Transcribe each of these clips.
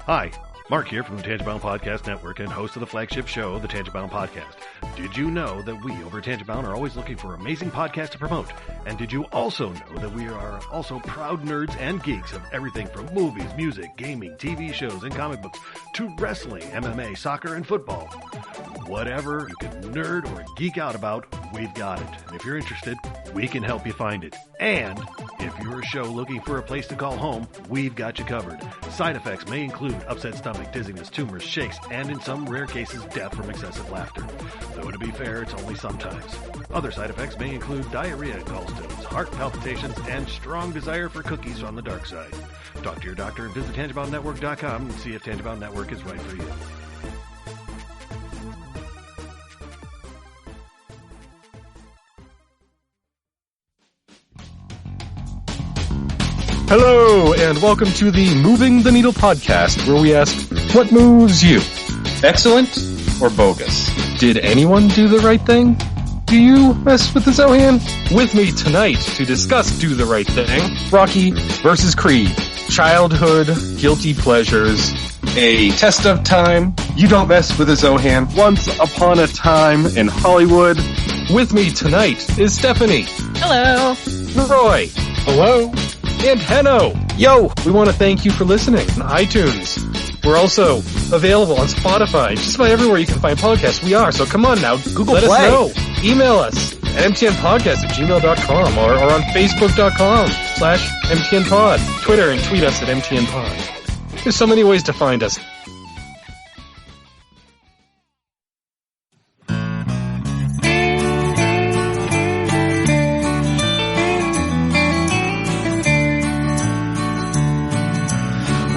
Hi, Mark here from the Tangent-Bound Podcast Network and host of the flagship show, the Tangent-Bound Podcast. Did you know that we over at Tangent-Bound are always looking for amazing podcasts to promote? And did you also know that we are also proud nerds and geeks of everything from movies, music, gaming, TV shows, and comic books to wrestling, MMA, soccer, and football? Whatever you can nerd or geek out about, we've got it. And if you're interested, we can help you find it. And if you're a show looking for a place to call home, we've got you covered. Side effects may include upset stomach, dizziness, tumors, shakes, and in some rare cases, death from excessive laughter. Though to be fair, it's only sometimes. Other side effects may include diarrhea, gallstones, heart palpitations, and strong desire for cookies on the dark side. Talk to your doctor and visit TangentBoundNetwork.com and see if Tangent-Bound Network is right for you. Hello, and welcome to the Moving the Needle podcast, where we ask, what moves you? Excellent or bogus? Did anyone do the right thing? Do you mess with the Zohan? With me tonight to discuss Do the Right Thing, Rocky vs. Creed, childhood, guilty pleasures, a test of time, you don't mess with the Zohan, once upon a time in Hollywood. With me tonight is Stephanie. Hello. Roy. Hello. And Henno. Yo, we want to thank you for listening on iTunes. We're also available on Spotify, just about everywhere you can find podcasts. We are, so come on now, Google let Play. us know. Email us at mtnpodcast@gmail.com or on facebook.com/mtnpod. Twitter and tweet us at mtnpod. There's so many ways to find us.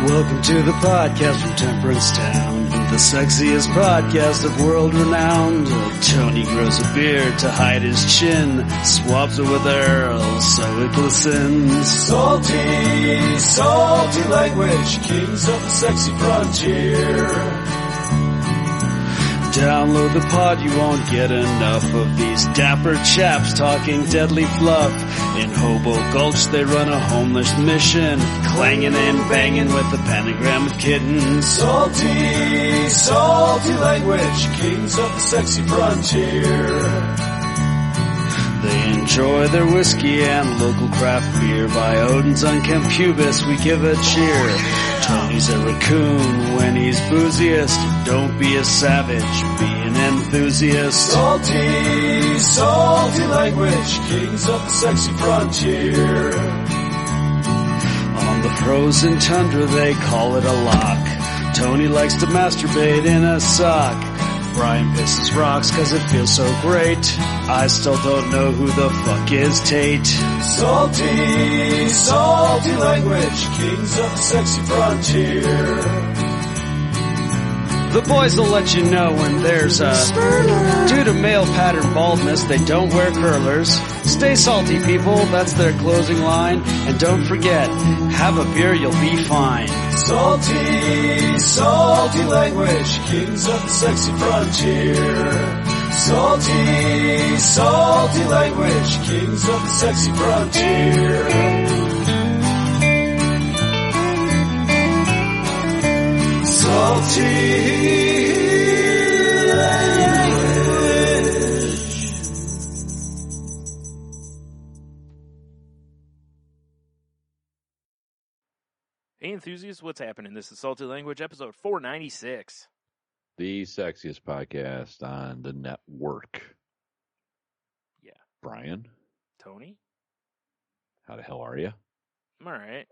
Welcome to the podcast from Temperance Town, the sexiest podcast of world renowned. Tony grows a beard to hide his chin, swaps it with Earl so it glistens. Salty, salty language, kings of the sexy frontier. Download the pod, you won't get enough of these dapper chaps talking deadly fluff. In Hobo Gulch they run a homeless mission, clanging and banging with the pentagram of kittens. Salty, salty language, kings of the sexy frontier. They enjoy their whiskey and local craft beer. By Odin's unkempt pubis we give a cheer. Tony's a raccoon when he's booziest. Don't be a savage, be an enthusiast. Salty, salty language, kings of the sexy frontier. On the frozen tundra they call it a lock. Tony likes to masturbate in a sock. Brian pisses rocks cause it feels so great. I still don't know who the fuck is Tate. Salty, salty language, kings of the sexy frontier. The boys will let you know when there's a due to male pattern baldness, they don't wear curlers. Stay salty, people, that's their closing line. And don't forget, have a beer, you'll be fine. Salty, salty language, kings of the sexy frontier. Salty, salty language, kings of the sexy frontier. Salty language. Hey enthusiasts, what's happening? This is Salty Language, episode 496. The sexiest podcast on the network. Yeah. Brian, Tony? how the hell are you? I'm alright,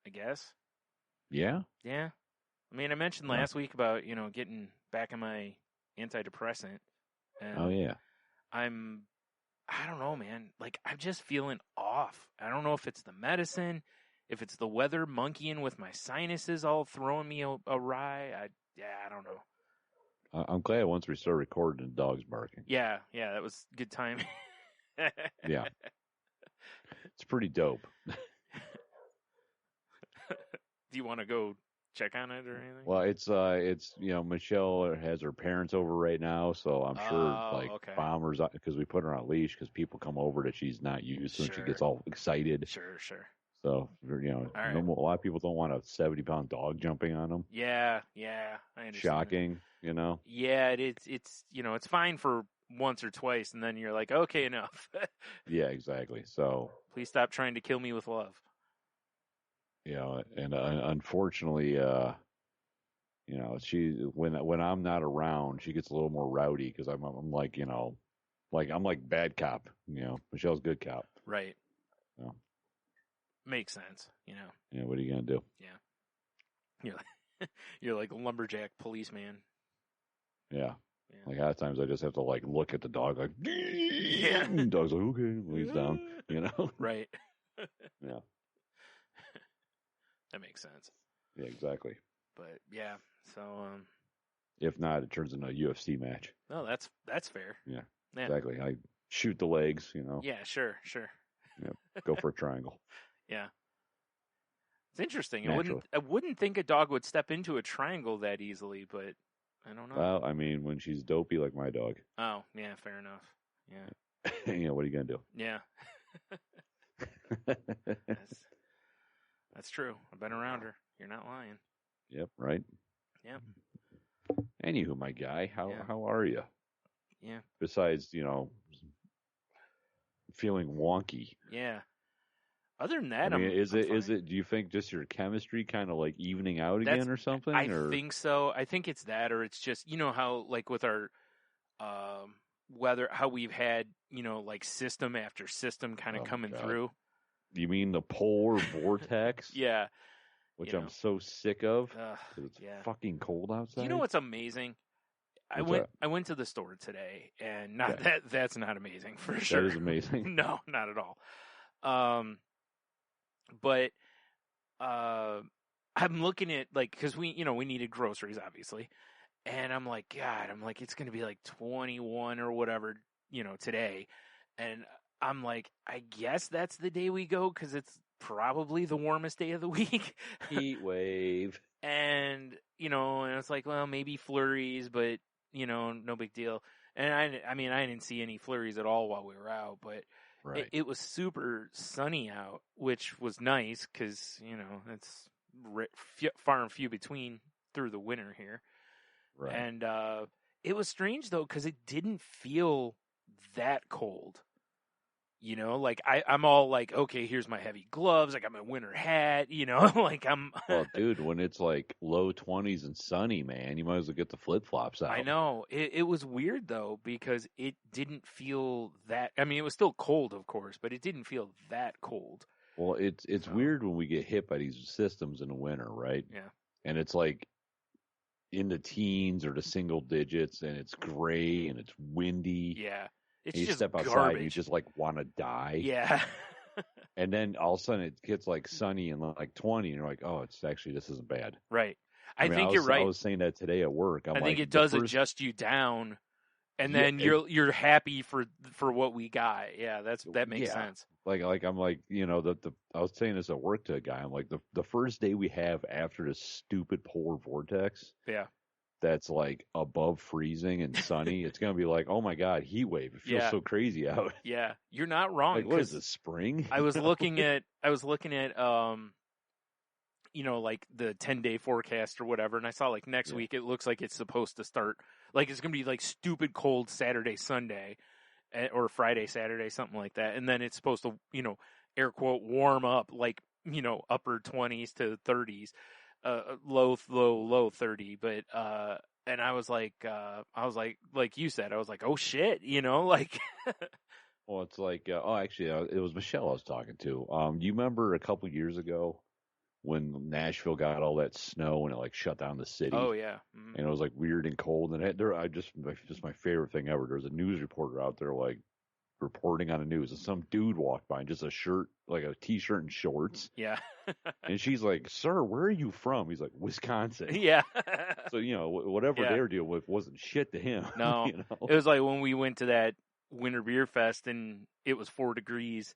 I guess. Yeah? Yeah. I mean, I mentioned last week about, getting back on my antidepressant. And Oh, yeah. I don't know, man. Like, I'm just feeling off. I don't know if it's the medicine, if it's the weather monkeying with my sinuses all throwing me awry. I don't know. I'm glad once we start recording, the dog's barking. Yeah, that was good timing. Yeah. It's pretty dope. Do you want to go check on it or anything? Well, it's Michelle has her parents over right now, so I'm sure okay. Bombers, because we put her on a leash because people come over that she's not used to and she Sure. gets all excited. Sure. So All right. a lot of people don't want a 70-pound dog jumping on them. Yeah, I understand. Shocking, Yeah, it's it's fine for once or twice, and then you're like, okay, enough. Yeah, exactly. So Please stop trying to kill me with love. and unfortunately, she when I'm not around, she gets a little more rowdy because I'm like I'm like bad cop. Michelle's good cop. Right. So, Makes sense. what are you gonna do? You're like a lumberjack policeman. Yeah. Yeah. Like half times I just have to like look at the dog like, Yeah. Dog's like, okay, lays down, Right. Yeah. That makes sense. Yeah, exactly. But yeah, so If not, it turns into a UFC match. no, that's fair. Yeah. Yeah. Exactly. I shoot the legs, Yeah, sure. go for a triangle. Yeah. It's interesting. Naturally. I wouldn't think a dog would step into a triangle that easily, but I don't know. Well, I mean, when she's dopey like my dog, Oh, yeah, fair enough. Yeah. what are you gonna do? Yeah. That's true. I've been around her. You're not lying. Yep, right. Yep. Anywho, my guy, how are you? Yeah. Besides, feeling wonky. Yeah. Other than that, I mean, is I'm it? fine. Do you think just your chemistry kind of like evening out again or something? I think so. I think it's that, or it's just how like with our weather, how we've had like system after system kind of coming through. You mean the polar vortex? Yeah. Which I'm so sick of. 'Cause it's yeah. fucking cold outside. You know what's amazing? I went to the store today, and that's not amazing for sure. That is amazing. No, not at all. But I'm looking at because we needed groceries obviously, and I'm like, God, it's gonna be like 21 or whatever today, and I'm like, I guess that's the day we go because it's probably the warmest day of the week. Heat wave. And and it's like, well, maybe flurries, but no big deal. And I didn't see any flurries at all while we were out, but right. it was super sunny out, which was nice because it's far and few between through the winter here. Right. And it was strange though because it didn't feel that cold. Like I'm all like, okay, here's my heavy gloves. I got my winter hat, like I'm. Well, dude, when it's like low 20s and sunny, man, you might as well get the flip flops out. I know. It was weird though because it didn't feel that. I mean, it was still cold, of course, but it didn't feel that cold. Well, it's weird when we get hit by these systems in the winter, right? Yeah. And it's like in the teens or the single digits, and it's gray and it's windy. Yeah. It's you just step outside garbage. and you just like want to die. Yeah. And then all of a sudden it gets like sunny and like 20 and you're like, oh, this isn't bad. Right. I think you're right. I was saying that today at work. I think it does adjust you down and then you're happy for what we got. Yeah, that makes sense. Like I'm like, I was saying this at work to a guy. I'm like the first day we have after this stupid polar vortex. Yeah. That's like above freezing and sunny. It's gonna be like, oh my god, heat wave! It feels so crazy out. Yeah, you're not wrong. Like, what is this, spring? I was looking at like the 10-day forecast or whatever, and I saw like next week it looks like it's supposed to start like it's gonna be like stupid cold Saturday, Sunday, or Friday, Saturday, something like that, and then it's supposed to air quote warm up like upper 20s to 30s. Low 30, but and I was like you said, I was like, oh shit, like. Well, it's like, actually, it was Michelle I was talking to. You remember a couple years ago when Nashville got all that snow and it like shut down the city? Oh yeah, mm-hmm. And it was like weird and cold. And just my favorite thing ever. There was a news reporter out there like reporting on the news, and some dude walked by in just a shirt, like a t-shirt and shorts. Yeah. And she's like, "Sir, where are you from?" He's like, "Wisconsin." Yeah. So whatever they were dealing with wasn't shit to him. No. It was like when we went to that winter beer fest and it was 4 degrees.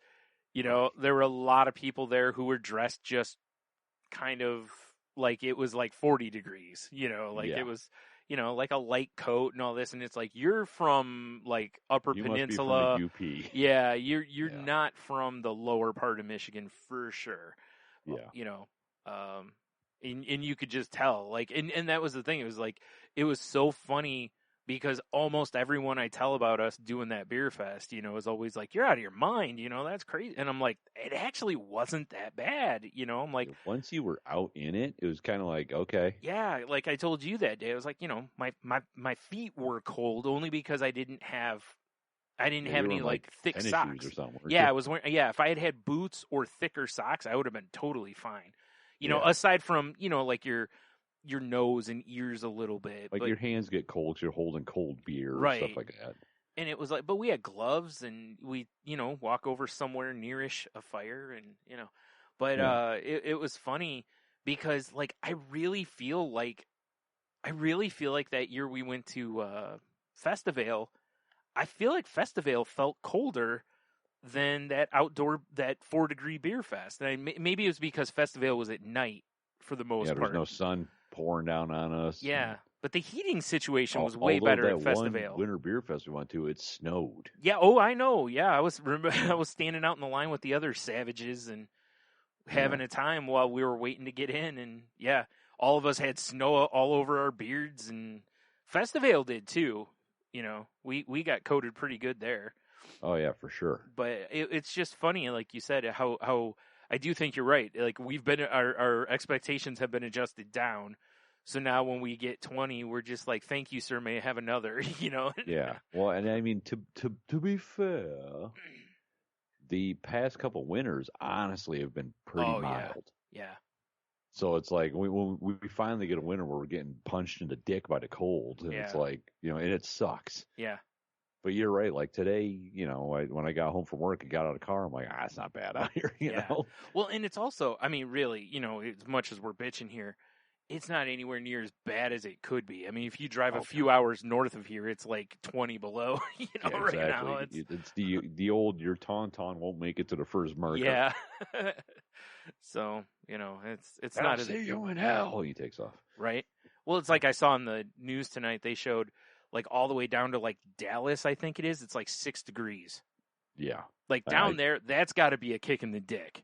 There were a lot of people there who were dressed just kind of like it was like 40 degrees. It was like a light coat and all this, and it's like you're from like Upper You Peninsula. must be from the UP. Yeah, you're Yeah. not from the lower part of Michigan for sure. Yeah. And you could just tell, like, and that was the thing. It was like, it was so funny because almost everyone I tell about us doing that beer fest, is always like, you're out of your mind, that's crazy. And I'm like, it actually wasn't that bad. I'm like, Once you were out in it, it was kind of like, okay. yeah, like I told you that day, I was like, my feet were cold only because I didn't have any like thick tennis socks shoes or something. Yeah, I was wearing. Yeah, if I had had boots or thicker socks, I would have been totally fine. Yeah. Aside from like your nose and ears a little bit, Like but, your hands get cold because you're holding cold beer or Right. stuff like that. and it was like, but we had gloves and we walk over somewhere nearish a fire and but Yeah. it was funny because like I really feel like that year we went to Festivale. I feel like Festivale felt colder than that 4-degree beer fest. And maybe it was because Festivale was at night for the most Yeah, part. there's no sun pouring down on us. Yeah, but the heating situation was Although way better that at Festivale. one winter beer fest we went to, it snowed. Yeah, oh, I know. Yeah, I was standing out in the line with the other savages and having a time while we were waiting to get in, and yeah, all of us had snow all over our beards, and Festivale did too. We got coated pretty good there. Oh yeah, for sure. But it's just funny, like you said, how I do think you're right. Like we've been our expectations have been adjusted down. So now when we get 20, we're just like, thank you, sir. May I have another? Yeah. Well, and I mean to be fair, the past couple winters honestly have been pretty mild. Yeah. So it's like when we finally get a winter where we're getting punched in the dick by the cold, and it's like, and it sucks. Yeah. But you're right. Like today, when I got home from work and got out of the car, I'm like, it's not bad out here, you know? Well, and it's also, I mean, really, as much as we're bitching here, it's not anywhere near as bad as it could be. I mean, if you drive a few hours north of here, it's like 20 below, exactly. right now. It's the old, your Tauntaun won't make it to the first marker. Yeah. So, it's not as... see you in hell. He takes off. Right. Well, it's like I saw on the news tonight, they showed like all the way down to like Dallas, I think it is. It's like 6 degrees. Yeah. Like down there, that's got to be a kick in the dick,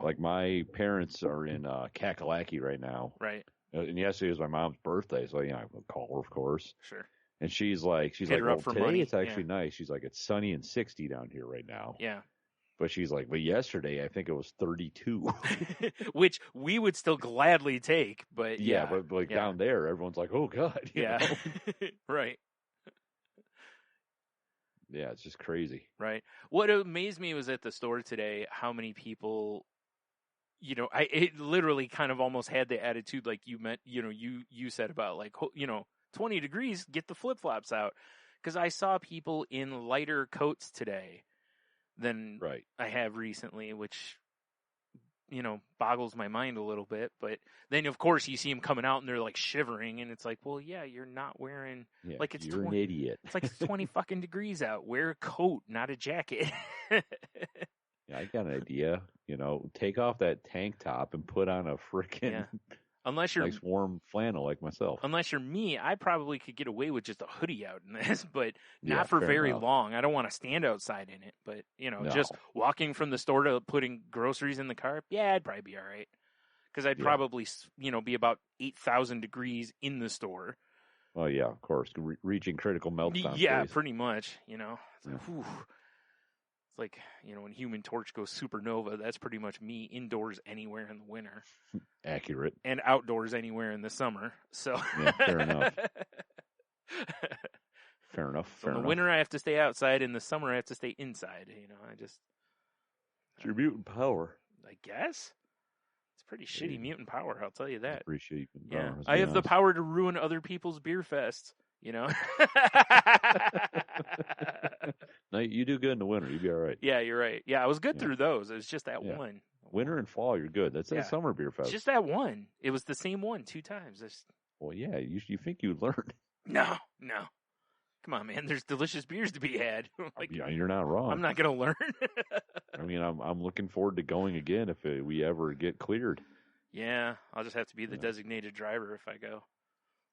Like my parents are in Kakalaki right now. Right. And yesterday was my mom's birthday, so I would call her, of course. Sure. And she's like, Hit her up for today money. it's actually nice. She's like, it's sunny and 60 down here right now. Yeah. But she's like, but yesterday I think it was 32. Which we would still gladly take, but but like down there, everyone's like, oh God. you know? Right. Yeah, it's just crazy. Right. What amazed me was at the store today how many people, it literally kind of almost had the attitude like you meant, you said about like, 20 degrees, get the flip-flops out. Because I saw people in lighter coats today than I have recently, which, boggles my mind a little bit. But then, of course, you see them coming out and they're like shivering, and it's like, well, yeah, you're not wearing like it's you're an idiot. It's like 20 fucking degrees out. Wear a coat, not a jacket. Yeah, I got an idea. Take off that tank top and put on a freaking unless you're nice warm flannel like myself. Unless you're me, I probably could get away with just a hoodie out in this, but not for fair very enough. long. I don't want to stand outside in it, but just walking from the store to putting groceries in the car, I'd probably be all right. Because I'd probably, be about 8,000 degrees in the store. Oh yeah, of course, reaching critical meltdown. Yeah, phase. pretty much. It's like, whew. It's like, when Human Torch goes supernova, that's pretty much me indoors anywhere in the winter. Accurate. And outdoors anywhere in the summer. So yeah, fair enough. Fair enough. In the winter, I have to stay outside. In the summer, I have to stay inside. It's your mutant power. I guess. It's pretty shitty mutant power, I'll tell you that. Appreciate it. Yeah. I have the power to ruin other people's beer fests, No, you do good in the winter. You'll be all right. Yeah, you're right. Yeah, I was good through those. It was just that one. Winter and fall, you're good. That's that summer beer fest. It's just that one. It was the same one 2 times. Well, yeah, you think you'd learn. No. Come on, man. There's delicious beers to be had. Yeah, you're not wrong. I'm not going to learn. I mean, I'm looking forward to going again if we ever get cleared. Yeah, I'll just have to be the designated driver if I go.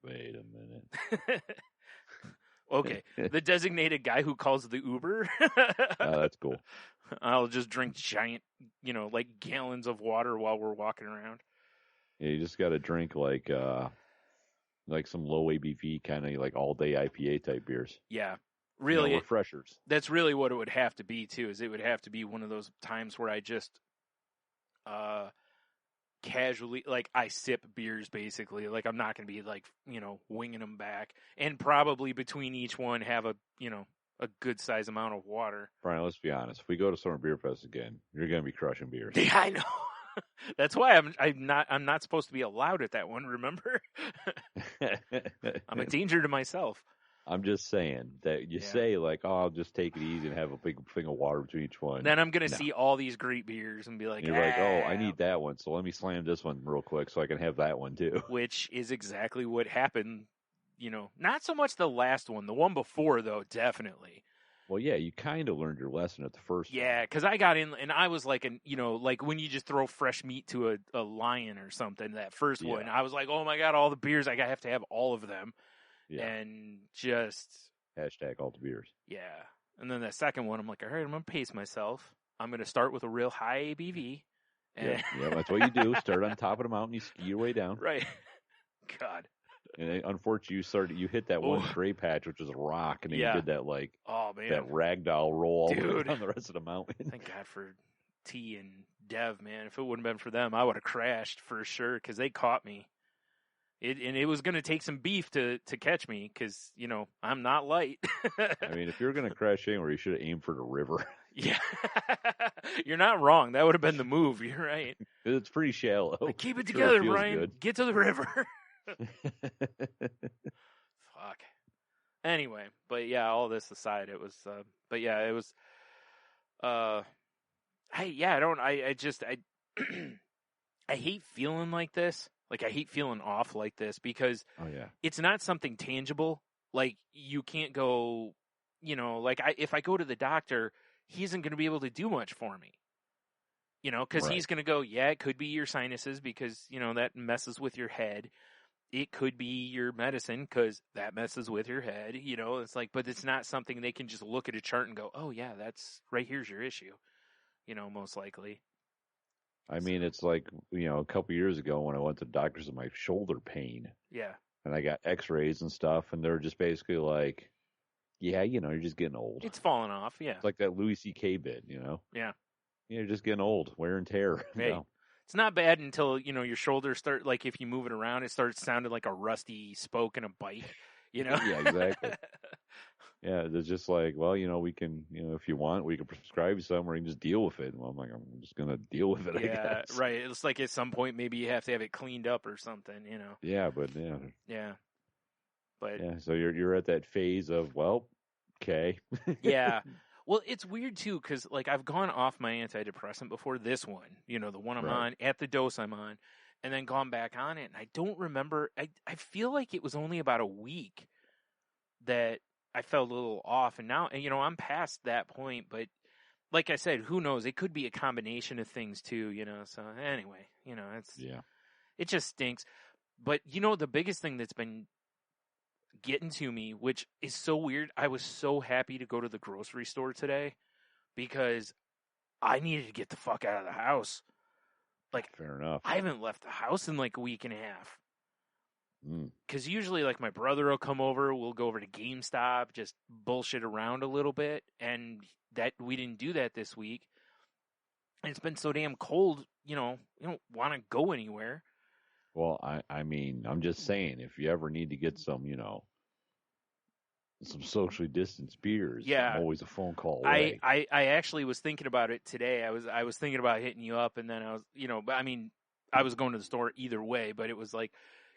Wait a minute. Okay, the designated guy who calls the Uber. That's cool. I'll just drink giant, like gallons of water while we're walking around. Yeah, you just got to drink like some low ABV kind of like all day IPA type beers. Yeah, really, refreshers. That's really what it would have to be too. Is it would have to be one of those times where I just casually, like, I sip beers basically. Like, I'm not going to be like, winging them back, and probably between each one have a good size amount of water. Brian, let's be honest. If we go to Summer Beer Fest again, you're going to be crushing beers. Yeah, I know. That's why I'm not supposed to be allowed at that one. Remember, I'm a danger to myself. I'm just saying that you say like, oh, I'll just take it easy and have a big thing of water between each one. Then I'm gonna see all these great beers and be like, and you're like, oh, I need that one, so let me slam this one real quick so I can have that one too. Which is exactly what happened. Not so much the last one, the one before though, definitely. Well, yeah, you kind of learned your lesson at the first one. Yeah, because I got in and I was like, like when you just throw fresh meat to a lion or something, that first one, I was like, oh my God, all the beers, I have to have all of them. Yeah. And just... Hashtag all the beers. Yeah. And then that second one, I'm like, all right, I'm going to pace myself. I'm going to start with a real high ABV. And... Yeah, that's what you do. Start on top of the mountain, you ski your way down. Right. God. And then, unfortunately, you hit that one gray patch, which was a rock, and then you did that, like, that ragdoll roll all the way down the rest of the mountain. Thank God for T and Dev, man. If it wouldn't have been for them, I would have crashed for sure, because they caught me. It was going to take some beef to catch me, because, I'm not light. I mean, if you're going to crash anywhere, you should have aimed for the river. Yeah. You're not wrong. That would have been the move. You're right. It's pretty shallow. Like, keep it together, Brian. Good. Get to the river. Fuck. Anyway, but yeah, all this aside, it was, I hate feeling like this. Like, I hate feeling off like this because it's not something tangible. Like, you can't go, like, if I go to the doctor, he isn't going to be able to do much for me. Because he's going to go, yeah, it could be your sinuses because, that messes with your head. It could be your medicine because that messes with your head. It's like, but it's not something they can just look at a chart and go, oh, yeah, that's right. Here's your issue, most likely. I mean, it's like, a couple years ago when I went to the doctors with my shoulder pain. Yeah. And I got x-rays and stuff, and they're just basically like, yeah, you're just getting old. It's falling off, yeah. It's like that Louis C.K. bit, Yeah. You're just getting old, wear and tear. Hey, it's not bad until, your shoulders start, like, if you move it around, it starts sounding like a rusty spoke in a bike, Yeah, exactly. Yeah, it's just like, well, we can, if you want, we can prescribe you something, or you can just deal with it. Well, I'm like, I'm just going to deal with it, I guess. Right. It's like at some point, maybe you have to have it cleaned up or something, Yeah, but, yeah. Yeah. But. Yeah, so you're at that phase of, well, okay. Yeah. Well, it's weird, too, because, like, I've gone off my antidepressant before this one, the one I'm on, at the dose I'm on, and then gone back on it, and I don't remember, I feel like it was only about a week that I felt a little off, and now, I'm past that point, but like I said, who knows? It could be a combination of things too, so anyway, it just stinks. But, the biggest thing that's been getting to me, which is so weird, I was so happy to go to the grocery store today because I needed to get the fuck out of the house. Like, fair enough. I haven't left the house in like a week and a half. Because usually, like, my brother will come over, we'll go over to GameStop, just bullshit around a little bit, and that we didn't do that this week. And it's been so damn cold, you don't want to go anywhere. Well, I mean, I'm just saying, if you ever need to get some, some socially distanced beers, I'm always a phone call away. I actually was thinking about it today. I was thinking about hitting you up, and then I was, but I mean, I was going to the store either way, but it was like,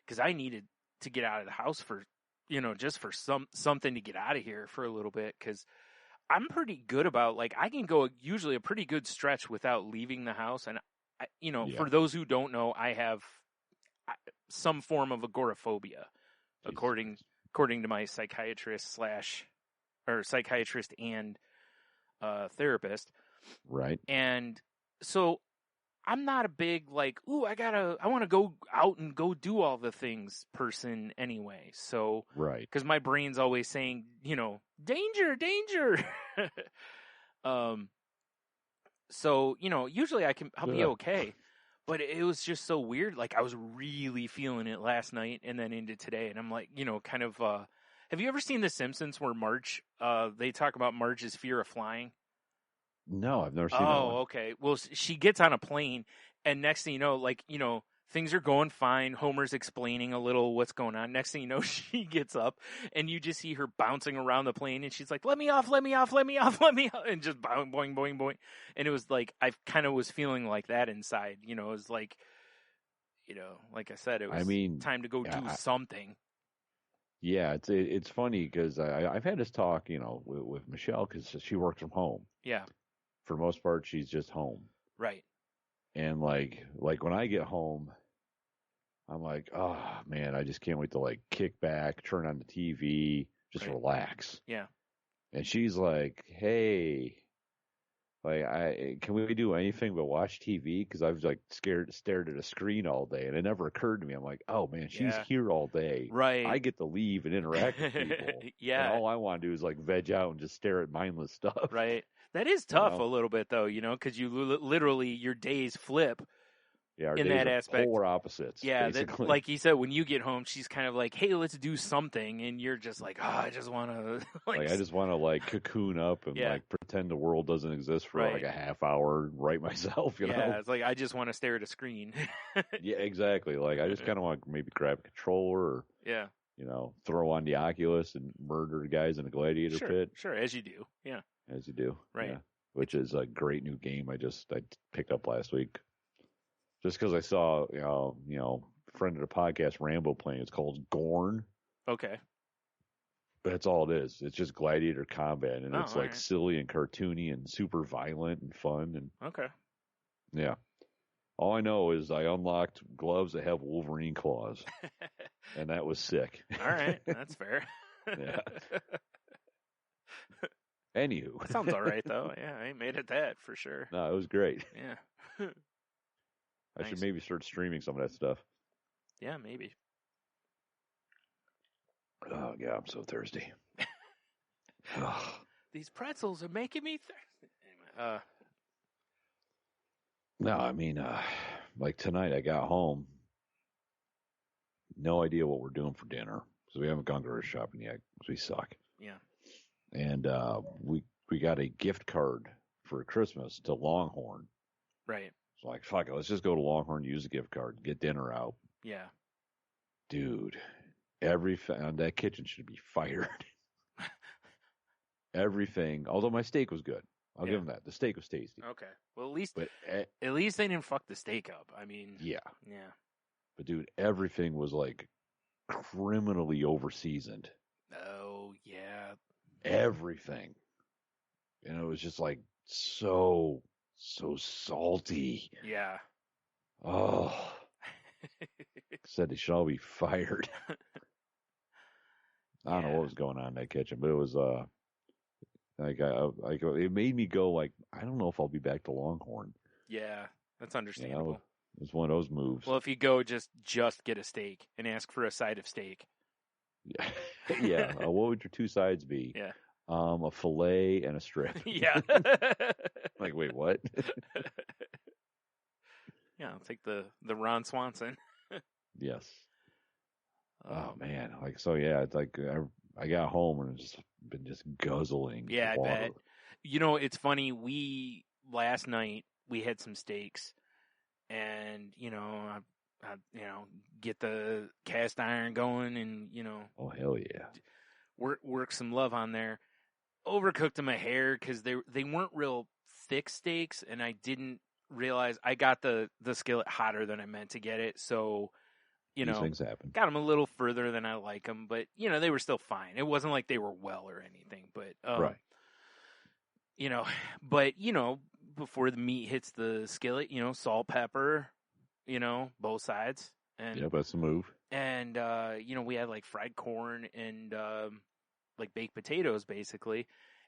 because I needed to get out of the house for, just for something to get out of here for a little bit. Because I'm pretty good about, like, I can go usually a pretty good stretch without leaving the house. And, for those who don't know, I have some form of agoraphobia, according to my psychiatrist and therapist. Right. And so I'm not a big like, ooh, I want to go out and go do all the things person anyway. So, Right. because my brain's always saying, danger, danger. So, usually I'll be okay, but it was just so weird. Like I was really feeling it last night and then into today. And I'm like, kind of, have you ever seen The Simpsons where Marge, they talk about Marge's fear of flying? No, I've never seen that one. Oh, okay. Well, she gets on a plane, and next thing you know, things are going fine. Homer's explaining a little what's going on. Next thing you know, she gets up, and you just see her bouncing around the plane, and she's like, "Let me off, let me off, let me off, let me off," and just boing, boing, boing, boing. And it was like I kind of was feeling like that inside. It was like, like I said, it was time to go do something. Yeah, it's funny because I've had this talk, with Michelle because she works from home. Yeah. For the most part, she's just home. Right. And like when I get home, I'm like, oh man, I just can't wait to like kick back, turn on the TV, just relax. Yeah. And she's like, hey, like can we do anything but watch TV? Because I've like stared at a screen all day, and it never occurred to me. I'm like, oh man, she's here all day. Right. I get to leave and interact with people. Yeah. And all I want to do is like veg out and just stare at mindless stuff. Right. That is tough a little bit though, because you literally your days flip. Yeah, our in days that are aspect, polar opposites. Yeah, basically. like you said, when you get home, she's kind of like, "Hey, let's do something," and you're just like, "Oh, I just want to I just want to like cocoon up and like pretend the world doesn't exist for like a half hour, and write myself. You know, it's like I just want to stare at a screen. Yeah, exactly. Like I just kind of want to maybe grab a controller, or throw on the Oculus and murder guys in a gladiator pit. Sure, as you do. Yeah, as you do. Right. Yeah. Which is a great new game I picked up last week. Just because I saw, friend of the podcast, Rambo, playing. It's called Gorn. Okay. But that's all it is. It's just gladiator combat, and it's like right. silly and cartoony and super violent and fun. And okay. Yeah. All I know is I unlocked gloves that have Wolverine claws, and that was sick. All right, that's fair. Yeah. Anywho. That sounds all right, though. Yeah, I ain't made it that for sure. No, it was great. Yeah. I should maybe start streaming some of that stuff. Yeah, maybe. Oh, yeah, I'm so thirsty. These pretzels are making me thirsty. Anyway, no, I mean, like tonight I got home. No idea what we're doing for dinner. So we haven't gone grocery shopping yet because we suck. Yeah. And we got a gift card for Christmas to Longhorn. Right. So like, fuck it, let's just go to Longhorn, use the gift card, get dinner out. Yeah. Dude, that kitchen should be fired. Everything, although my steak was good. I'll give them that. The steak was tasty. Okay. Well, at least they didn't fuck the steak up. I mean. Yeah. Yeah. But dude, everything was like criminally over-seasoned. Oh, yeah. Everything. And it was just like so salty. Yeah. Oh. Said they should all be fired. I don't know what was going on in that kitchen, but it was it made me go like, I don't know if I'll be back to Longhorn. Yeah, that's understandable. It was one of those moves. Well, if you go, just get a steak and ask for a side of steak. Yeah. Yeah. What would your two sides be? Yeah. A fillet and a strip. Yeah. Like, wait, what? Yeah, I'll take the Ron Swanson. Yes. Oh man, like so. Yeah, it's like I got home and it's just been guzzling. Yeah, water. I bet. It's funny. Last night we had some steaks, and I get the cast iron going, and Oh hell yeah. Work some love on there. Overcooked them a hair because they weren't real thick steaks, and I didn't realize I got the skillet hotter than I meant to get it. So, these things happen. Got them a little further than I like them, but they were still fine. It wasn't like they were well or anything, but right. But before the meat hits the skillet, salt, pepper, both sides, and that's the move. And we had like fried corn and like baked potatoes basically.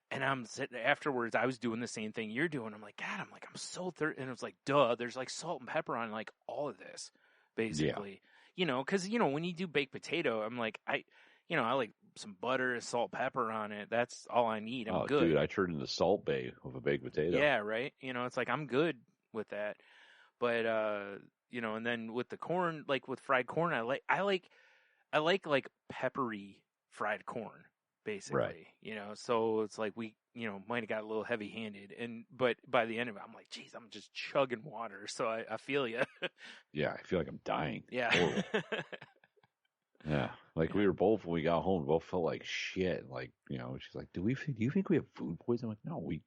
And I'm sitting afterwards, I was doing the same thing you're doing. I'm like, God, I'm so thirsty. And it was like, duh, there's like salt and pepper on like all of this, basically. You know, because, you know, when you do baked potato, I'm like, I like some butter, salt, pepper on it. That's all I need. I'm good. Dude, I turned into Salt Bae of a baked potato. Yeah, right. You know, it's like I'm good with that. But you know, and then with the corn, like with fried corn, I like peppery fried corn, basically. Right. You know, so it's like we, you know, might have got a little heavy handed, but by the end of it, I'm like, geez, I'm just chugging water. So I feel you. Yeah, I feel like I'm dying. Yeah. Yeah, like we were both when we got home, we both felt like shit. Like, you know, she's like, "Do you think we have food poisoning?" I'm like, no,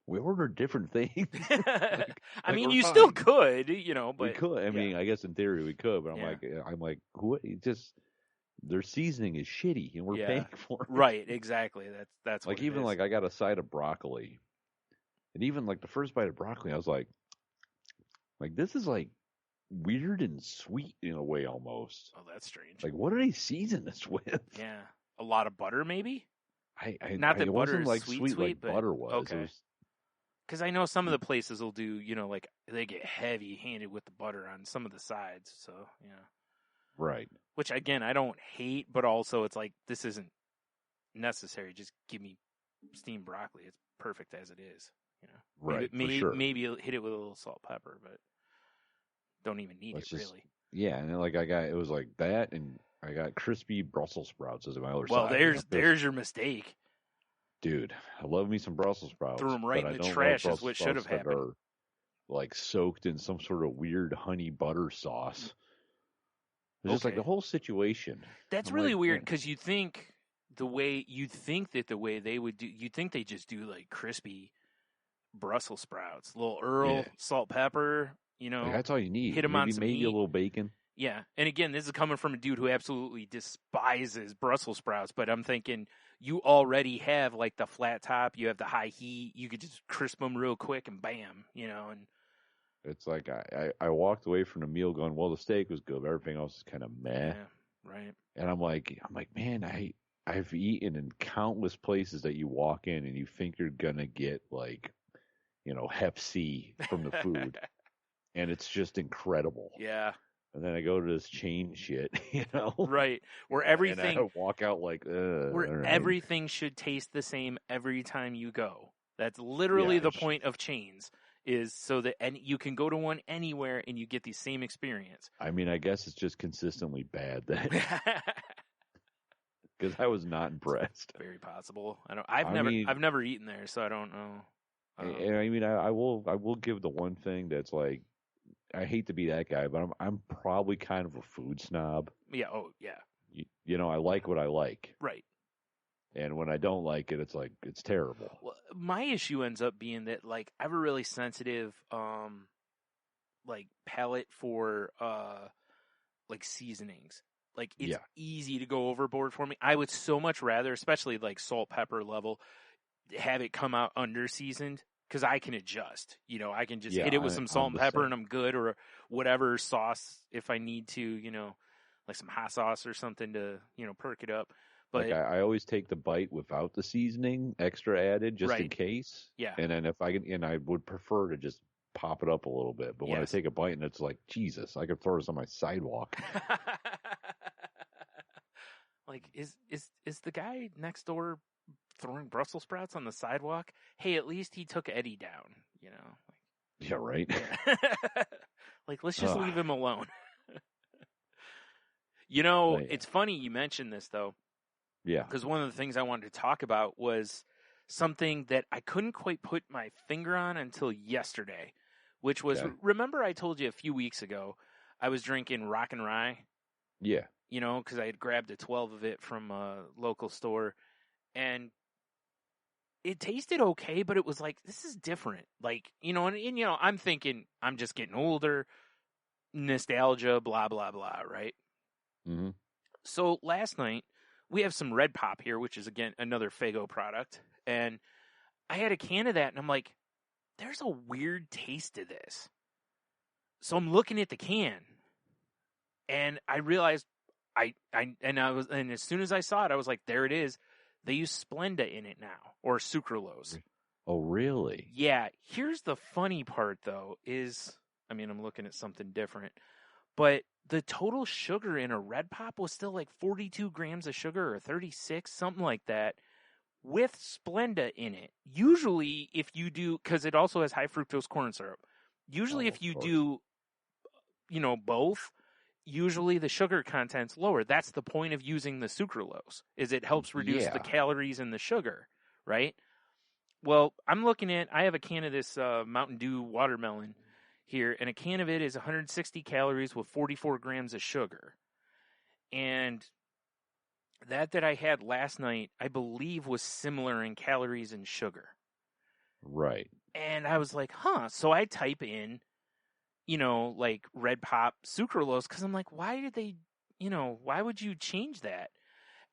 we ordered different things. I mean, we're you fine. still could, you know, but We could. I mean, I guess in theory we could, but Yeah. I'm like, who? Just their seasoning is shitty, and we're paying for it. Right, exactly. That's Like what it even is. like I got a side of broccoli, and even like the first bite of broccoli, I was like this is like weird and sweet in a way almost. Oh, that's strange. Like, what do they season this with? Yeah, a lot of butter, maybe. I Not that it butter wasn't is like sweet, like but butter was. okay. It was, Because I know some of the places will do, you know, like they get heavy-handed with the butter on some of the sides. So, yeah. right. Which, again, I don't hate, but also it's like, this isn't necessary. Just give me steamed broccoli. It's perfect as it is. You know, Right, for maybe, sure. maybe hit it with a little salt, pepper, but don't even need Let's it, just- really. Yeah, and then like it was like that, and I got crispy Brussels sprouts as my other Well, side. there's your mistake. Dude, I love me some Brussels sprouts. Threw 'em right but in I the don't love trash is Brussels what should have sprouts that happened. are, like soaked in some sort of weird honey butter sauce. It's just like Okay. the whole situation. That's I'm really like, weird man. because you think the way they would do, you think they just do like crispy Brussels sprouts, little Earl, Yeah. salt, pepper, you know. Like, that's all you need. hit 'em on maybe some maybe heat. a little bacon. Yeah. And again, this is coming from a dude who absolutely despises Brussels sprouts, but I'm thinking you already have like the flat top, you have the high heat, you could just crisp them real quick and bam, you know, and It's like I walked away from the meal going, well, the steak was good, but everything else is kind of meh. yeah, right. And I'm like, man, I've eaten in countless places that you walk in and you think you're gonna get like, you know, Hep C from the food, and it's just incredible. Yeah. And then I go to this chain shit, you know, Right. Where everything and I walk out like, where all right. everything should taste the same every time you go. That's literally Yeah, the point of chains, is so that you can go to one anywhere and you get the same experience. I mean, I guess it's just consistently bad then, because I was not impressed. Very possible. I mean- I've never eaten there, so I don't know. And I mean, I will give the one thing that's like, I hate to be that guy, but I'm probably kind of a food snob. Yeah. Oh, yeah. You know, I like what I like, Right. and when I don't like it, it's like it's terrible. Well, my issue ends up being that like I have a really sensitive like palate for like seasonings. Like it's Yeah. easy to go overboard for me. I would so much rather, especially like salt pepper level, have it come out under seasoned because I can adjust. You know, I can just hit it with some salt I'm and the pepper same. and I'm good, or whatever sauce if I need to. You know, like some hot sauce or something to perk it up. But Like I always take the bite without the seasoning extra added just in Right. case. Yeah. And then if I can, and I would prefer to just pop it up a little bit. But when I Yes. take a bite and it's like, Jesus, I could throw this on my sidewalk. Like, is the guy next door throwing Brussels sprouts on the sidewalk? Hey, at least he took Eddie down, you know. Yeah, right. Like, let's just Ugh. leave him alone. You know, But, yeah. it's funny you mentioned this though, Yeah. because one of the things I wanted to talk about was something that I couldn't quite put my finger on until yesterday, which was Okay. remember I told you a few weeks ago I was drinking Rock and Rye. Yeah. You know, because I had grabbed a 12 of it from a local store, and it tasted okay, but it was like, this is different. Like, and I'm thinking I'm just getting older, nostalgia, blah, blah, blah, right? hmm So last night, we have some Red Pop here, which is, again, another Faygo product, and I had a can of that, and I'm like, there's a weird taste to this. So I'm looking at the can, and I realized, and as soon as I saw it, I was like, there it is. They use Splenda in it now, or sucralose. Oh, really? Yeah. Here's the funny part, though, is, I mean, I'm looking at something different, but the total sugar in a Red Pop was still like 42 grams of sugar or 36, something like that, with Splenda in it. Usually, if you do, because it also has high fructose corn syrup, usually if you do, both, usually the sugar content's lower. That's the point of using the sucralose, is it helps reduce the calories in the sugar, right? Well, I have a can of this Mountain Dew watermelon here, and a can of it is 160 calories with 44 grams of sugar. And that I had last night, I believe, was similar in calories and sugar. Right. And I was like, so I type in, like Red Pop sucralose, because I'm like, why would you change that?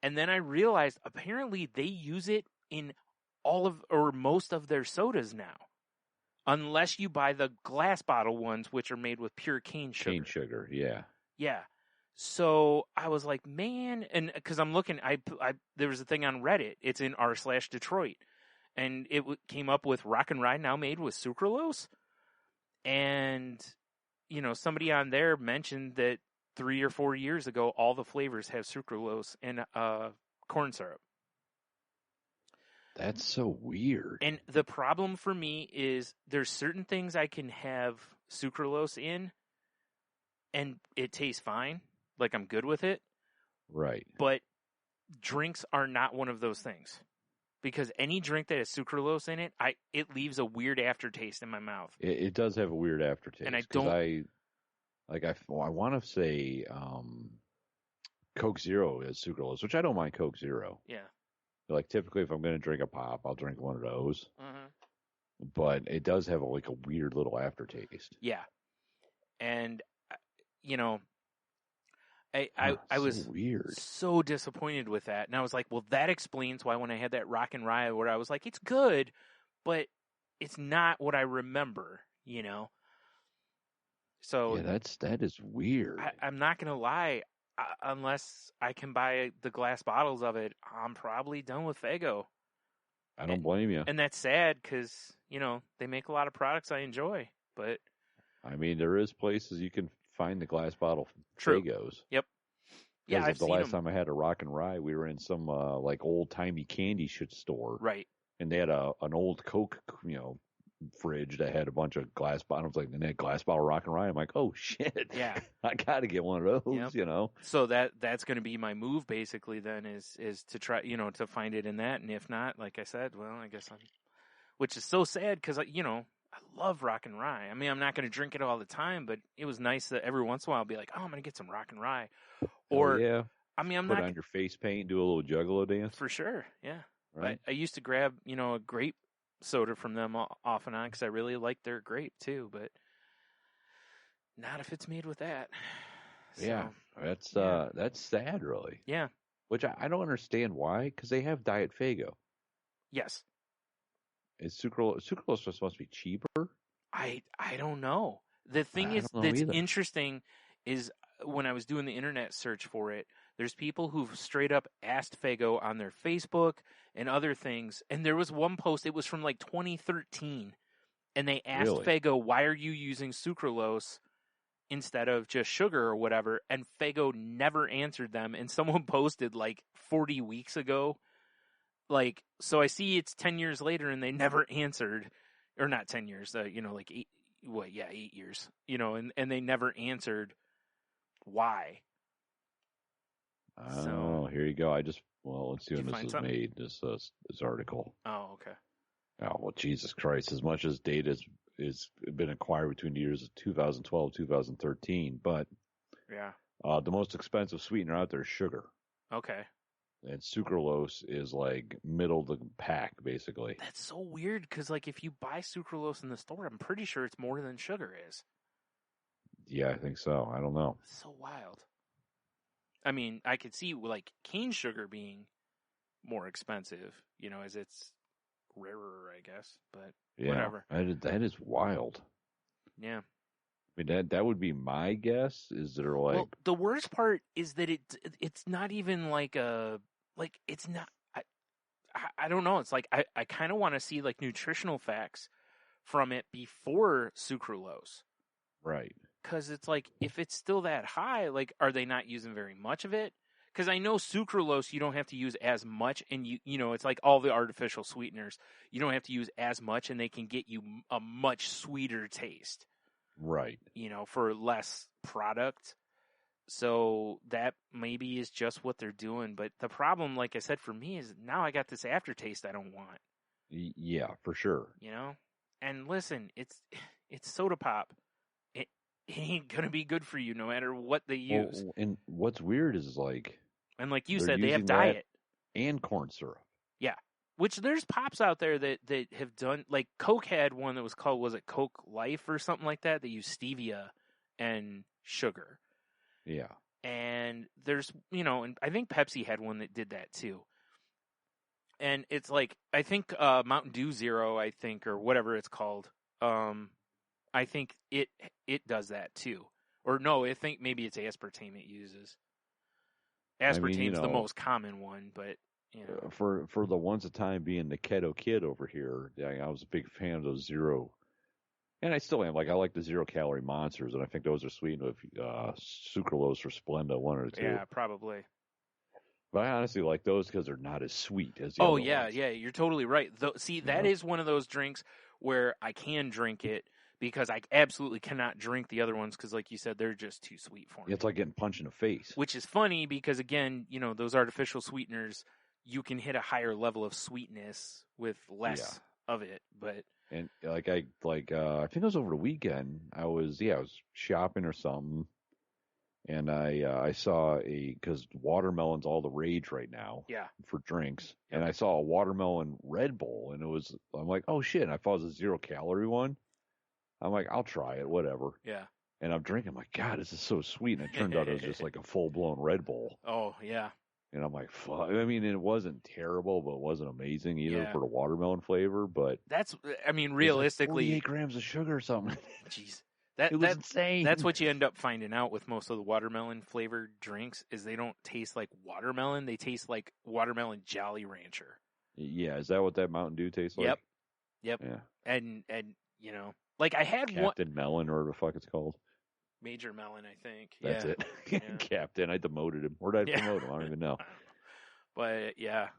And then I realized apparently they use it in all of, or most of their sodas now. Unless you buy the glass bottle ones, which are made with pure cane sugar. Cane sugar, yeah. Yeah. So I was like, man, and because I'm looking, there was a thing on Reddit. It's in r/Detroit, and it came up with Rock and Rye now made with sucralose, and somebody on there mentioned that 3 or 4 years ago, all the flavors have sucralose and corn syrup. That's so weird. And the problem for me is there's certain things I can have sucralose in, and it tastes fine. Like, I'm good with it. Right. But drinks are not one of those things. Because any drink that has sucralose in it, it leaves a weird aftertaste in my mouth. It does have a weird aftertaste. And I don't... I want to say Coke Zero is sucralose, which I don't mind Coke Zero. Yeah. Like, typically, if I'm going to drink a pop, I'll drink one of those. Mm-hmm. But it does have a weird little aftertaste. Yeah. And, I was weird. So disappointed with that. And I was like, well, that explains why when I had that Rock and Rye, where I was like, it's good, but it's not what I remember, So yeah, that is weird. I'm not going to lie. Unless I can buy the glass bottles of it, I'm probably done with Faygo. I don't blame you. And that's sad because, they make a lot of products I enjoy. But I mean, there is places you can find the glass bottle Faygos. Yep. Yeah, I've the seen last them. time I had a Rock and Rye, we were in some old-timey candy store. Right. And they had an old Coke, fridge that had a bunch of glass bottles, and they had glass bottle Rock and Rye. I'm like, oh shit, yeah, I gotta get one of those, yep. So that's going to be my move basically. Then is to try, to find it in that, and if not, like I said, well, I guess which is so sad because I love Rock and Rye. I mean, I'm not going to drink it all the time, but it was nice that every once in a while I'll be like, oh, I'm going to get some Rock and Rye, or yeah. I mean, I'm put not on your face paint, do a little Juggalo dance for sure, yeah. Right. I used to grab a grape soda from them off and on because I really like their grape too, but not if it's made with that. So, yeah, that's sad, really. Yeah, which I don't understand why, because they have Diet Faygo. Yes. Is sucralose supposed to be cheaper? I don't know. The thing that's interesting is when I was doing the internet search for it, there's people who've straight up asked Faygo on their Facebook and other things. And there was one post, it was from 2013. And they asked Faygo, why are you using sucralose instead of just sugar or whatever? And Faygo never answered them. And someone posted 40 weeks ago. So I see it's 10 years later and they never answered. Or not 10 years, 8 years. And they never answered why. Oh, here you go. Let's see when this was made, this article. Oh, okay. Oh, well, Jesus Christ. As much as data has been acquired between the years of 2012 2013, but yeah, the most expensive sweetener out there is sugar. Okay. And sucralose is middle of the pack, basically. That's so weird, because if you buy sucralose in the store, I'm pretty sure it's more than sugar is. Yeah, I think so. I don't know. It's so wild. I mean, I could see cane sugar being more expensive, as it's rarer, I guess. But whatever. That is wild. Yeah. I mean, that would be my guess. Is there well, the worst part is that it's not even it's not. I don't know. It's like I kind of want to see like nutritional facts from it before sucralose. Right. Because it's like, if it's still that high, like, are they not using very much of it? Because I know sucralose, you don't have to use as much, and you know, it's like all the artificial sweeteners. You don't have to use as much, and they can get you a much sweeter taste. Right. You know, for less product. So that maybe is just what they're doing. But the problem, like I said, for me is now I got this aftertaste I don't want. Yeah, for sure. You know? And listen, it's soda pop. It ain't going to be good for you no matter what they use. Well, and what's weird is like... And like you they're said, they have using diet. that and corn syrup. Yeah. Which there's pops out there that have done, like Coke had one that was called, was it Coke Life or something like that? They use stevia and sugar. Yeah. And there's, you know, and I think Pepsi had one that did that too. And it's like, I think Mountain Dew Zero, I think, or whatever it's called, I think it does that too. Or no, I think maybe it's aspartame it uses. Aspartame's the most common one, but you know. For the once a time being the keto kid over here, I was a big fan of those zero, and I still am. Like, I like the 0 calorie monsters, and I think those are sweetened with sucralose or Splenda, one or two. Yeah, probably. But I honestly like those because they're not as sweet as the other ones. Yeah, you're totally right. See, that is one of those drinks where I can drink it because I absolutely cannot drink the other ones because, like you said, they're just too sweet for me. It's like getting punched in the face. Which is funny because, again, you know, those artificial sweeteners, you can hit a higher level of sweetness with less of it. But and I think it was over the weekend. I was shopping or something, and I saw because watermelon's all the rage right now. Yeah. For drinks, and I saw a watermelon Red Bull, and I'm like, oh shit! And I thought it was a 0 calorie one. I'm like, I'll try it, whatever. Yeah. And I'm drinking. I'm like, God, this is so sweet. And it turned out it was just like a full blown Red Bull. Oh yeah. And I'm like, fuck. I mean, it wasn't terrible, but it wasn't amazing either for the watermelon flavor. But that's, I mean, realistically, 48 grams of sugar or something. Jeez, it was insane. That's what you end up finding out with most of the watermelon flavored drinks is they don't taste like watermelon; they taste like watermelon Jolly Rancher. Yeah, is that what that Mountain Dew tastes like? Yep. Yeah. And you know, like I had Captain Melon or whatever the fuck it's called. Major Melon, I think. That's it. Yeah. Captain. I demoted him. Where did I promote him? I don't even know. But yeah,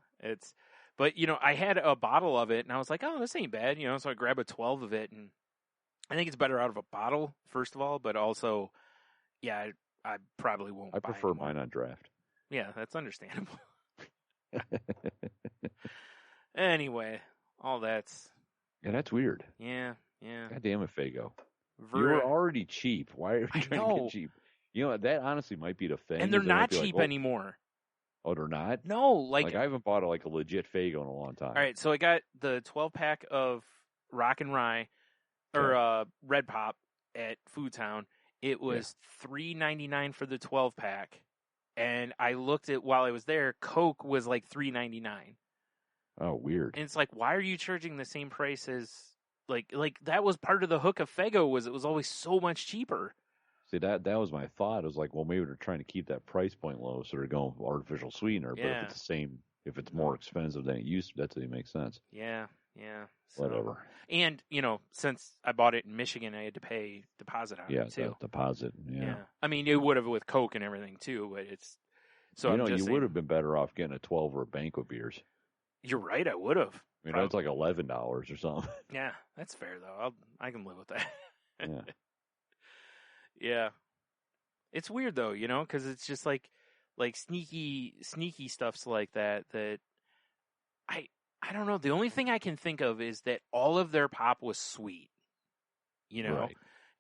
but you know, I had a bottle of it and I was like, oh, this ain't bad, you know, so I grab a 12 of it and I think it's better out of a bottle, first of all, but also, yeah, I probably won't. I prefer mine on draft. Yeah, that's understandable. Anyway, all that's. Yeah, that's weird. Yeah. God damn it, Faygo. You were already cheap. Why are you trying to get cheap? You know, that honestly might be the thing. And they're not cheap anymore. Oh, they're not? No, like I haven't bought a legit Faygo in a long time. All right, so I got the 12-pack of Rock and Rye or Red Pop at Food Town. It was $3.99 for the 12-pack, and I looked at while I was there. Coke was like $3.99. Oh, weird. And it's like, why are you charging the same price as like that was part of the hook of Faygo was it was always so much cheaper. See, that was my thought. It was like, well, maybe they're trying to keep that price point low, so they're going artificial sweetener. But if it's the same, if it's more expensive than it used to, that doesn't make sense. Yeah. So, whatever. And, you know, since I bought it in Michigan, I had to pay deposit on it, too. Yeah, deposit, yeah. I mean, it would have with Coke and everything, too, but it's... So you know, you would have been better off getting a 12 or a Banquet beers. You're right, I would have. I mean, that's like $11 or something. Yeah, that's fair, though. I can live with that. Yeah. Yeah. It's weird, though, you know, because it's just like sneaky stuffs like that I don't know. The only thing I can think of is that all of their pop was sweet, you know,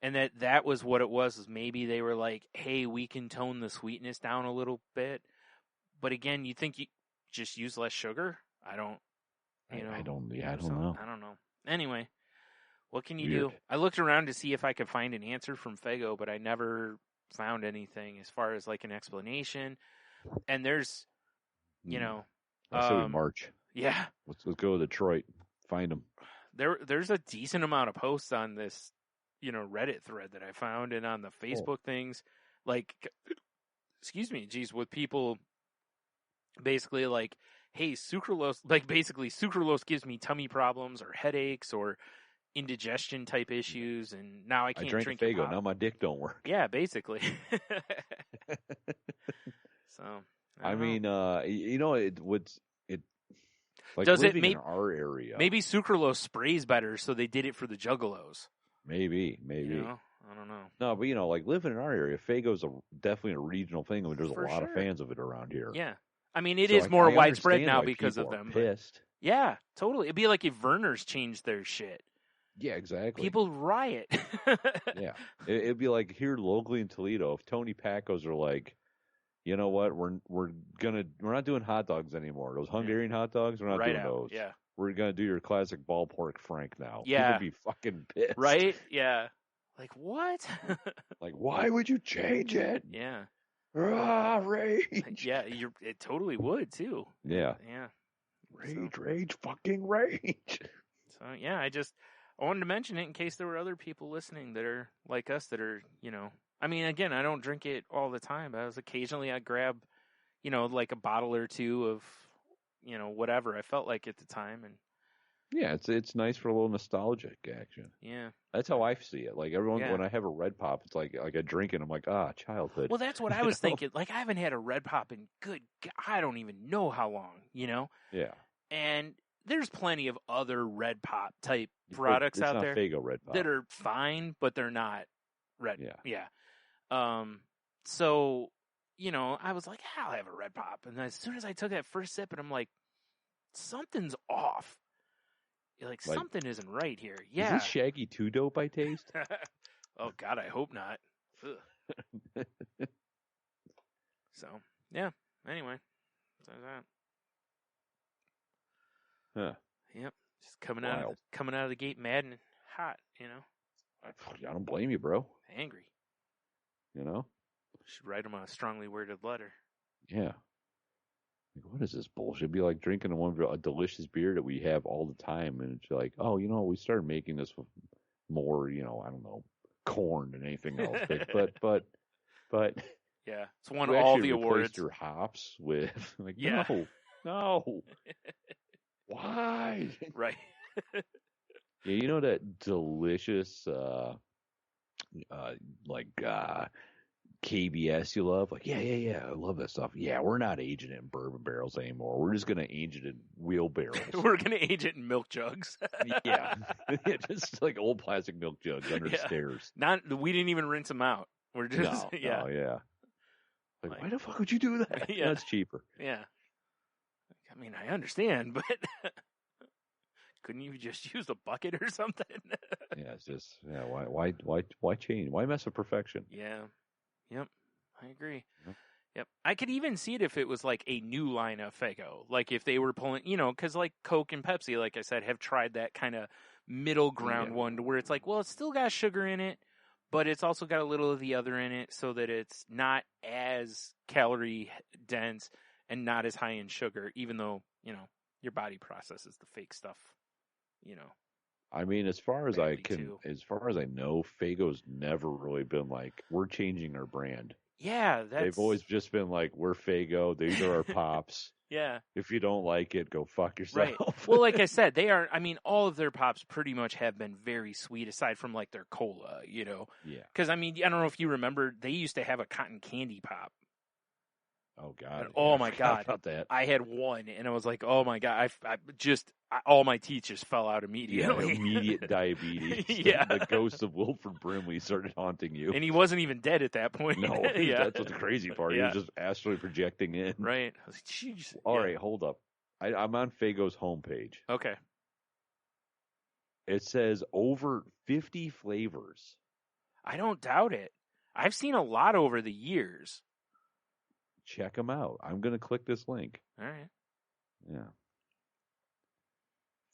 and that was what it was. Is maybe they were like, "Hey, we can tone the sweetness down a little bit," but again, you think you just use less sugar? I don't. You know, I don't know. I don't know. Anyway, what can you do? I looked around to see if I could find an answer from Faygo, but I never found anything as far as like an explanation. And there's, you know, I say we march. Yeah. Let's go to Detroit. Find them. There's a decent amount of posts on this, you know, Reddit thread that I found and on the Facebook things. Like, excuse me, geez, with people basically like, hey, sucralose, like basically sucralose gives me tummy problems or headaches or indigestion type issues, and now I can't drank drink Faygo. pop. Now my dick don't work. Yeah, basically. So I mean, it would like does it living in our area. Maybe sucralose sprays better, so they did it for the juggalos. Maybe. You know? I don't know. No, but like living in our area, Faygo's definitely a regional thing. I mean, there's For a lot of sure. fans of it around here. Yeah, I mean it So is more I widespread understand now why because people of are them. Pissed. Yeah, totally. It'd be like if Verner's changed their shit. Yeah, exactly. People riot. Yeah, it'd be like here locally in Toledo. If Tony Pacos are like, you know what, we're not doing hot dogs anymore. Those Hungarian hot dogs, we're not right doing out. those. Yeah. We're gonna do your classic ball pork frank now. Yeah. People be fucking pissed. Right? Yeah. Like what? Like, why would you change it? Yeah. Ah, rage. Yeah, it totally would too. Yeah. Yeah. Rage, fucking rage. So yeah, I wanted to mention it in case there were other people listening that are like us that are, I mean, again, I don't drink it all the time, but occasionally I grab, like a bottle or two of, whatever I felt like at the time. And yeah, it's nice for a little nostalgic action. Yeah. That's how I see it. Like everyone, Yeah. when I have a Red Pop, it's like I drink it, I'm like, childhood. Well, that's what I was thinking. Like, I haven't had a Red Pop in I don't even know how long, Yeah. And there's plenty of other Red Pop type products it's out not there Faygo Red Pop. that are fine, but they're not red. Yeah. So, I was like, I'll have a Red Pop. And as soon as I took that first sip, and I'm like, something's off. Like something isn't right here. Yeah. Is this Shaggy 2 Dope I taste? Oh, God, I hope not. Ugh. So, yeah. Anyway. So that. Huh. Yep. Just coming out of the gate mad and hot, I don't blame you, bro. Angry. Should write him a strongly worded letter. Yeah. Like, what is this bullshit? It'd be like drinking a delicious beer that we have all the time, and it's like, oh, we started making this with more, I don't know, corn than anything else. but yeah, it's won you all actually the replaced awards. your hops with like, Yeah. no, why? Right. Yeah, that delicious, KBS you love? Like, yeah, I love that stuff. Yeah, we're not aging it in bourbon barrels anymore. We're just going to age it in wheelbarrows. We're going to age it in milk jugs. Yeah. Just like old plastic milk jugs under the stairs. We didn't even rinse them out. We're just, yeah. Like, why the fuck would you do that? Yeah. That's cheaper. Yeah. I mean, I understand, but couldn't you just use a bucket or something? Yeah, it's just, why change? Why mess with perfection? Yeah. Yep. I agree. Yep. I could even see it if it was like a new line of Faygo. Like if they were pulling, because like Coke and Pepsi, like I said, have tried that kind of middle ground one to where it's like, well, it's still got sugar in it, but it's also got a little of the other in it so that it's not as calorie dense and not as high in sugar, even though, your body processes the fake stuff, I mean, as far as I know, Faygo's never really been like, we're changing our brand. Yeah, they've always just been like, we're Faygo. These are our pops. Yeah. If you don't like it, go fuck yourself. Right. Well, like I said, all of their pops pretty much have been very sweet, aside from like their cola, Yeah. Because I don't know if you remember, they used to have a cotton candy pop. Oh God! Oh my God! About that. I had one, and I was like, "Oh my God!" All my teeth just fell out immediately. Yeah, immediate diabetes. Yeah, the ghost of Wilford Brimley started haunting you, and he wasn't even dead at that point. No, yeah, that's what the crazy part. Yeah. He was just astrally projecting in. Right. I was like, jeez. All right, hold up. I'm on Faygo's homepage. Okay. It says over 50 flavors. I don't doubt it. I've seen a lot over the years. Check them out. I'm going to click this link. All right. Yeah.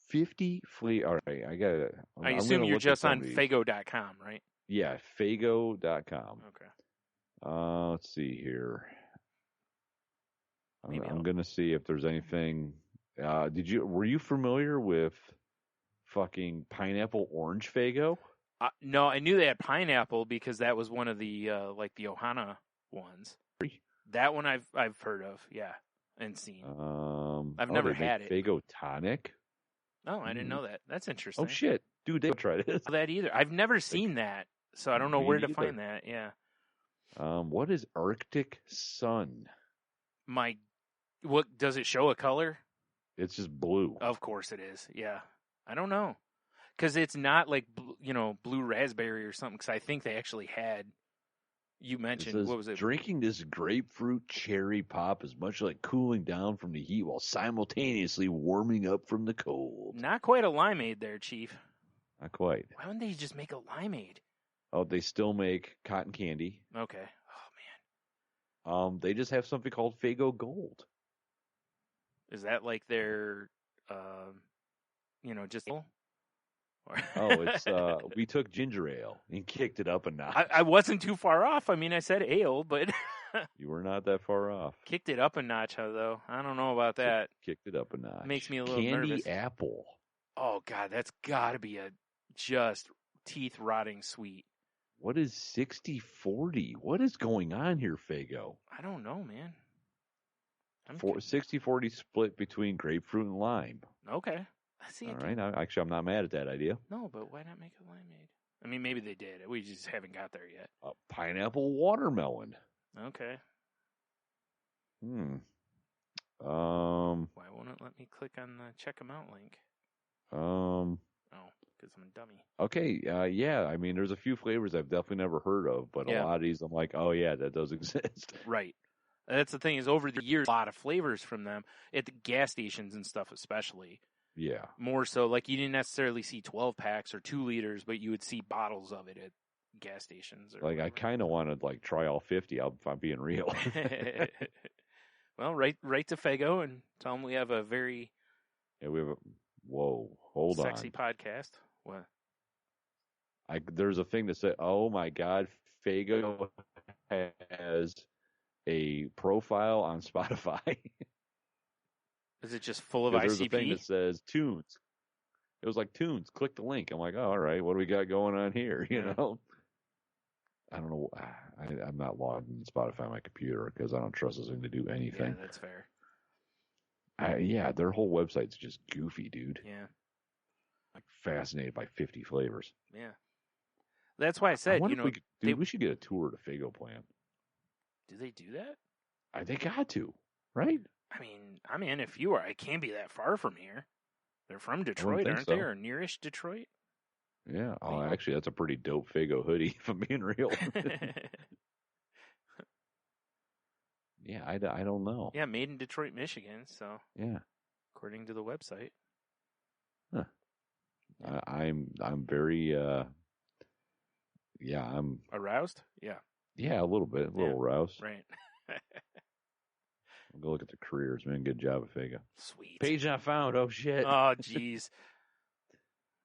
50 flavors. All right. I assume you're just on Faygo.com, right? Yeah, Faygo.com. Okay. Let's see here. Maybe I'm going to see if there's anything. Were you familiar with fucking pineapple orange Faygo? No, I knew they had pineapple because that was one of the the Ohana ones. That one I've heard of, yeah. and seen. I've never had it. Faygo tonic. Oh, I didn't know that. That's interesting. Oh shit, dude, they tried it. That either. I've never seen that, so I don't know Me where to neither. find that. Yeah. What is Arctic Sun? What does it show a color? It's just blue. Of course it is. Yeah. I don't know. Because it's not like, blue raspberry or something, because I think they actually had, you mentioned, says, what was it? Drinking this grapefruit cherry pop is much like cooling down from the heat while simultaneously warming up from the cold. Not quite a limeade there, Chief. Not quite. Why wouldn't they just make a limeade? Oh, they still make cotton candy. Okay. Oh, man. They just have something called Faygo Gold. Is that like their, just... It's we took ginger ale and kicked it up a notch. I wasn't too far off. I mean, I said ale, but you were not that far off. Kicked it up a notch, though. I don't know about that. Kicked it up a notch. Makes me a little nervous. Candy apple. Oh God, that's got to be a just teeth rotting sweet. What is 60-40? What is going on here, Faygo? I don't know, man. 60-40 split between grapefruit and lime. Okay. See, all right. Actually, I'm not mad at that idea. No, but why not make a limeade? I mean, maybe they did. We just haven't got there yet. Pineapple watermelon. Okay. Why won't it let me click on the check them out link? Oh, because I'm a dummy. Okay. Yeah. I mean, there's a few flavors I've definitely never heard of, but a lot of these I'm like, oh yeah, that does exist. Right. That's the thing is over the years, a lot of flavors from them at the gas stations and stuff, especially. Yeah. More so, like you didn't necessarily see 12 packs or 2 liters, but you would see bottles of it at gas stations. Or I kind of want to try all 50. If I'm being real. Well, write to Faygo and tell them we have a very sexy podcast. What? There's a thing that said, "Oh my God, Faygo has a profile on Spotify." Is it just full of ICP? There's a thing that says tunes. It was like tunes. Click the link. I'm like, oh, all right, what do we got going on here? You know, I don't know. I'm not logged in Spotify on my computer because I don't trust this thing to do anything. Yeah, that's fair. Their whole website's just goofy, dude. Yeah. Like fascinated by 50 flavors. Yeah. That's why I said, we should get a tour to Faygo Plant. Do they do that? They got to, right? I mean, I'm in if you are. I can't be that far from here. They're from Detroit, aren't they? Or nearish Detroit? Yeah. Oh, actually, that's a pretty dope Faygo hoodie, if I'm being real. Yeah, I don't know. Yeah, made in Detroit, Michigan. So yeah, according to the website. Huh. I'm very I'm aroused. Yeah. Yeah, a little bit, a little aroused. Right. I'll go look at the careers, man. Good job at Faygo. Sweet. Page not found. Oh shit. Oh jeez.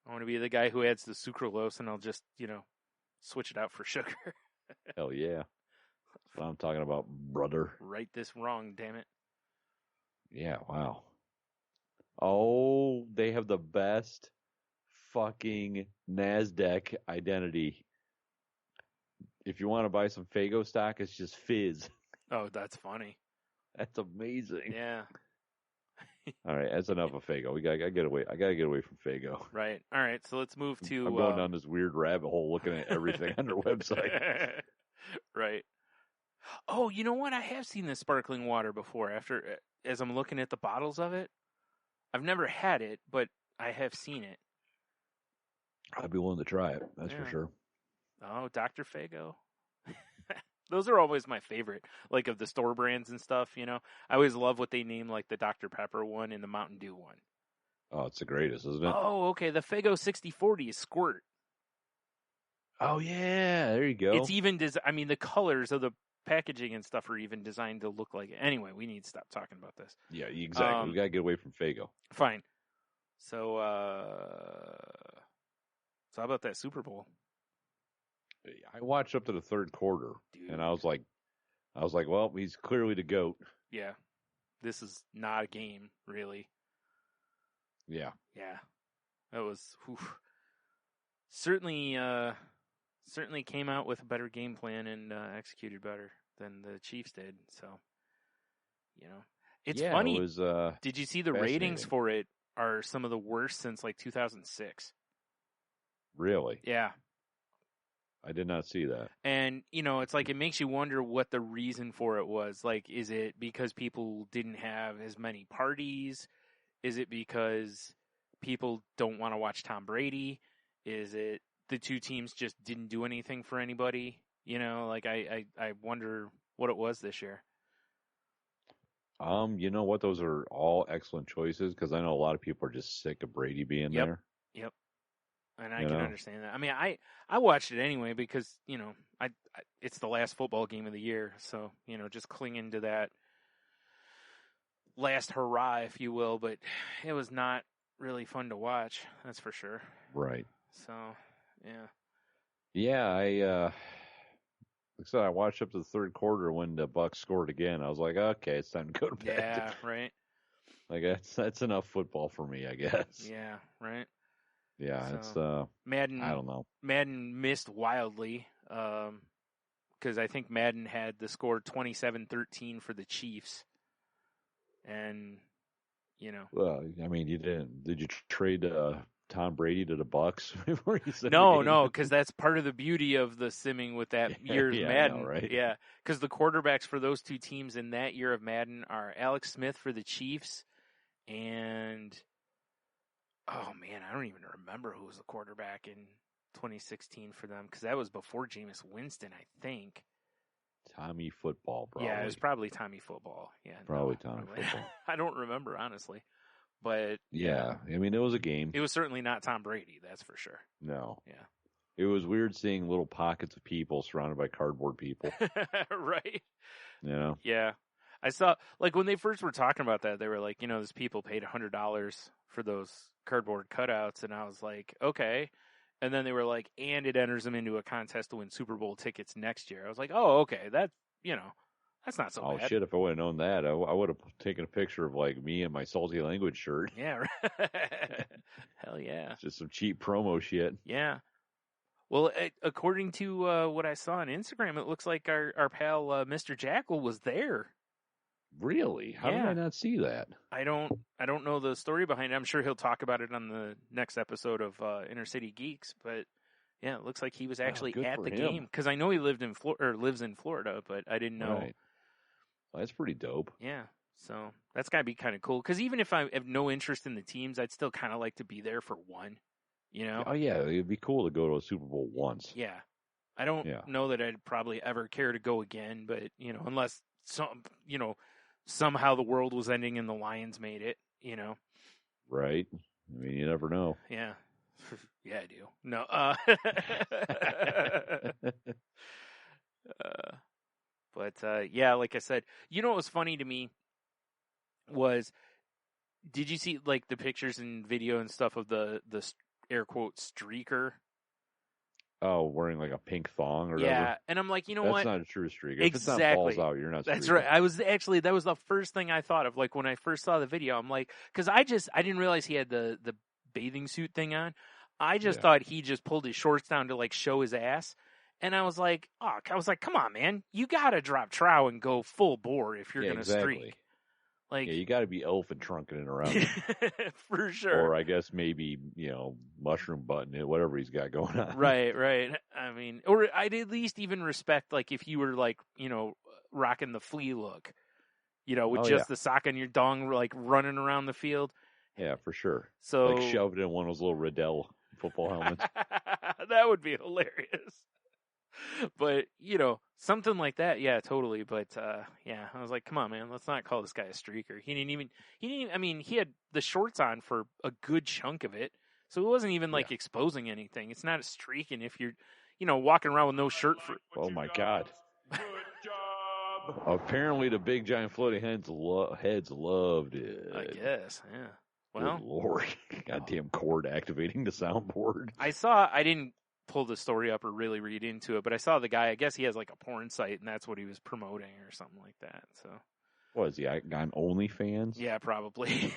I want to be the guy who adds the sucralose, and I'll just switch it out for sugar. Hell yeah. That's what I'm talking about, brother. Right this wrong, damn it. Yeah, wow. Oh, they have the best fucking NASDAQ identity. If you want to buy some Faygo stock, it's just Fizz. Oh, that's funny. That's amazing. Yeah. All right, that's enough of Faygo. I gotta get away from Faygo. Right. All right, so let's move to... I'm going down this weird rabbit hole looking at everything on their website. Right. Oh, you know what? I have seen this sparkling water before. As I'm looking at the bottles of it, I've never had it, but I have seen it. I'd be willing to try it. That's for sure. Oh, Dr. Faygo. Those are always my favorite, like of the store brands and stuff. I always love what they name, like the Dr. Pepper one and the Mountain Dew one. Oh, it's the greatest, isn't it? Oh, okay. The Faygo 60-40 is Squirt. Oh yeah, there you go. It's even the colors of the packaging and stuff are even designed to look like it. Anyway, we need to stop talking about this. Yeah, exactly. We gotta get away from Faygo. Fine. So how about that Super Bowl? I watched up to the third quarter, Dude. and I was like, well, he's clearly the GOAT. Yeah, this is not a game, really. Yeah. Yeah, that was certainly came out with a better game plan and executed better than the Chiefs did. So, It's yeah, funny. It was, Did you see the ratings fascinating. for it are some of the worst since like 2006? Really? Yeah. I did not see that. And, it's like it makes you wonder what the reason for it was. Like, is it because people didn't have as many parties? Is it because people don't want to watch Tom Brady? Is it the two teams just didn't do anything for anybody? Like I wonder what it was this year. You know what? Those are all excellent choices because I know a lot of people are just sick of Brady being Yep. there. Yep. And I can understand that. I mean, I watched it anyway because, I it's the last football game of the year. So, just clinging to that last hurrah, if you will. But it was not really fun to watch. That's for sure. Right. So, yeah. Yeah, like I said, I watched up to the third quarter when the Bucks scored again. I was like, okay, it's time to go to bed. Yeah, right. Like that's enough football for me, I guess. Yeah, right. Yeah, So, it's Madden. I don't know. Madden missed wildly because I think Madden had the score 27-13 for the Chiefs, and Well, I mean, you didn't. Did you trade Tom Brady to the Bucks before you said No, because that's part of the beauty of the simming with that year's yeah, Madden. I know, right? Yeah, because the quarterbacks for those two teams in that year of Madden are Alex Smith for the Chiefs and oh man, I don't even remember who was the quarterback in 2016 for them because that was before Jameis Winston, I think. Tommy Football, probably. Yeah, it was probably Tommy Football. Yeah, probably Tommy Football. I don't remember honestly, but yeah, I mean it was a game. It was certainly not Tom Brady, that's for sure. No. Yeah. It was weird seeing little pockets of people surrounded by cardboard people. Right. Yeah. I saw, like, when they first were talking about that, they were like, these people paid $100 for those cardboard cutouts, and I was like, okay. And then they were like, and it enters them into a contest to win Super Bowl tickets next year. I was like, oh, okay, that's not so bad. Oh, shit, if I would have known that, I would have taken a picture of, like, me and my Salty Language shirt. Yeah, hell yeah. Just some cheap promo shit. Yeah. Well, according to what I saw on Instagram, it looks like our pal Mr. Jackal was there. Really? How did I not see that? I don't know the story behind it. I'm sure he'll talk about it on the next episode of Inner City Geeks. But yeah, it looks like he was actually at the game because I know he lives in Florida, but I didn't know. Right. Well, that's pretty dope. Yeah, so that's gotta be kind of cool. Because even if I have no interest in the teams, I'd still kind of like to be there for one. Oh yeah, it'd be cool to go to a Super Bowl once. Yeah, I don't know that I'd probably ever care to go again, but unless somehow the world was ending and the Lions made it, Right. I mean, you never know. Yeah. Yeah, I do. No. But yeah, like I said, what was funny to me was, did you see like the pictures and video and stuff of the air quote streaker? Oh, wearing like a pink thong or whatever. Yeah, and I'm like, what? That's not a true streaker. Exactly. If it's not balls out, you're not. That's streaking. right. That was the first thing I thought of. Like when I first saw the video, I'm like, because I didn't realize he had the bathing suit thing on. I just thought he just pulled his shorts down to like show his ass. And I was like, come on, man, you gotta drop trow and go full bore if you're gonna streak. Like, you got to be elephant trunking it around for sure. Or I guess maybe mushroom button it, whatever he's got going on. Right. I mean, or I'd at least even respect like if you were like rocking the flea look, with just the sock on your dong, like running around the field. Yeah, for sure. So like shoved in one of those little Riddell football helmets. That would be hilarious. But something like that, yeah, totally. But yeah, I was like, come on, man, let's not call this guy a streaker. He didn't even. I mean, he had the shorts on for a good chunk of it, so it wasn't even like exposing anything. It's not a streaking if you're, walking around with no shirt for. Oh my God. Good job. Apparently, the big giant floating heads loved it. I guess, yeah. Well, good Lord, goddamn cord activating the soundboard. I didn't pull the story up or really read into it, but I saw the guy, I guess he has like a porn site and that's what he was promoting or something like that. So what is he on OnlyFans? Yeah, probably.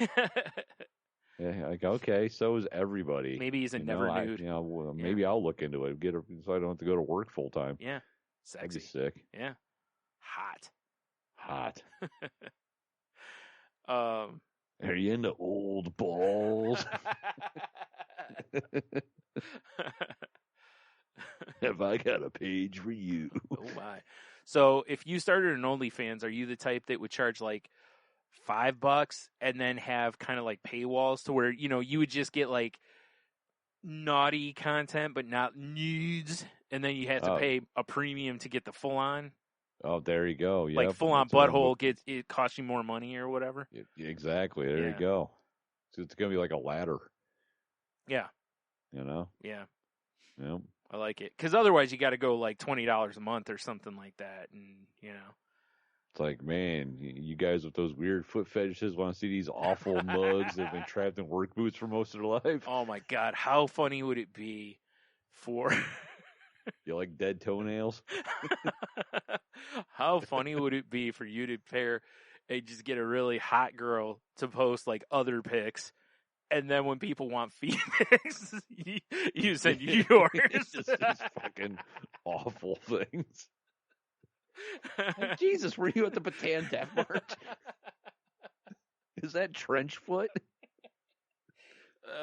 Yeah, like, okay, so is everybody. Maybe he's a never nude. Maybe I'll look into it, so I don't have to go to work full time. Yeah. Sexy. That'd be sick. Yeah. Hot. Are you into old balls? Have I got a page for you? Oh my! So if you started an OnlyFans, are you the type that would charge like $5 and then have kind of like paywalls to where you would just get like naughty content but not nudes, and then you have to pay a premium to get the full on? Oh, there you go. Yep. Like full on butthole it costs you more money or whatever. Exactly. There you go. So it's gonna be like a ladder. Yeah. Yeah. Yep. I like it because otherwise you got to go like $20 a month or something like that, and it's like, man, you guys with those weird foot fetishes want to see these awful mugs that have been trapped in work boots for most of their life. Oh my God, how funny would it be for you like dead toenails? How funny would it be for you to just get a really hot girl to post like other pics, and then when people want feet pics, you send yours. Just these fucking awful things. Like, Jesus, were you at the Bataan Death March? Is that trench foot?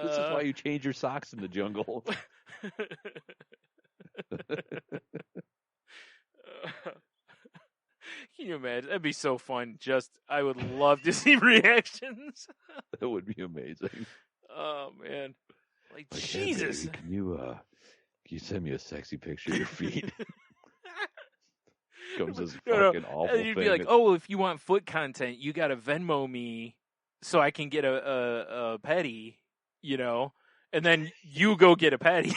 This is why you change your socks in the jungle. Can you imagine? That'd be so fun. I would love to see reactions. That would be amazing. Oh man, like Jesus! Hey, baby, can you send me a sexy picture of your feet? Comes this fucking awful You'd thing. be like, oh, if you want foot content, you got to Venmo me so I can get a petty, and then you go get a petty.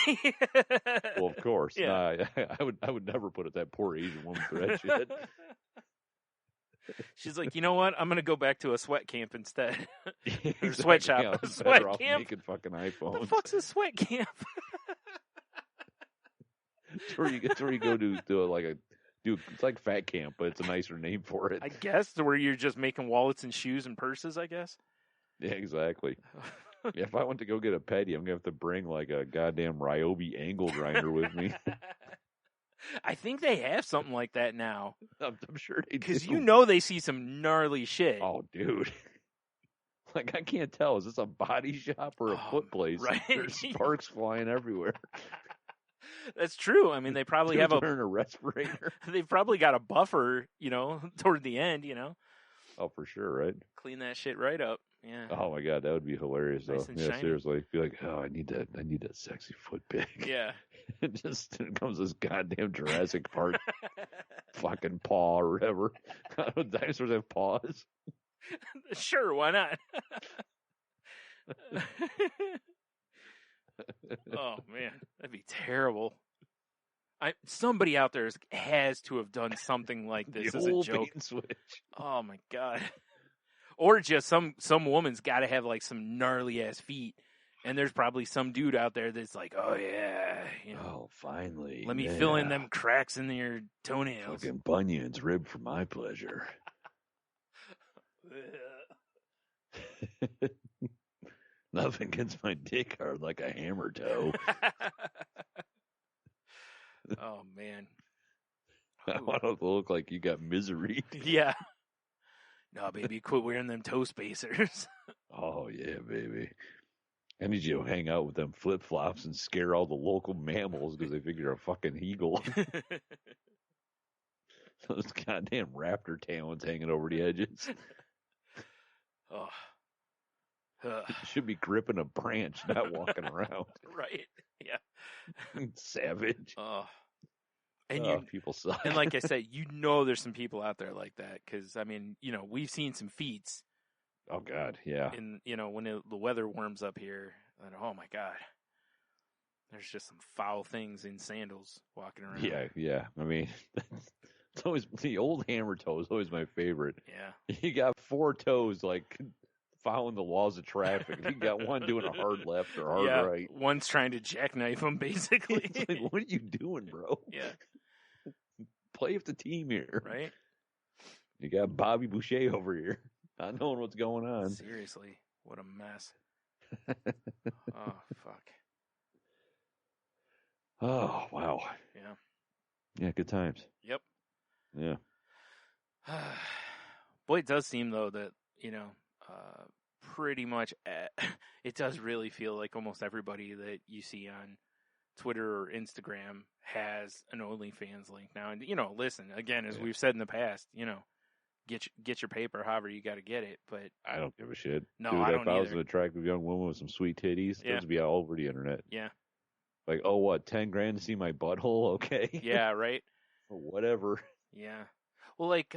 Well, of course. Yeah. I would never put it that poor Asian woman through that shit. She's like, you know what? I'm gonna go back to a sweat camp instead. Exactly. Or sweatshop. Yeah, A sweat off camp. making fucking iPhones. What the fuck's a sweat camp? It's where you go to it's like fat camp, but it's a nicer name for it. I guess where you're just making wallets and shoes and purses. I guess. Yeah, exactly. Yeah, if I went to go get a petty, I'm gonna have to bring like a goddamn Ryobi angle grinder with me. I think they have something like that now. I'm sure they do. Because they see some gnarly shit. Oh, dude. Like, I can't tell. Is this a body shop or a foot place? Right? There's sparks flying everywhere. That's true. I mean, they probably have wearing a respirator. They've probably got a buffer, toward the end, Oh, for sure, right? Clean that shit right up. Yeah. Oh my God, that would be hilarious, Nice though. and Yeah, shiny. seriously. Be like, oh, I need that sexy foot pic. Yeah. It comes this goddamn Jurassic Park fucking paw or whatever. Dinosaurs have paws. Sure, why not? Oh man, that'd be terrible. Somebody out there has to have done something like this The as a old joke. bait and switch. Oh my God. Or just some woman's got to have like some gnarly ass feet, and there's probably some dude out there that's like, oh yeah, Oh, finally. let me fill in them cracks in your toenails. Fucking bunions, ribbed for my pleasure. Nothing gets my dick hard like a hammer toe. Oh man. I want to look like you got misery. Yeah. No, baby, quit wearing them toe spacers. Oh, yeah, baby. I need you to hang out with them flip-flops and scare all the local mammals because they think you're a fucking eagle. Those goddamn raptor talons hanging over the edges. Oh. You should be gripping a branch, not walking around. Right. Yeah. Savage. Oh. And people suck. And like I said, there's some people out there like that because I mean, we've seen some feats. Oh God, yeah. And when the weather warms up here, and oh my God, there's just some foul things in sandals walking around. Yeah. I mean, it's always the old hammer toe is always my favorite. Yeah. You got 4 toes like following the laws of traffic. You got one doing a hard left or hard right. One's trying to jackknife them, basically. It's like, what are you doing, bro? Yeah. Play with the team here. Right? You got Bobby Boucher over here, not knowing what's going on. Seriously, what a mess. Oh, fuck. Oh, wow. Yeah. Yeah, good times. Yep. Yeah. Boy, it does seem, though, that, pretty much, it does really feel like almost everybody that you see on Twitter or Instagram has an OnlyFans link now. And, listen, again, as we've said in the past, get your paper however you got to get it. But I don't give a shit. No, dude, I don't if I was either. an attractive young woman with some sweet titties, those would be all over the internet. Yeah. Like, oh, what, $10,000 to see my butthole? Okay. Yeah, right? Or whatever. Yeah. Well, like,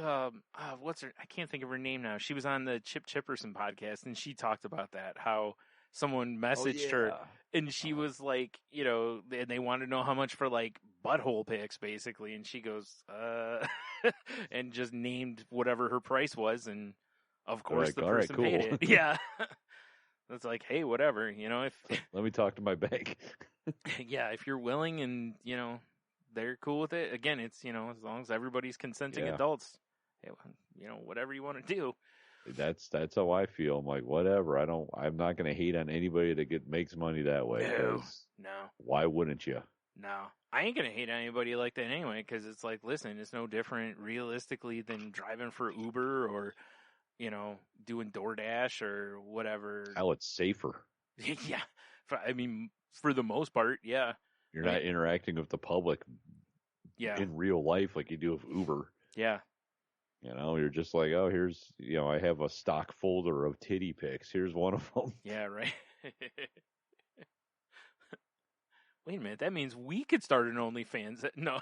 what's her? I can't think of her name now. She was on the Chip Chipperson podcast, and she talked about that, how someone messaged her, and she was like, and they wanted to know how much for, like, butthole pics, basically, and she goes, and just named whatever her price was, and of course like, the all right, person cool. paid it. Yeah. It's like, hey, whatever, if... Let me talk to my bank. Yeah, if you're willing and, they're cool with it. Again, it's, as long as everybody's consenting adults, whatever you want to do. That's how I feel. I'm like, whatever. I'm not going to hate on anybody that makes money that way. No. Why wouldn't you? No. I ain't going to hate on anybody like that anyway, because it's like, listen, it's no different realistically than driving for Uber or, doing DoorDash or whatever. Hell, it's safer. Yeah. For the most part, yeah. You're not interacting with the public in real life like you do with Uber. Yeah. You're just like, oh, here's, I have a stock folder of titty pics. Here's one of them. Yeah, right. Wait a minute. That means we could start an OnlyFans. No.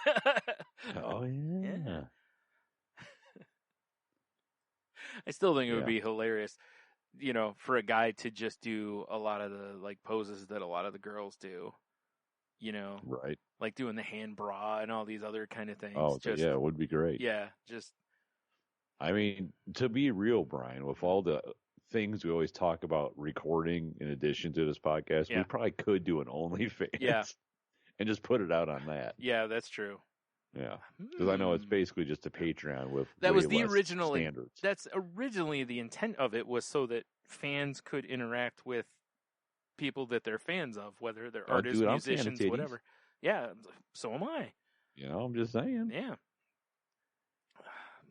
Oh, yeah. I still think it would be hilarious, for a guy to just do a lot of the, like, poses that a lot of the girls do. Right. Like doing the hand bra and all these other kind of things. Oh, yeah, it would be great. Yeah, just. I mean, to be real, Brian, with all the things we always talk about recording in addition to this podcast, we probably could do an OnlyFans. Yeah. And just put it out on that. Yeah, that's true. Yeah. Because I know it's basically just a Patreon with that was the less original standards. That's originally the intent of it, was so that fans could interact with people that they're fans of, whether they're artists, musicians, whatever. Yeah, so am I. I'm just saying. Yeah.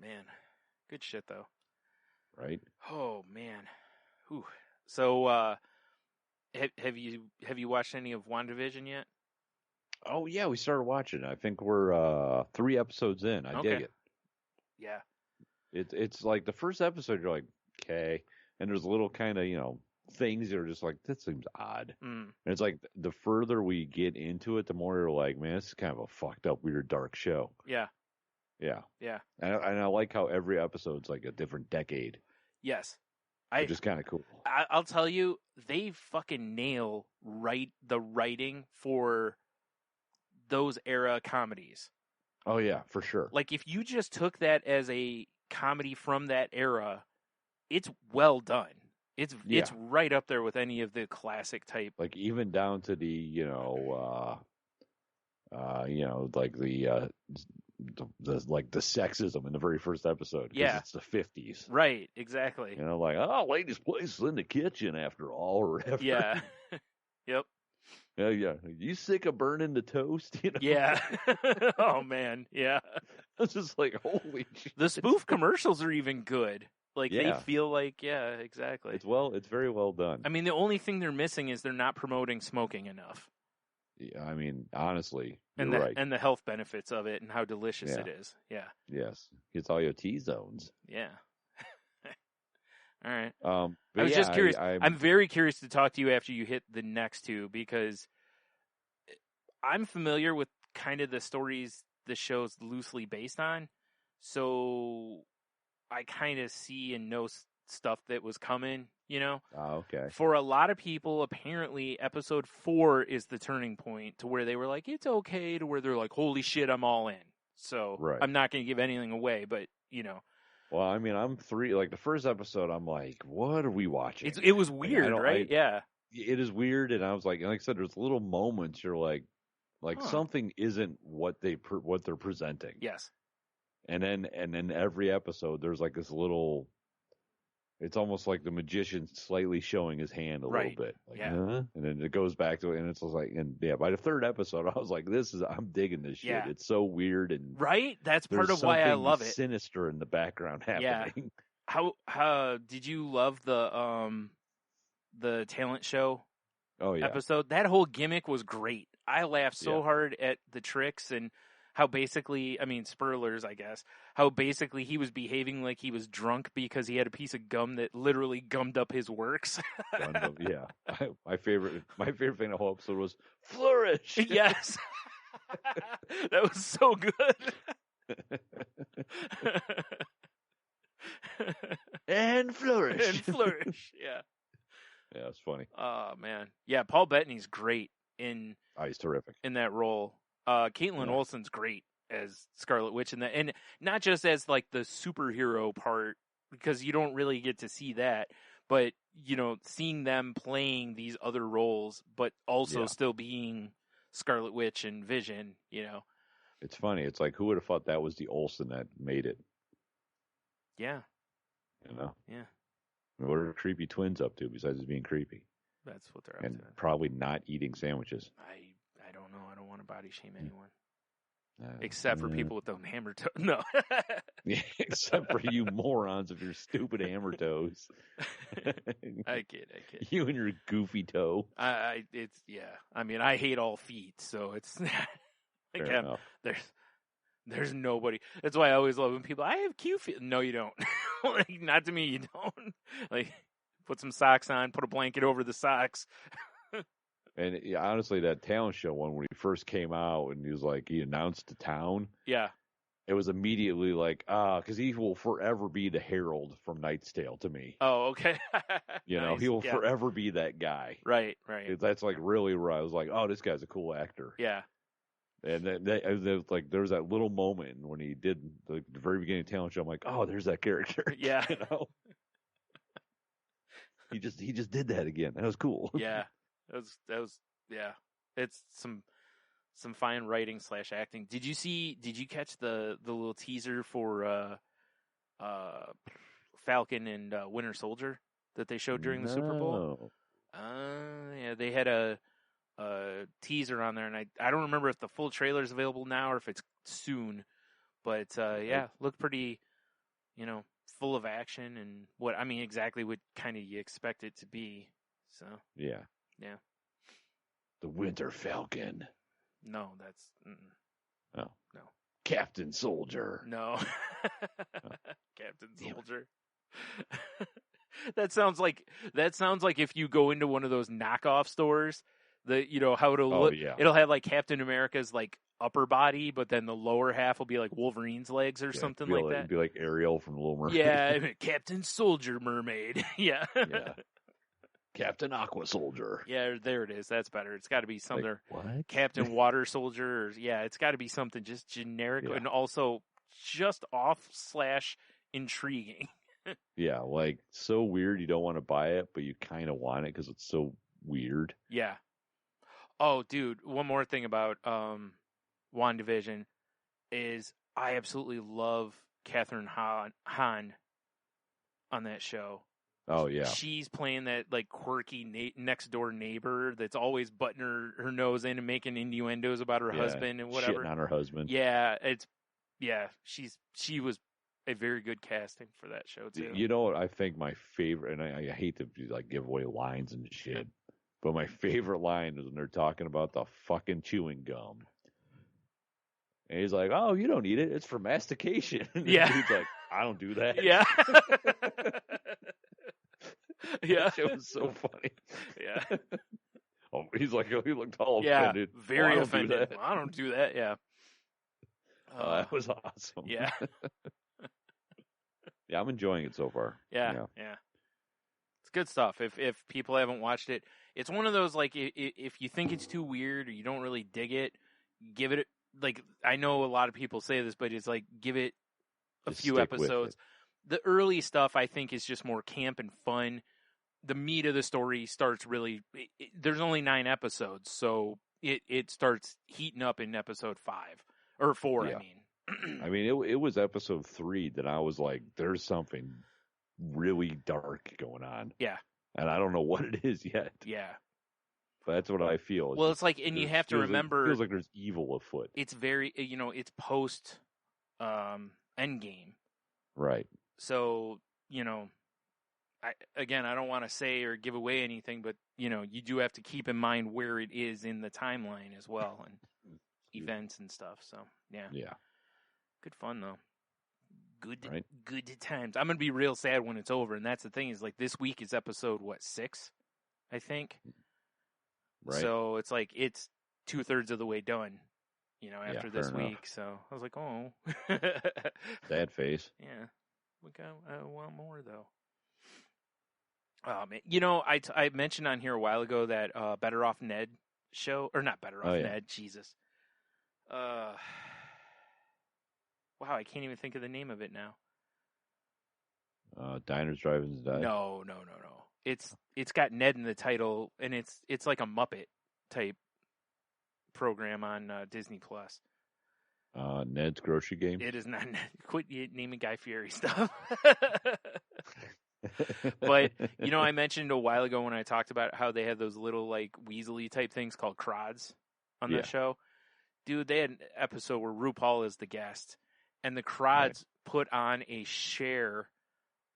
Man, good shit though. Right. Oh man. Whew. So, have you watched any of WandaVision yet? Oh yeah, we started watching. I think we're 3 episodes in. I dig it. Yeah. It's like the first episode, you're like, okay, and there's little kind of things that are just like, this seems odd. And it's like the further we get into it, the more you're like, man, this is kind of a fucked up, weird, dark show. Yeah. Yeah. Yeah. And I like how every episode's like a different decade. Yes. Which is kind of cool. I'll tell you, they fucking nail the writing for those era comedies. Oh yeah, for sure. Like if you just took that as a comedy from that era, it's well done. It's right up there with any of the classic type. Like even down to the like the sexism in the very first episode. Yeah, it's the 50s. Right, exactly. Like, oh, ladies' place is in the kitchen after all, or whatever. Yeah. Yep. Yeah. You sick of burning the toast? Yeah. Oh man. Yeah. It's just like, holy shit. The spoof commercials are even good. Like they feel like, yeah, exactly. It's very well done. I mean, the only thing they're missing is they're not promoting smoking enough. Yeah, I mean, honestly, and you're right. And the health benefits of it and how delicious it is. Yeah. Yes. It's all your T-zones. Yeah. All right. I was just curious. I'm very curious to talk to you after you hit the next 2, because I'm familiar with kind of the stories the show's loosely based on. So I kind of see and know stuff that was coming, Oh, okay. For a lot of people, apparently episode 4 is the turning point to where they were like, it's okay, to where they're like, holy shit, I'm all in. So I'm not going to give anything away, but Well, I mean, I'm 3, like the first episode, I'm like, what are we watching? It was weird, right? Yeah. It is weird. And I was like I said, there's little moments you're like something isn't what they're presenting. Yes. And then every episode, there's like this little, it's almost like the magician slightly showing his hand a little bit. Like, and then it goes back to it, and it's like, by the 3rd episode, I was like, I'm digging this shit. Yeah. It's so weird. And right? That's part of why I love it. Sinister in the background happening. How did you love the talent show Oh yeah. episode? That whole gimmick was great. I laughed so hard at the tricks and how basically, I mean, spoilers, I guess, how basically he was behaving like he was drunk because he had a piece of gum that literally gummed up his works. Yeah. My favorite thing in the whole episode was flourish. Yes. That was so good. And flourish. And flourish. Yeah. Yeah, it's funny. Oh man. Yeah, Paul Bettany's great in He's terrific. in that role. Caitlin Olsen's great as Scarlet Witch in that, and not just as like the superhero part, because you don't really get to see that, but you know, seeing them playing these other roles, but also still being Scarlet Witch and Vision, you know. It's funny. It's like, who would have thought that was the Olsen that made it? Yeah. You know? Yeah. What are creepy twins up to besides being creepy? That's what they're up And to. probably not eating sandwiches. I don't know. I don't want to body shame anyone. Except for people with the hammer toe. No. Yeah, except for you morons with your stupid hammer toes. I kid. You and your goofy toe. I mean, I hate all feet, so it's Fair enough. There's nobody. That's why I always love when people, I have cute feet. No, you don't. Like, not to me, you don't. Like, put some socks on, put a blanket over the socks. And honestly, that talent show one, when he first came out and he announced the town. Yeah. It was immediately like, because he will forever be the Herald from Knight's Tale to me. Oh, okay. You know, he will forever be that guy. Right. That's like really where I was like, oh, this guy's a cool actor. Yeah. And then there was that little moment when he did the very beginning of the talent show. I'm like, oh, there's that character. Yeah. You know? He just did that again. That was cool. Yeah. That was yeah. It's some fine writing / acting. Did you catch the little teaser for Falcon and Winter Soldier that they showed during the Super Bowl? Yeah, they had a teaser on there, and I don't remember if the full trailer is available now or if it's soon. But yeah, looked pretty, full of action and exactly what kind of you expect it to be. So yeah. The Winter Falcon. No, that's no. No. Captain Soldier. No. Captain Soldier. That sounds like if you go into one of those knockoff stores, how it'll look. Yeah. It'll have like Captain America's like upper body, but then the lower half will be like Wolverine's legs or something like that. It'd be like Ariel from Little Mermaid. Yeah, Captain Soldier Mermaid. Yeah. Yeah. Captain Aqua Soldier. Yeah, there it is. That's better. It's got to be something. Like, what? Captain Water Soldier. It's got to be something just generic and also just off / intriguing. Yeah, like so weird you don't want to buy it, but you kind of want it because it's so weird. Yeah. Oh, dude, one more thing about WandaVision is I absolutely love Catherine Hahn on that show. Oh, yeah. She's playing that like quirky next door neighbor that's always butting her nose in and making innuendos about her husband and whatever. Shitting on her husband. Yeah, she was a very good casting for that show too. You know what I think my favorite, and I hate to give away lines and shit, but my favorite line is when they're talking about the fucking chewing gum. And he's like, "Oh, you don't eat it; it's for mastication." Yeah, he's like, "I don't do that." Yeah. Yeah, it was so funny. Yeah. Oh, he's like, he looked all offended. Very I offended. I don't do that. Yeah. That was awesome. Yeah. Yeah, I'm enjoying it so far. Yeah. It's good stuff. If people haven't watched it, it's one of those like if you think it's too weird or you don't really dig it, give it like I know a lot of people say this, but it's like give it a few episodes. The early stuff, I think, is just more camp and fun. The meat of the story starts really... there's only 9 episodes, so it starts heating up in episode 5. Or 4, yeah. I mean. I mean, it was episode 3 that I was like, there's something really dark going on. Yeah. And I don't know what it is yet. Yeah. But that's what I feel. Well, it's like... And you have to remember... It feels like there's evil afoot. It's very... it's post Endgame. Right. So you know, I don't want to say or give away anything, but, you know, you do have to keep in mind where it is in the timeline as well and events and stuff. So, yeah. Yeah. Good fun, though. Good times. I'm going to be real sad when it's over. And that's the thing is, like, this week is episode, 6, I think? Right. So it's like it's 2/3 of the way done, you know, after this fair enough. week. So I was like, oh. Sad face. Yeah. We got a lot more, though. Man. You know, I mentioned on here a while ago that Better Off Ned show. Or not Better Off Ned. Jesus. Wow, I can't even think of the name of it now. Diners, Drive-Ins, Dives. No. It's got Ned in the title, and it's like a Muppet type program on Disney Plus. Ned's Grocery Game. It is not Ned. Quit naming Guy Fieri stuff. But you know, I mentioned a while ago when I talked about how they had those little like Weasley type things called Crods on the show. Dude, they had an episode where RuPaul is the guest, and the Crods put on a Cher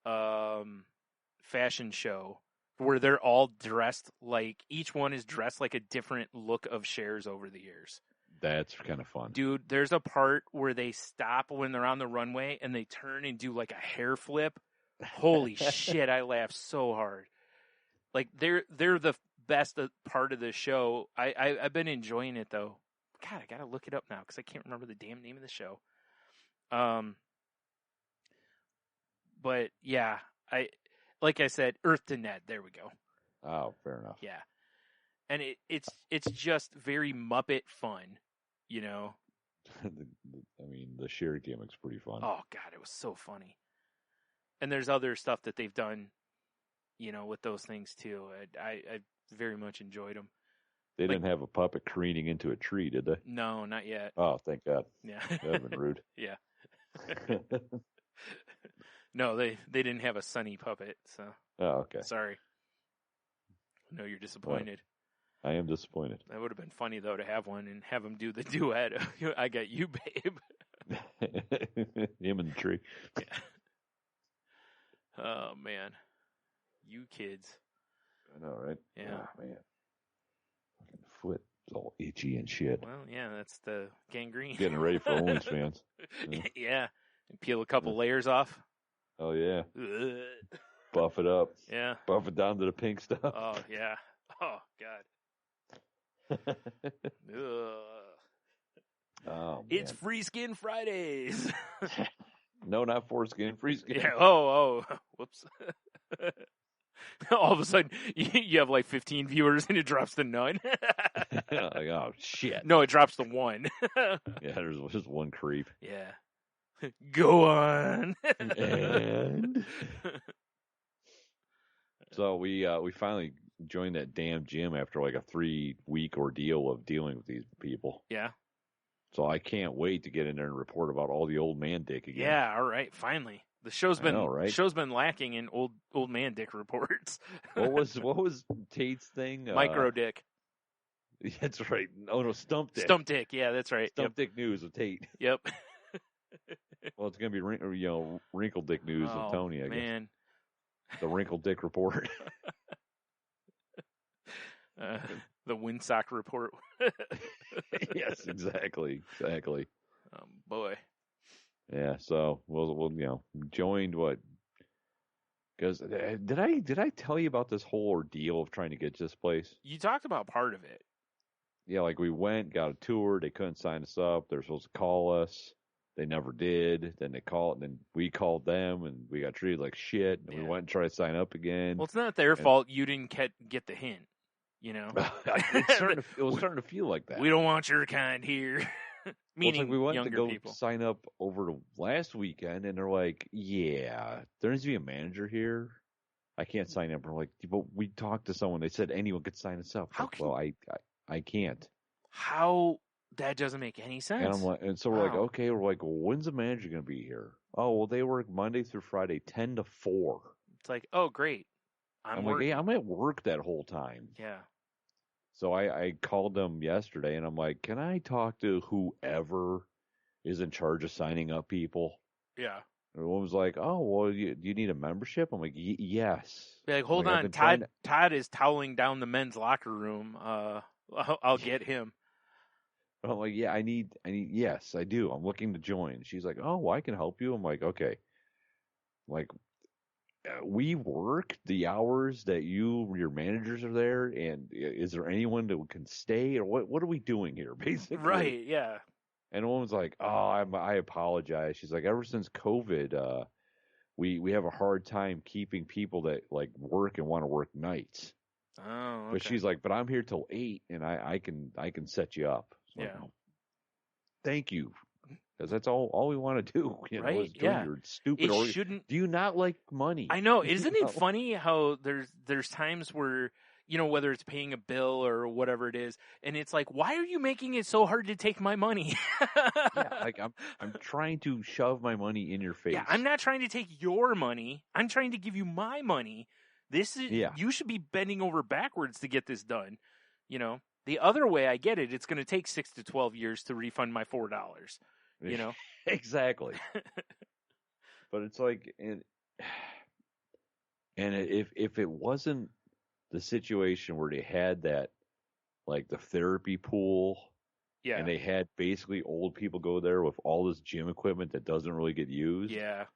fashion show where they're all dressed like, each one is dressed like a different look of Cher's over the years. That's kind of fun. Dude, there's a part where they stop when they're on the runway and they turn and do like a hair flip. Holy shit, I laughed so hard. Like, they're the best part of the show. I've been enjoying it, though. God, I gotta look it up now because I can't remember the damn name of the show. But yeah, like I said, Earth to Ned. There we go. Oh, fair enough. Yeah, and it's just very Muppet fun, you know. I mean, the Cher gimmick's pretty fun. Oh God, it was so funny. And there's other stuff that they've done, you know, with those things too. I very much enjoyed them. They didn't have a puppet careening into a tree, did they? No, not yet. Oh, thank God. Yeah. That would have been rude. Yeah. No, they didn't have a Sunny puppet, so. Oh, okay. Sorry. No, you're disappointed. I am disappointed. That would have been funny, though, to have one and have him do the duet. I got you, babe. Him in the tree. Yeah. Oh, man. You kids. I know, right? Yeah. Oh, man. Fucking foot is all itchy and shit. Well, yeah, that's the gangrene. Getting ready for OnlyFans. Yeah. And peel a couple layers off. Oh, yeah. Ugh. Buff it up. Yeah. Buff it down to the pink stuff. Oh, yeah. Oh, God. Oh, it's Free Skin Fridays. No, not foreskin. Free skin. Yeah. Oh. Whoops. All of a sudden, you have like 15 viewers and it drops to none. Like, oh, shit. No, it drops to 1. Yeah, there's just one creep. Yeah. Go on. And so we finally joined that damn gym after like a 3-week ordeal of dealing with these people. Yeah. So I can't wait to get in there and report about all the old man dick again. Yeah, all right, finally. The show's been right? lacking in old man dick reports. What was Tate's thing? Micro dick. That's right. Oh no, Stump Dick. Stump Dick. Yeah, that's right. Stump Dick News of Tate. Yep. Well, it's gonna be Wrinkle Dick News of Tony. I man. guess the Wrinkle Dick Report. The Windsock Report. Yes, exactly. Oh boy. Yeah, so we'll joined what? Because did I tell you about this whole ordeal of trying to get to this place? You talked about part of it. Yeah, like we went, got a tour. They couldn't sign us up. They're supposed to call us. They never did. Then then we called them, and we got treated like shit. And we went and tried to sign up again. Well, it's not their fault. You didn't get the hint. You know, it was starting to feel like that. We don't want your kind here. Meaning we went younger to go people. sign up over to last weekend, and they're like, "Yeah, there needs to be a manager here. I can't sign up." We're like, "But we talked to someone. They said anyone could sign us up." Well, I can't. How that doesn't make any sense. And I'm like, so we're like, okay, well, when's the manager going to be here? Oh, well, they work Monday through Friday, 10 to 4. It's like, oh, great. I'm like, hey, I'm at work that whole time. Yeah. So I called them yesterday, and I'm like, can I talk to whoever is in charge of signing up people? Yeah. And the woman's like, "Oh, well, do you need a membership?" I'm like, "Yes." Be like, hold Like, I've on, been trying Todd is toweling down the men's locker room. I'll get him. I'm like, "Yeah, I need. Yes, I do. I'm looking to join." She's like, "Oh, well, I can help you." I'm like, "Okay." Like, we work the hours that your managers are there, and is there anyone that can stay, or what are we doing here, basically? Right? Yeah. And the woman's like, "Oh, I apologize." She's like, "Ever since COVID, we have a hard time keeping people that like work and want to work nights." Oh, okay. But she's like, "But I'm here till 8, and I can set you up." So Yeah. Thank you. Because that's all we want to do, Right? is join your stupid It shouldn't. Do you not like money? I know. Isn't it funny how there's times where, whether it's paying a bill or whatever it is, and it's like, why are you making it so hard to take my money? Yeah, like I'm trying to shove my money in your face. Yeah, I'm not trying to take your money. I'm trying to give you my money. You should be bending over backwards to get this done. The other way, I get it. It's going to take 6 to 12 years to refund my $4. Exactly. But it's like, and if it wasn't the situation where they had that, like the therapy pool, yeah, and they had basically old people go there with all this gym equipment that doesn't really get used, yeah,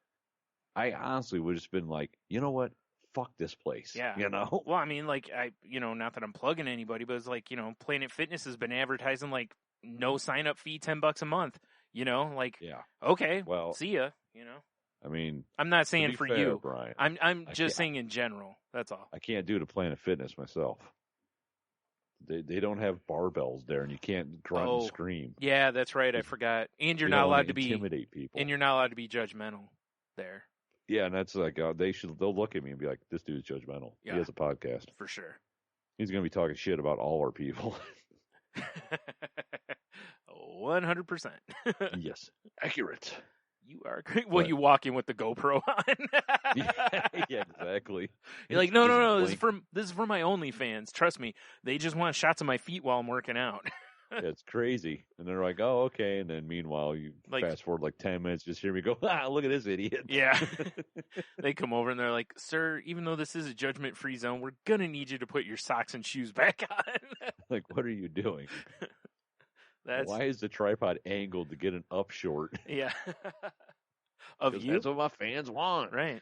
I honestly would have just been like, you know what? Fuck this place. yeah. Well, I mean, like, not that I'm plugging anybody, but it's like, Planet Fitness has been advertising like no sign up fee, $10 a month. Like, yeah. Okay, well, see ya. I mean, I'm not saying for fair, you, Brian. I'm just saying in general. That's all. I can't do the Planet Fitness myself. They don't have barbells there, and you can't grunt and scream. Yeah, that's right. I forgot. And you're not allowed to intimidate people. And you're not allowed to be judgmental there. Yeah, and that's like they'll look at me and be like, "This dude's judgmental. Yeah, he has a podcast for sure. He's gonna be talking shit about all our people." 100%. Yes, accurate. You are great. Well, you walk in with the GoPro on. Yeah, exactly. You're like, no. This is for my OnlyFans. Trust me, they just want shots of my feet while I'm working out. Yeah, it's crazy. And they're like, "Oh, okay." And then meanwhile, you fast forward like 10 minutes, just hear me go, look at this idiot. Yeah. They come over and they're like, "Sir, even though this is a judgment-free zone, we're going to need you to put your socks and shoes back on." Like, what are you doing? Why is the tripod angled to get an up short? Yeah. Of you? That's what my fans want. Right.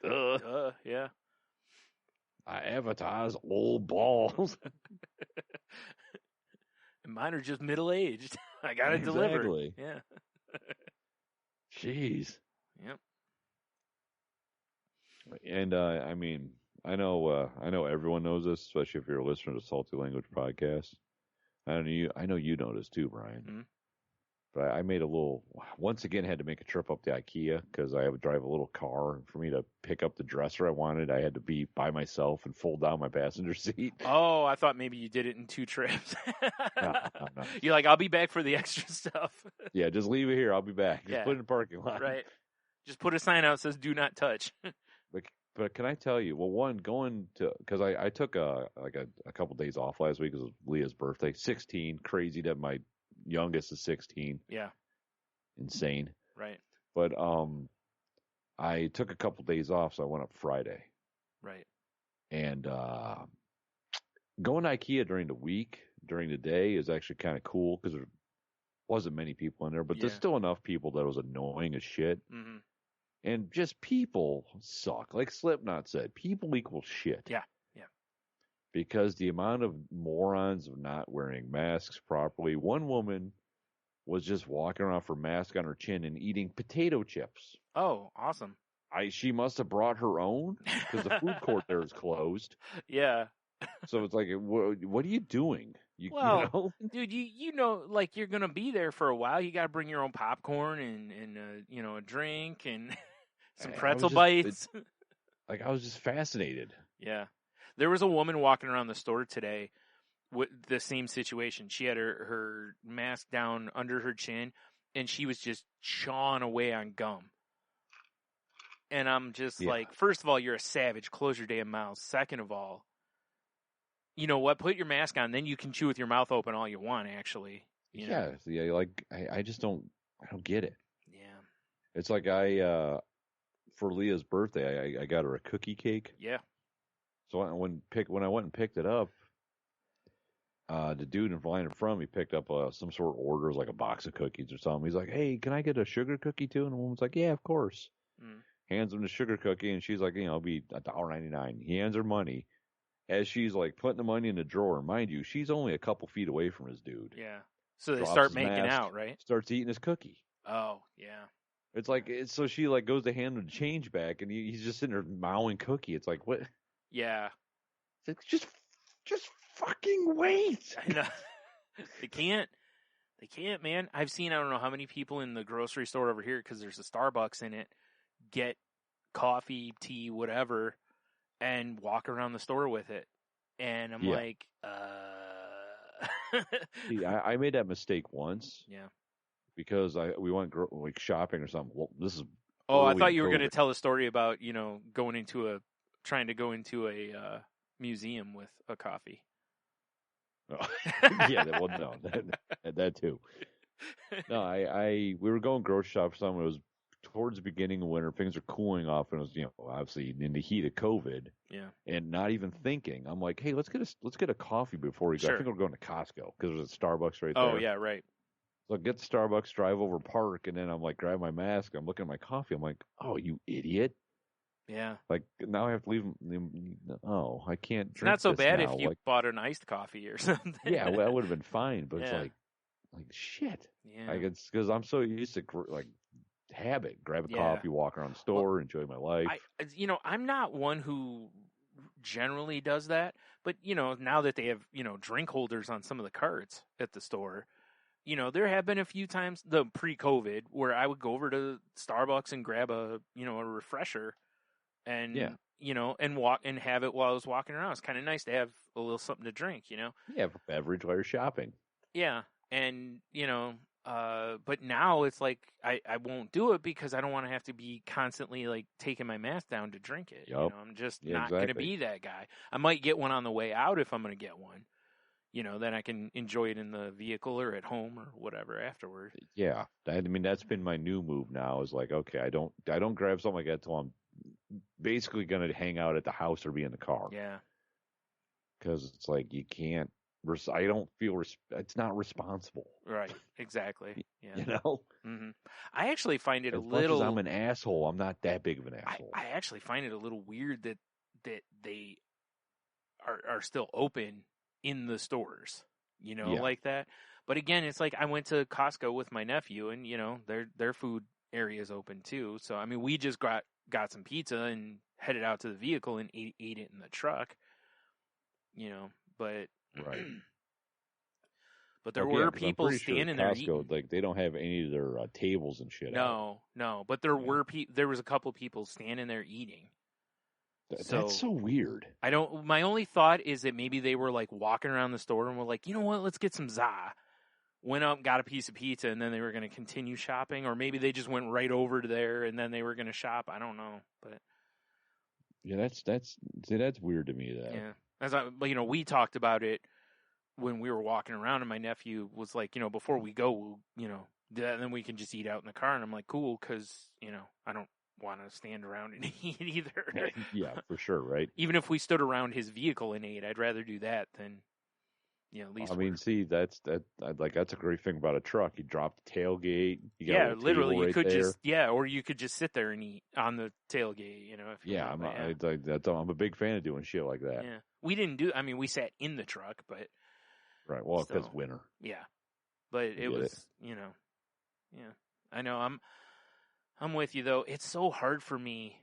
Duh. Yeah. I advertise old balls. Mine are just middle-aged. I got to deliver. Yeah. Jeez. Yep. And I mean, I know everyone knows this, especially if you're a listener to Salty Language Podcast. I know you know this too, Brian. Mm-hmm. But I made once again had to make a trip up to IKEA because I would drive a little car. For me to pick up the dresser I wanted, I had to be by myself and fold down my passenger seat. Oh, I thought maybe you did it in 2 trips. No. You're like, I'll be back for the extra stuff. Yeah, just leave it here. I'll be back. Just put it in the parking lot. Right. Just put a sign out that says "Do not touch." But can I tell you? Well, because I took a couple days off last week. It was Leah's birthday. 16, crazy that my youngest is 16. Yeah. Insane. Right. But I took a couple days off, so I went up Friday. Right. And going to IKEA during the day is actually kind of cool because there wasn't many people in there, but there's still enough people that it was annoying as shit. Mm-hmm. And just people suck. Like Slipknot said, people equal shit. Yeah. Because the amount of morons of not wearing masks properly. One woman was just walking around with her mask on her chin and eating potato chips. Oh, awesome. She must have brought her own because the food court there is closed. Yeah. So it's like, what are you doing? You know? Dude, you know, like you're gonna be there for a while. You got to bring your own popcorn and a drink and some pretzel bites. I was just fascinated. Yeah. There was a woman walking around the store today with the same situation. She had her mask down under her chin, and she was just chawing away on gum. And I'm just like, first of all, you're a savage. Close your damn mouth. Second of all, you know what? Put your mask on, then you can chew with your mouth open all you want, actually. You know? I just don't get it. Yeah. It's like for Leah's birthday, I got her a cookie cake. Yeah. So when I went and picked it up, the dude in line in front of me picked up some sort of orders, like a box of cookies or something. He's like, "Hey, can I get a sugar cookie too?" And the woman's like, "Yeah, of course." Mm. Hands him the sugar cookie, and she's like, "It'll be $1.99." He hands her money. As she's like putting the money in the drawer, mind you, she's only a couple feet away from his dude. Yeah. So they Drops start his making mask, out, right? Starts eating his cookie. Oh, yeah. It's like so she like goes to hand him the change back, and he's just sitting there mowing cookie. It's like what? Yeah. It's like just fucking wait. I know. They can't, man. I've seen, I don't know how many people in the grocery store over here, because there's a Starbucks in it, get coffee, tea, whatever, and walk around the store with it. And I'm like, See, I made that mistake once. Yeah. Because we went like shopping or something. Well, this is. Oh, I thought you were going to tell a story about, trying to go into a museum with a coffee. Oh. Yeah, well, no, that too. No, we were going grocery shop for something. It was towards the beginning of winter. Things are cooling off, and it was obviously in the heat of COVID. Yeah. And not even thinking, I'm like, hey, let's get a coffee before we go. Sure. I think we're going to Costco because there's a Starbucks right there. Oh yeah, right. So I get to Starbucks, drive over Park, and then I'm like, grab my mask. I'm looking at my coffee. I'm like, oh, you idiot. Yeah. Like, now I have to leave. Oh, I can't drink Not so this bad now. if you bought an iced coffee or something. Yeah, well, that would have been fine, but Yeah. it's like shit. Yeah. Like, it's because I'm so used to, like, habit. Grab a Yeah. coffee, walk around the store, enjoy my life. I'm not one who generally does that, but, now that they have, drink holders on some of the carts at the store, there have been a few times, the pre-COVID, where I would go over to Starbucks and grab a refresher and, and walk and have it while I was walking around. It's kind of nice to have a little something to drink, Yeah, have a beverage while you're shopping. Yeah. And, but now it's like, I won't do it because I don't want to have to be constantly like taking my mask down to drink it. Yep. I'm just Yeah, not going to be that guy. I might get one on the way out if I'm going to get one. Then I can enjoy it in the vehicle or at home or whatever afterward. Yeah, that's been my new move now. Is like, okay, I don't grab something like that till I'm basically going to hang out at the house or be in the car. Yeah, because it's like you can't. I don't feel it's not responsible. Right. Exactly. Yeah. Mm-hmm. I actually find it as a little. Much as I'm an asshole. I'm not that big of an asshole. I actually find it a little weird that they are still open in the stores, like that. But again, it's like I went to Costco with my nephew, and their food area is open too. So I mean, we just got some pizza and headed out to the vehicle and ate it in the truck. But right. But there were people standing there Costco, eating. Like they don't have any of their tables and shit. No. But there were there was a couple people standing there eating. That's so weird. My only thought is that maybe they were like walking around the store and were like, you know what, let's get some za. Went up, got a piece of pizza, and then they were going to continue shopping, or maybe they just went right over to there and then they were going to shop. I don't know, but yeah, that's weird to me. Yeah, we talked about it when we were walking around, and my nephew was like, before we go, then we can just eat out in the car, and I'm like, cool, because I don't want to stand around and eat either. Yeah, for sure, right? Even if we stood around his vehicle and ate, I'd rather do that than, at least. I mean, see, that's a great thing about a truck. You drop the tailgate. You got literally, you could there. or you could just sit there and eat on the tailgate. If you want, I'm a big fan of doing shit like that. Yeah, we didn't do. I mean, we sat in the truck, but right. Well, because winter. Yeah, but it was, yeah. I know. I'm with you, though. It's so hard for me.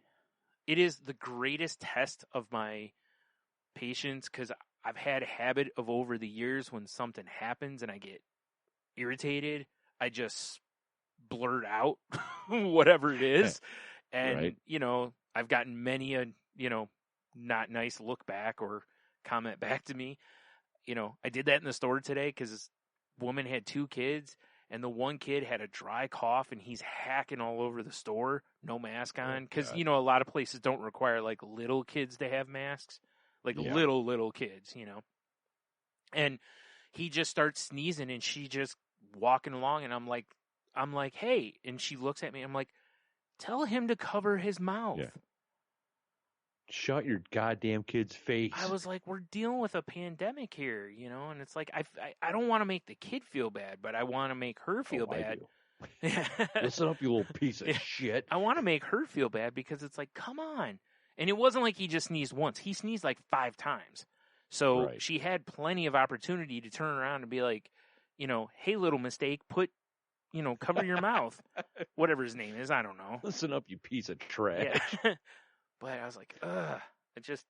It is the greatest test of my patience, because I've had a habit of over the years when something happens and I get irritated, I just blurt out whatever it is. And, right. I've gotten many a, not nice look back or comment back to me. I did that in the store today because this woman had 2 kids. And the one kid had a dry cough, and he's hacking all over the store, no mask on. Because, a lot of places don't require, like, little kids to have masks. Like, little kids, And he just starts sneezing, and she just walking along, and I'm like, hey. And she looks at me, I'm like, Tell him to cover his mouth. Yeah. Shut your goddamn kid's face. I was like, we're dealing with a pandemic here, you know, and it's like I don't want to make the kid feel bad, but I want to make her feel bad. Listen up, you little piece of shit. I want to make her feel bad because it's like, come on. And it wasn't like he just sneezed once. He sneezed like 5 times. So she had plenty of opportunity to turn around and be like, you know, hey, little mistake, cover your mouth. Whatever his name is, I don't know. Listen up, you piece of trash. Yeah. But I was like, ugh. It just,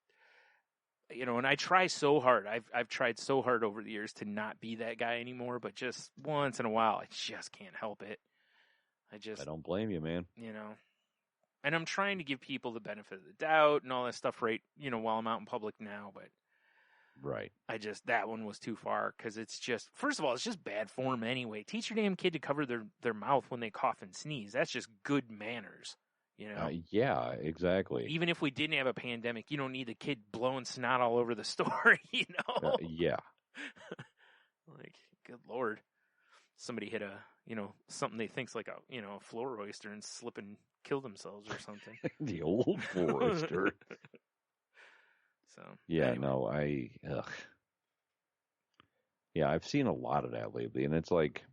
you know, and I try so hard. I've tried so hard over the years to not be that guy anymore, but just once in a while, I just can't help it. I don't blame you, man. You know, and I'm trying to give people the benefit of the doubt and all that stuff, right? You know, while I'm out in public now, but right. That one was too far because it's just, first of all, it's just bad form anyway. Teach your damn kid to cover their mouth when they cough and sneeze. That's just good manners. You know? Yeah, exactly. Even if we didn't have a pandemic, you don't need the kid blowing snot all over the store, you know? Yeah. Like, good Lord. Somebody hit something they think's like a floor oyster and slip and kill themselves or something. The old floor oyster. So. Yeah, anyway. no, Yeah, I've seen a lot of that lately, and it's like,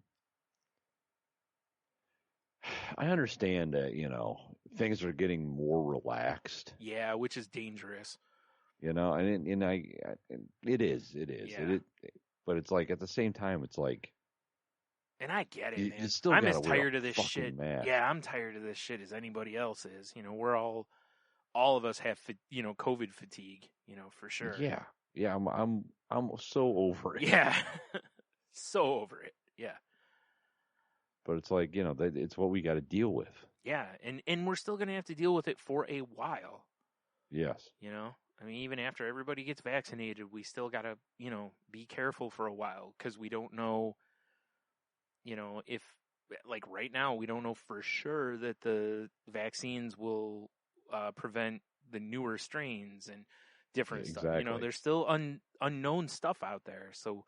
I understand that, you know, things are getting more relaxed. Yeah, which is dangerous. You know, and it is. Yeah. But it's like, at the same time, it's like, and I get it, man. You still I'm gotta as wear tired a of this fucking shit. mask. Yeah, I'm tired of this shit as anybody else is. You know, we're all of us have, COVID fatigue, you know, for sure. Yeah. Yeah, I'm so over it. Yeah. So over it. Yeah. But it's like, you know, it's what we got to deal with. Yeah, and we're still going to have to deal with it for a while. Yes. You know? I mean, even after everybody gets vaccinated, we still got to, you know, be careful for a while because we don't know, you know, if, like right now, we don't know for sure that the vaccines will prevent the newer strains and different stuff. You know, there's still unknown stuff out there. So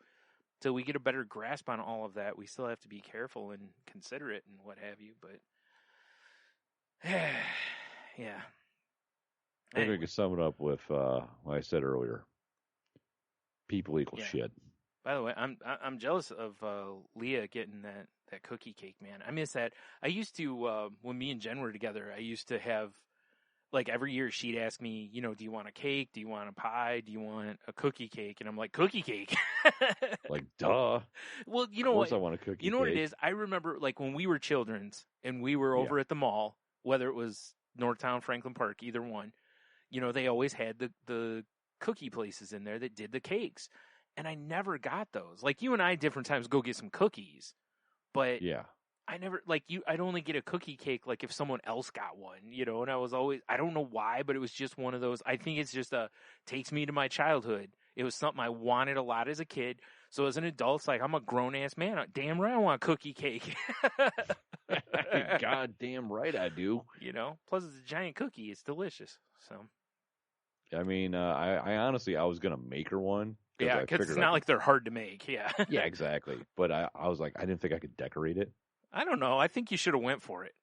till we get a better grasp on all of that, we still have to be careful and considerate and what have you. But yeah. I think we could sum it up with what I said earlier. People equal shit. By the way, I'm jealous of Leah getting that cookie cake, man. I miss that. I used to when me and Jen were together, I used to have, like, every year she'd ask me, you know, do you want a cake? Do you want a pie? Do you want a cookie cake? And I'm like, cookie cake. Like, duh. Well, you know what? Of course I want a cookie cake. You know what it is? I remember, like, when we were children's and we were over at the mall, whether it was Northtown, Franklin Park, either one, you know, they always had the cookie places in there that did the cakes. And I never got those. Like, you and I different times go get some cookies. But yeah. I never, like, I'd only get a cookie cake, like, if someone else got one, you know, and I was always, I don't know why, but it was just one of those, I think it's just takes me to my childhood. It was something I wanted a lot as a kid. So as an adult, it's like, I'm a grown-ass man. Damn right I want cookie cake. God damn right I do. You know, plus it's a giant cookie. It's delicious. So. I mean, I honestly, I was going to make her one. Yeah, because it's not like they're hard to make. Yeah. Yeah, exactly. But I was like, I didn't think I could decorate it. I don't know. I think you should have went for it.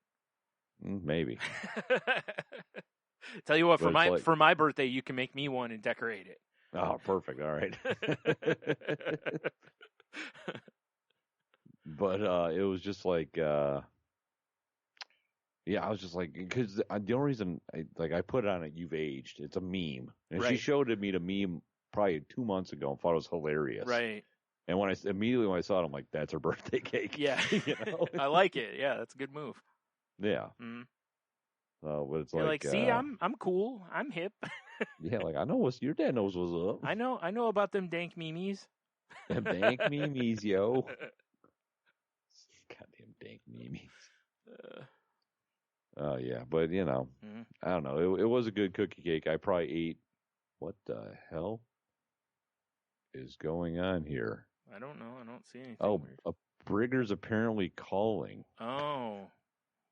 Maybe. Tell you what, for my birthday, you can make me one and decorate it. Oh, perfect. All right. But it was just like, I was just like, because the only reason I put it on it, you've aged. It's a meme, and she showed me the meme probably 2 months ago and thought it was hilarious. Right. And when I saw it, I'm like, that's her birthday cake. Yeah. You know? I like it. Yeah, that's a good move. Yeah. Mm-hmm. But it's You're like, see, I'm cool. I'm hip. Yeah, like, I know your dad knows what's up. I know about them dank memes. Them dank memes, yo. Goddamn dank memes. Oh, yeah. But, you know, I don't know. It was a good cookie cake. I probably ate, what the hell is going on here? I don't know. I don't see anything. Oh, weird. Brigger's apparently calling. Oh,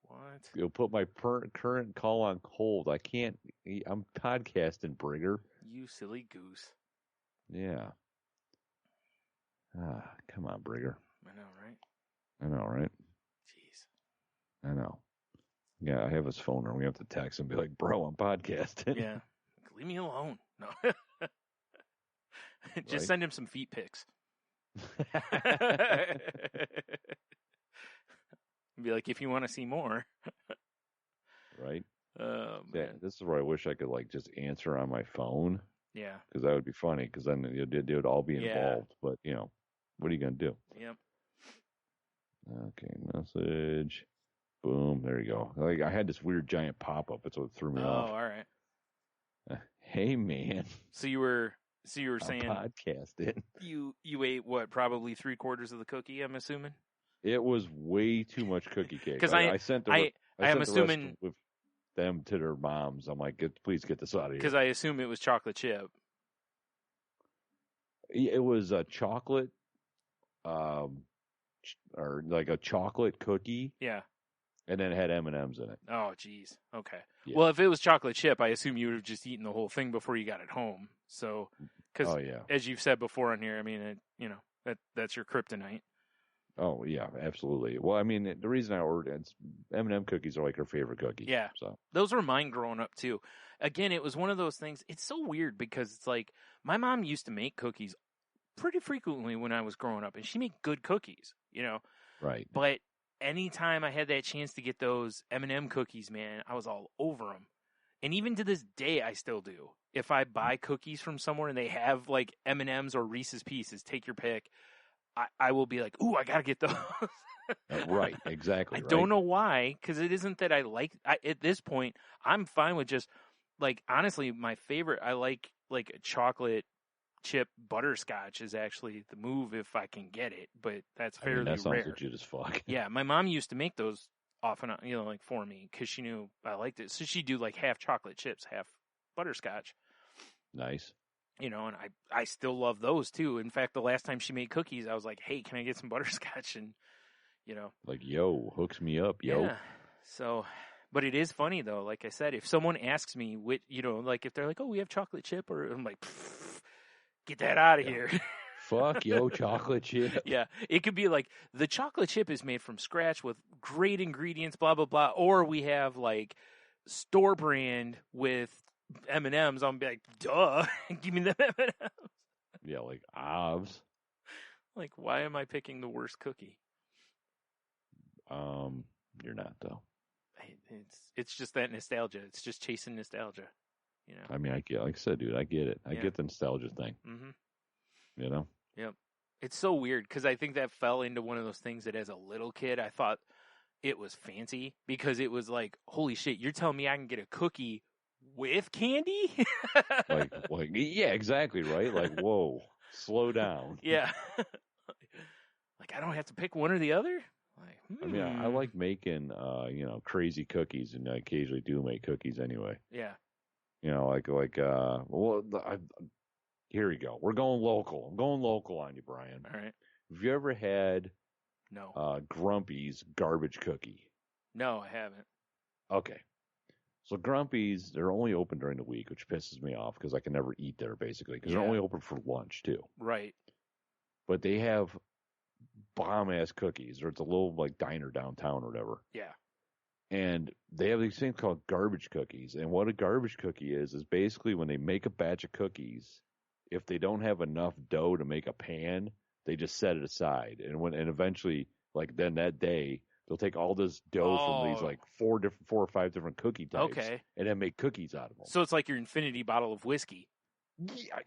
what? You'll put my current call on hold. I can't. I'm podcasting, Brigger. You silly goose. Yeah. Come on, Brigger. I know, right? I know, right? Jeez. I know. Yeah, I have his phone number. We have to text and be like, "Bro, I'm podcasting." Yeah. Leave me alone. No. Just Right? send him some feet pics. Be like, if you want to see more. Right? Oh, Yeah, man. this is where I wish I could like just answer on my phone Yeah. because that would be funny because then they would all be Yeah. involved. But what are you gonna do? Yep. Okay, message. Boom. There you go. Like I had this weird giant pop up. That's what threw me Oh, off. all right. Hey man, So you were I'm saying podcasting. you ate what? Probably 3/4 of the cookie. I'm assuming. It was way too much cookie cake. 'Cause I sent the I am sent the assuming rest with them to their moms. I'm like, please get this out of here. because I assume it was chocolate chip. It was a chocolate, or like a chocolate cookie, Yeah. and then it had M&Ms in it. Oh, geez. Okay. Yeah. Well, if it was chocolate chip, I assume you would have just eaten the whole thing before you got it home. So, because Oh yeah. as you've said before on here, I mean, that's your kryptonite. Oh yeah, absolutely. Well, I mean, the reason I ordered it's M&M cookies are like her favorite cookie. Yeah. So Those were mine growing up too. Again, it was one of those things. It's so weird because it's like my mom used to make cookies pretty frequently when I was growing up, and she made good cookies, right. But anytime I had that chance to get those M&M cookies, man, I was all over them. And even to this day, I still do. If I buy cookies from somewhere and they have like M&Ms or Reese's Pieces, take your pick, I will be like, ooh, I gotta get those. Right, exactly. I don't know why, because it isn't that at this point, I'm fine with just, like, honestly, my favorite, I like a chocolate chip butterscotch is actually the move if I can get it, but that's fairly that sounds rare. legit as fuck. Yeah, my mom used to make those often, like for me, because she knew I liked it. So she'd do like half chocolate chips, half butterscotch. Nice. And I still love those too. In fact, the last time she made cookies, I was like, hey, can I get some butterscotch? And, Like, yo, hooks me up, yo. Yeah. So, but it is funny though. Like I said, if someone asks me, which, like if they're like, oh, we have chocolate chip, or I'm like, get that out of here. Fuck, yo, chocolate chip. Yeah. It could be like the chocolate chip is made from scratch with great ingredients, blah, blah, blah. Or we have like store brand with M&Ms. I'm be like, duh, give me the M&Ms. Yeah, like Ovs. Like, why am I picking the worst cookie? You're not though. It's just that nostalgia. It's just chasing nostalgia. I mean, I get, like I said, dude, I get it. I Yeah. get the nostalgia thing. Mm-hmm. Yep. It's so weird because I think that fell into one of those things that as a little kid I thought it was fancy because it was like, holy shit, you're telling me I can get a cookie with candy? like, yeah, exactly, right? Like, whoa, slow down. Yeah. Like, I don't have to pick one or the other? Like, I mean, I like making, crazy cookies, and I occasionally do make cookies anyway. Yeah. Here we go. We're going local. I'm going local on you, Brian. All right. Have you ever had No. Grumpy's garbage cookie? No, I haven't. Okay. So Grumpy's, they're only open during the week, which pisses me off because I can never eat there, basically, because they're Yeah. only open for lunch, too. Right. But they have bomb-ass cookies, or it's a little, like, diner downtown or whatever. Yeah. And they have these things called garbage cookies. And what a garbage cookie is basically when they make a batch of cookies, if they don't have enough dough to make a pan, they just set it aside. And eventually, like then that day, they'll take all this dough from these like 4 or 5 different cookie types, and then make cookies out of them. So it's like your infinity bottle of whiskey.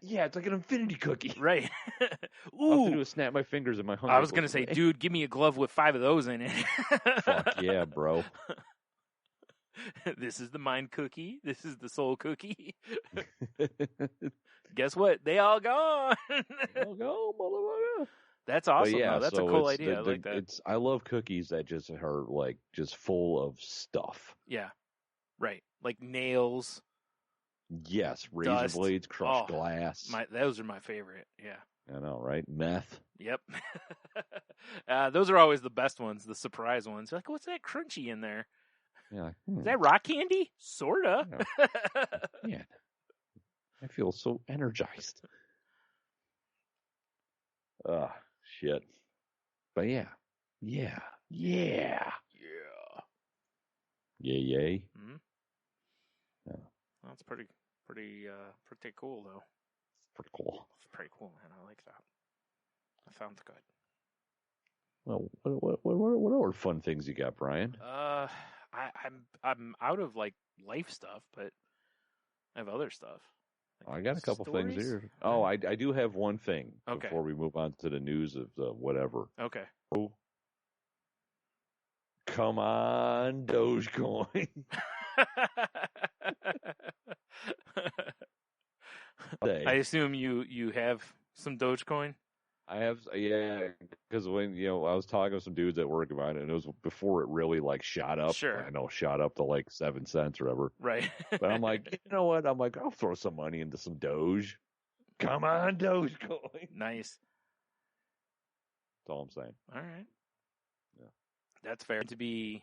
Yeah, it's like an infinity cookie. Right. All I have to do Ooh. is snap my fingers and my hunger. I was gonna say, dude, give me a glove with 5 of those in it. Fuck yeah, bro. This is the mind cookie. This is the soul cookie. Guess what? They all gone. I'll go, motherfucker. That's awesome. Yeah, though. That's so a cool it's idea. I like that. I love cookies that just are like just full of stuff. Yeah. Right. Like nails. Yes, razor Dust. blades, crushed glass. Those are my favorite. Yeah. I know, right? Meth. Yep. Those are always the best ones, the surprise ones. You're like, what's that crunchy in there? Yeah. Is that rock candy? Sorta. Yeah. I feel so energized. Shit. But yeah. Yay. Mm-hmm. Yeah. Well, that's pretty cool, though. Pretty cool. It's pretty cool, man. I like that. That sounds good. Well, what other fun things you got, Brian? I'm out of like life stuff, but I have other stuff. I got a couple stories? things here. Oh, I do have one thing Okay. before we move on to the news of the whatever. Okay. Oh, come on, Dogecoin. I assume you have some Dogecoin. I have, yeah, because when I was talking to some dudes at work about it, and it was before it really like shot up. Sure. I know, shot up to like 7 cents or whatever. Right. But I'm like, you know what? I'm like, I'll throw some money into some Doge. Come on, Dogecoin. Nice. That's all I'm saying. All right. Yeah. That's fair. To be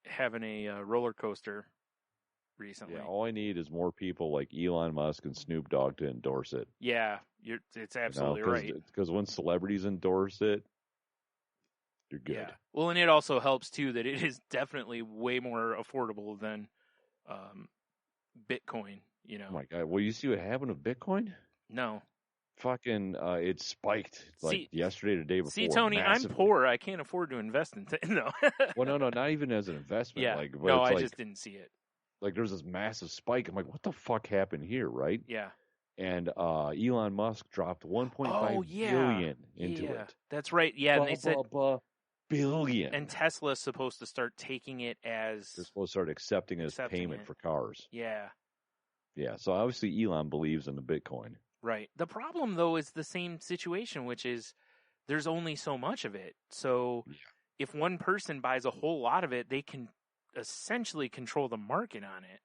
having a roller coaster recently. Yeah, all I need is more people like Elon Musk and Snoop Dogg to endorse it. Yeah, it's absolutely right. Because when celebrities endorse it, you're good. Yeah. Well, and it also helps too that it is definitely way more affordable than Bitcoin. Oh my God! Well, you see what happened with Bitcoin? No. Fucking, it spiked yesterday or the day before. See, Tony, massively. I'm poor. I can't afford to invest in no. Well, no, not even as an investment. Yeah. I just didn't see it. Like there's this massive spike. I'm like, what the fuck happened here, right? Yeah. And Elon Musk dropped 1.5 billion into it. That's right. Yeah, and they said billion. And Tesla's supposed to start taking it as they're supposed to start accepting as payment for cars. Yeah. Yeah. So obviously Elon believes in the Bitcoin. Right. The problem though is the same situation, which is there's only so much of it. So if one person buys a whole lot of it, they can essentially control the market on it.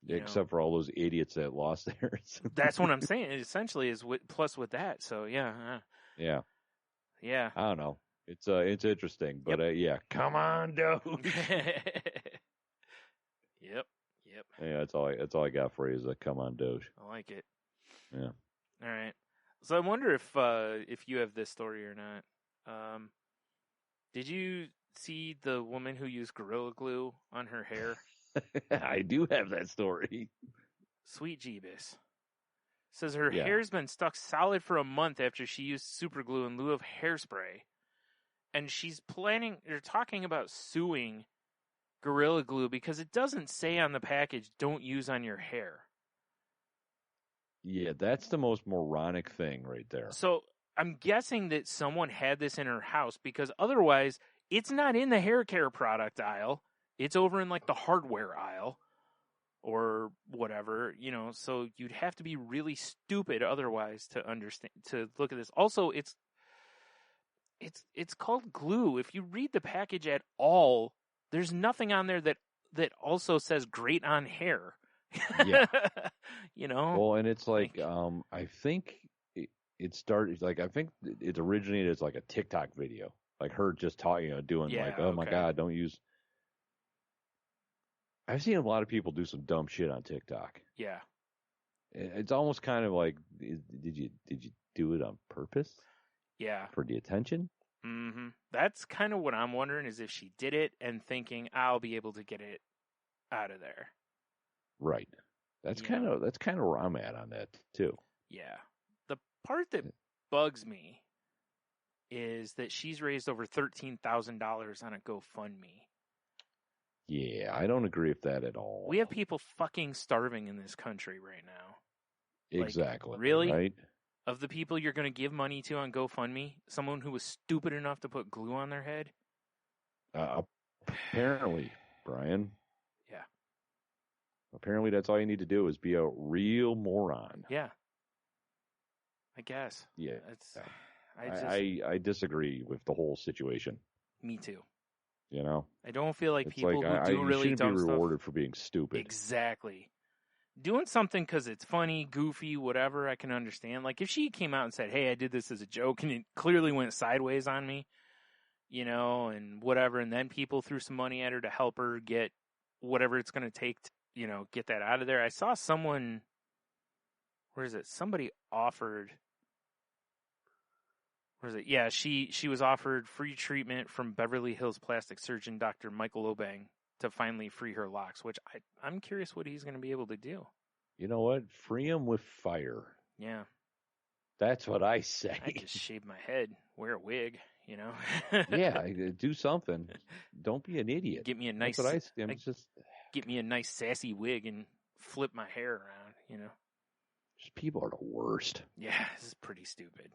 Except for all those idiots that lost theirs. That's what I'm saying. It essentially is plus with that. So yeah. Yeah. I don't know. It's interesting, but come on, Doge. Yep. Yeah, that's all I got for you is a come on, Doge. I like it. Yeah. All right. So I wonder if you have this story or not. Did you see the woman who used Gorilla Glue on her hair? I do have that story. Sweet Jeebus. Says her hair's been stuck solid for a month after she used super glue in lieu of hairspray. And she's talking about suing Gorilla Glue because it doesn't say on the package, don't use on your hair. Yeah, that's the most moronic thing right there. So I'm guessing that someone had this in her house because otherwise it's not in the hair care product aisle. It's over in like the hardware aisle or whatever, so you'd have to be really stupid otherwise to understand, to look at this. Also, it's called glue. If you read the package at all, there's nothing on there that also says great on hair. Yeah. Well, and it's like, I think it started, like, I think it originated as like a TikTok video. Like her just talking, doing my God, don't use. I've seen a lot of people do some dumb shit on TikTok. Yeah. It's almost kind of like, did you do it on purpose? Yeah. For the attention? Mm-hmm. That's kind of what I'm wondering is if she did it and thinking I'll be able to get it out of there. Right. That's kind of where I'm at on that too. Yeah. The part that bugs me is that she's raised over $13,000 on a GoFundMe. Yeah, I don't agree with that at all. We have people fucking starving in this country right now. Exactly. Like, really? Right? Of the people you're going to give money to on GoFundMe, someone who was stupid enough to put glue on their head? Apparently, Brian. Yeah. Apparently that's all you need to do is be a real moron. Yeah. I guess. Yeah. I I disagree with the whole situation. Me too. I don't feel like people who do you really dumb be stuff rewarded for being stupid. Exactly. Doing something because it's funny, goofy, whatever, I can understand. Like if she came out and said, "Hey, I did this as a joke," and it clearly went sideways on me, and whatever, and then people threw some money at her to help her get whatever it's going to take to, get that out of there. I saw someone. Where is it? Somebody offered. Where is it? Yeah, she was offered free treatment from Beverly Hills plastic surgeon Dr. Michael Obang to finally free her locks, which I'm curious what he's going to be able to do. You know what? Free him with fire. Yeah. That's what I say. I just shave my head, wear a wig, you know? Yeah, do something. Don't be an idiot. Get me a nice, That's what get me a nice sassy wig and flip my hair around, you know? Just people are the worst. Yeah, this is pretty stupid.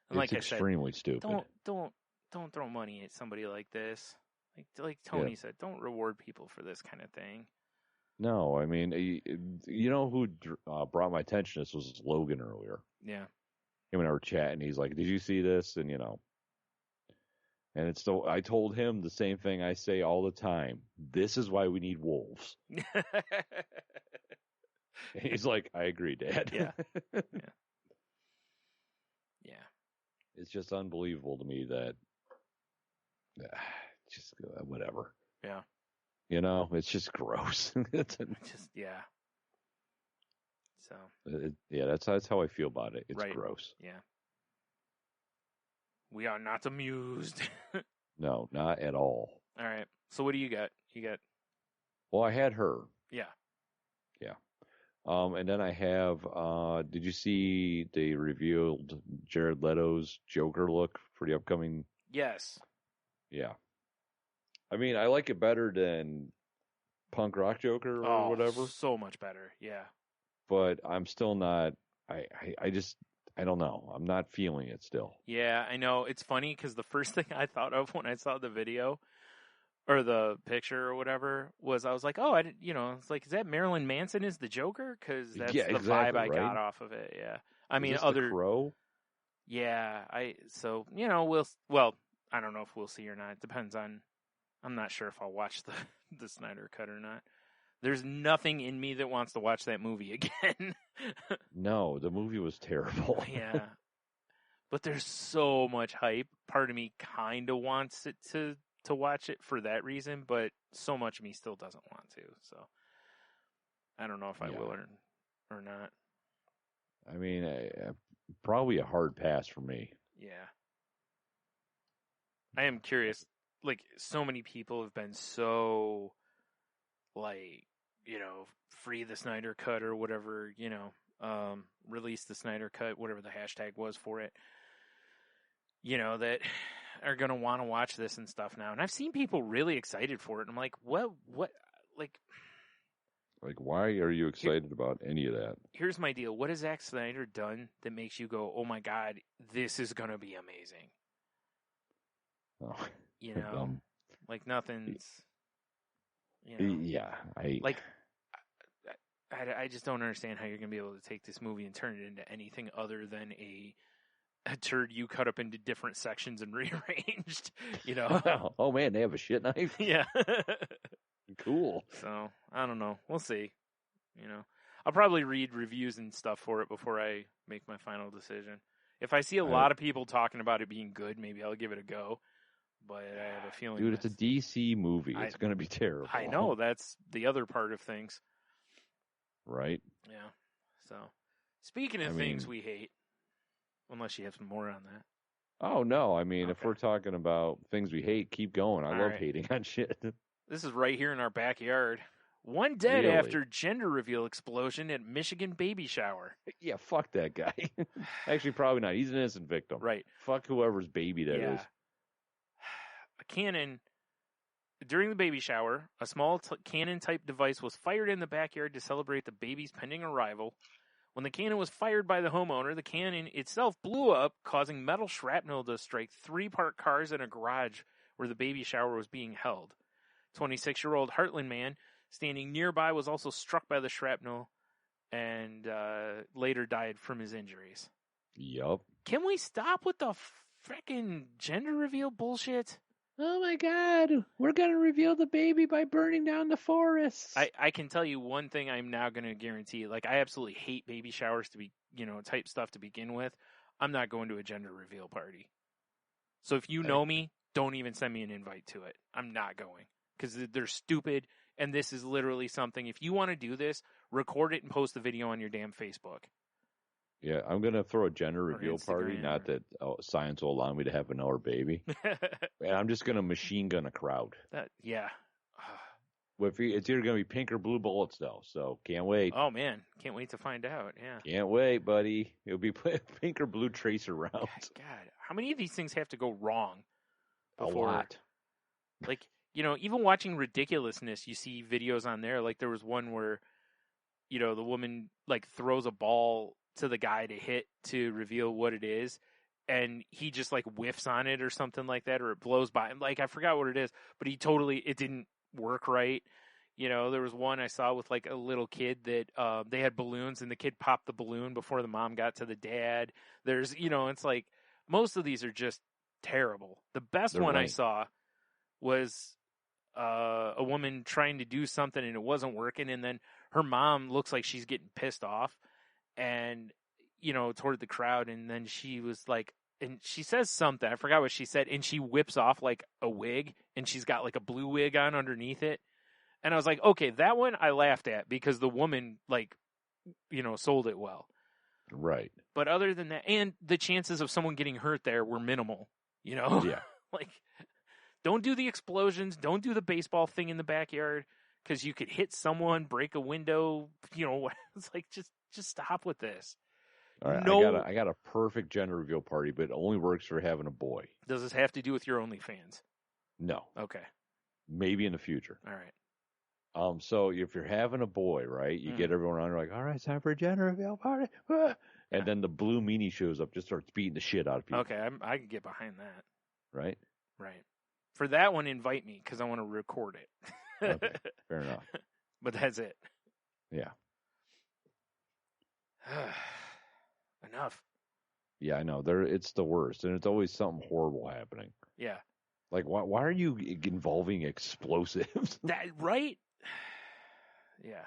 It's And like extremely I said, stupid. Don't throw money at somebody like this. Like Tony said, don't reward people for this kind of thing. No, I mean, you know who brought my attention to this was Logan earlier. Yeah. Him and I were chatting. He's like, "Did you see this?" And and it's so I told him the same thing I say all the time. This is why we need wolves. And he's like, "I agree, Dad." Yeah. Yeah. It's just unbelievable to me that just whatever. Yeah. It's just gross. Just yeah. So that's how I feel about it. It's right. gross. Yeah. We are not amused. No, not at all. All right. So what do you got? Well, I had her. Yeah. Yeah. And then I have. Did you see they revealed Jared Leto's Joker look for the upcoming? Yes. Yeah. I mean, I like it better than Punk Rock Joker or whatever. So much better. Yeah. But I'm still not. I don't know. I'm not feeling it still. Yeah, I know. It's funny because the first thing I thought of when I saw the video or the picture or whatever was I was like, oh, it's like, is that Marilyn Manson is the Joker? Because that's the vibe I got off of it. Yeah. I mean, the Crow? Yeah. I don't know if we'll see or not. It depends on, I'm not sure if I'll watch the Snyder Cut or not. There's nothing in me that wants to watch that movie again. No, the movie was terrible. Yeah. But there's so much hype. Part of me kind of wants it to watch it for that reason, but so much of me still doesn't want to. So I don't know if I will or not. I mean, probably a hard pass for me. Yeah. I am curious. Like, so many people have been so, like, free the Snyder Cut or whatever, release the Snyder Cut, whatever the hashtag was for it, that are going to want to watch this and stuff now. And I've seen people really excited for it. And I'm like, what, like, why are you excited about any of that? Here's my deal. What has Zack Snyder done that makes you go, oh my God, this is going to be amazing? Oh, like nothing's, Yeah. I just don't understand how you're going to be able to take this movie and turn it into anything other than a turd you cut up into different sections and rearranged, Oh man, they have a shit knife? Yeah. Cool. So, I don't know. We'll see. I'll probably read reviews and stuff for it before I make my final decision. If I see a lot of people talking about it being good, maybe I'll give it a go. But I have a feeling... Dude, it's a DC movie. It's going to be terrible. I know. That's the other part of things. Right? Yeah. So, speaking of things we hate, unless you have some more on that. Oh, no. I mean, if we're talking about things we hate, keep going. I love hating on shit. This is right here in our backyard. One dead after gender reveal explosion at Michigan baby shower. Yeah, fuck that guy. Actually, probably not. He's an innocent victim. Right. Fuck whoever's baby that is. A cannon, during the baby shower, a small cannon-type device was fired in the backyard to celebrate the baby's pending arrival. When the cannon was fired by the homeowner, the cannon itself blew up, causing metal shrapnel to strike 3 parked cars in a garage where the baby shower was being held. 26-year-old Heartland man standing nearby was also struck by the shrapnel and later died from his injuries. Yup. Can we stop with the frickin' gender reveal bullshit? Oh my God, we're going to reveal the baby by burning down the forest. I can tell you one thing I'm now going to guarantee. Like, I absolutely hate baby showers to be, type stuff to begin with. I'm not going to a gender reveal party. So if you know me, don't even send me an invite to it. I'm not going because they're stupid. And this is literally something, if you want to do this, record it and post the video on your damn Facebook. Yeah, I'm gonna throw a gender Or reveal party. Instagram Not that science will allow me to have another baby, and I'm just gonna machine gun a crowd. Yeah. It's either gonna be pink or blue bullets, though. So can't wait. Oh man, can't wait to find out. Yeah. Can't wait, buddy. It'll be pink or blue tracer rounds. God, how many of these things have to go wrong? A lot. Like, even watching Ridiculousness, you see videos on there. Like there was one where, the woman like throws a ball to the guy to hit to reveal what it is, and he just like whiffs on it or something like that, or it blows by him. Like I forgot what it is, but it didn't work right. There was one I saw with like a little kid that they had balloons, and the kid popped the balloon before the mom got to the dad. There's, it's like most of these are just terrible. The best one I saw was a woman trying to do something and it wasn't working, and then her mom looks like she's getting pissed off, and toward the crowd, and then she was like, and she says something, I forgot what she said, and she whips off like a wig, and she's got like a blue wig on underneath it, and I was like, okay, that one I laughed at because the woman like sold it well, right? But other than that, and the chances of someone getting hurt there were minimal, Yeah. Like, don't do the explosions. Don't do the baseball thing in the backyard because you could hit someone, break a window. It's like, just stop with this. All right, No, I got a perfect gender reveal party, but it only works for having a boy. Does this have to do with your OnlyFans? No. Okay. Maybe in the future. All right. So if you're having a boy, right, you get everyone around, you're like, all right, it's time for a gender reveal party. And then the blue meanie shows up, just starts beating the shit out of people. Okay, I can get behind that. Right? Right. For that one, invite me because I want to record it. Okay, fair enough. But that's it. Yeah. Enough. Yeah, I know. It's the worst, and it's always something horrible happening. Yeah. Like, why are you involving explosives? That right? Yeah.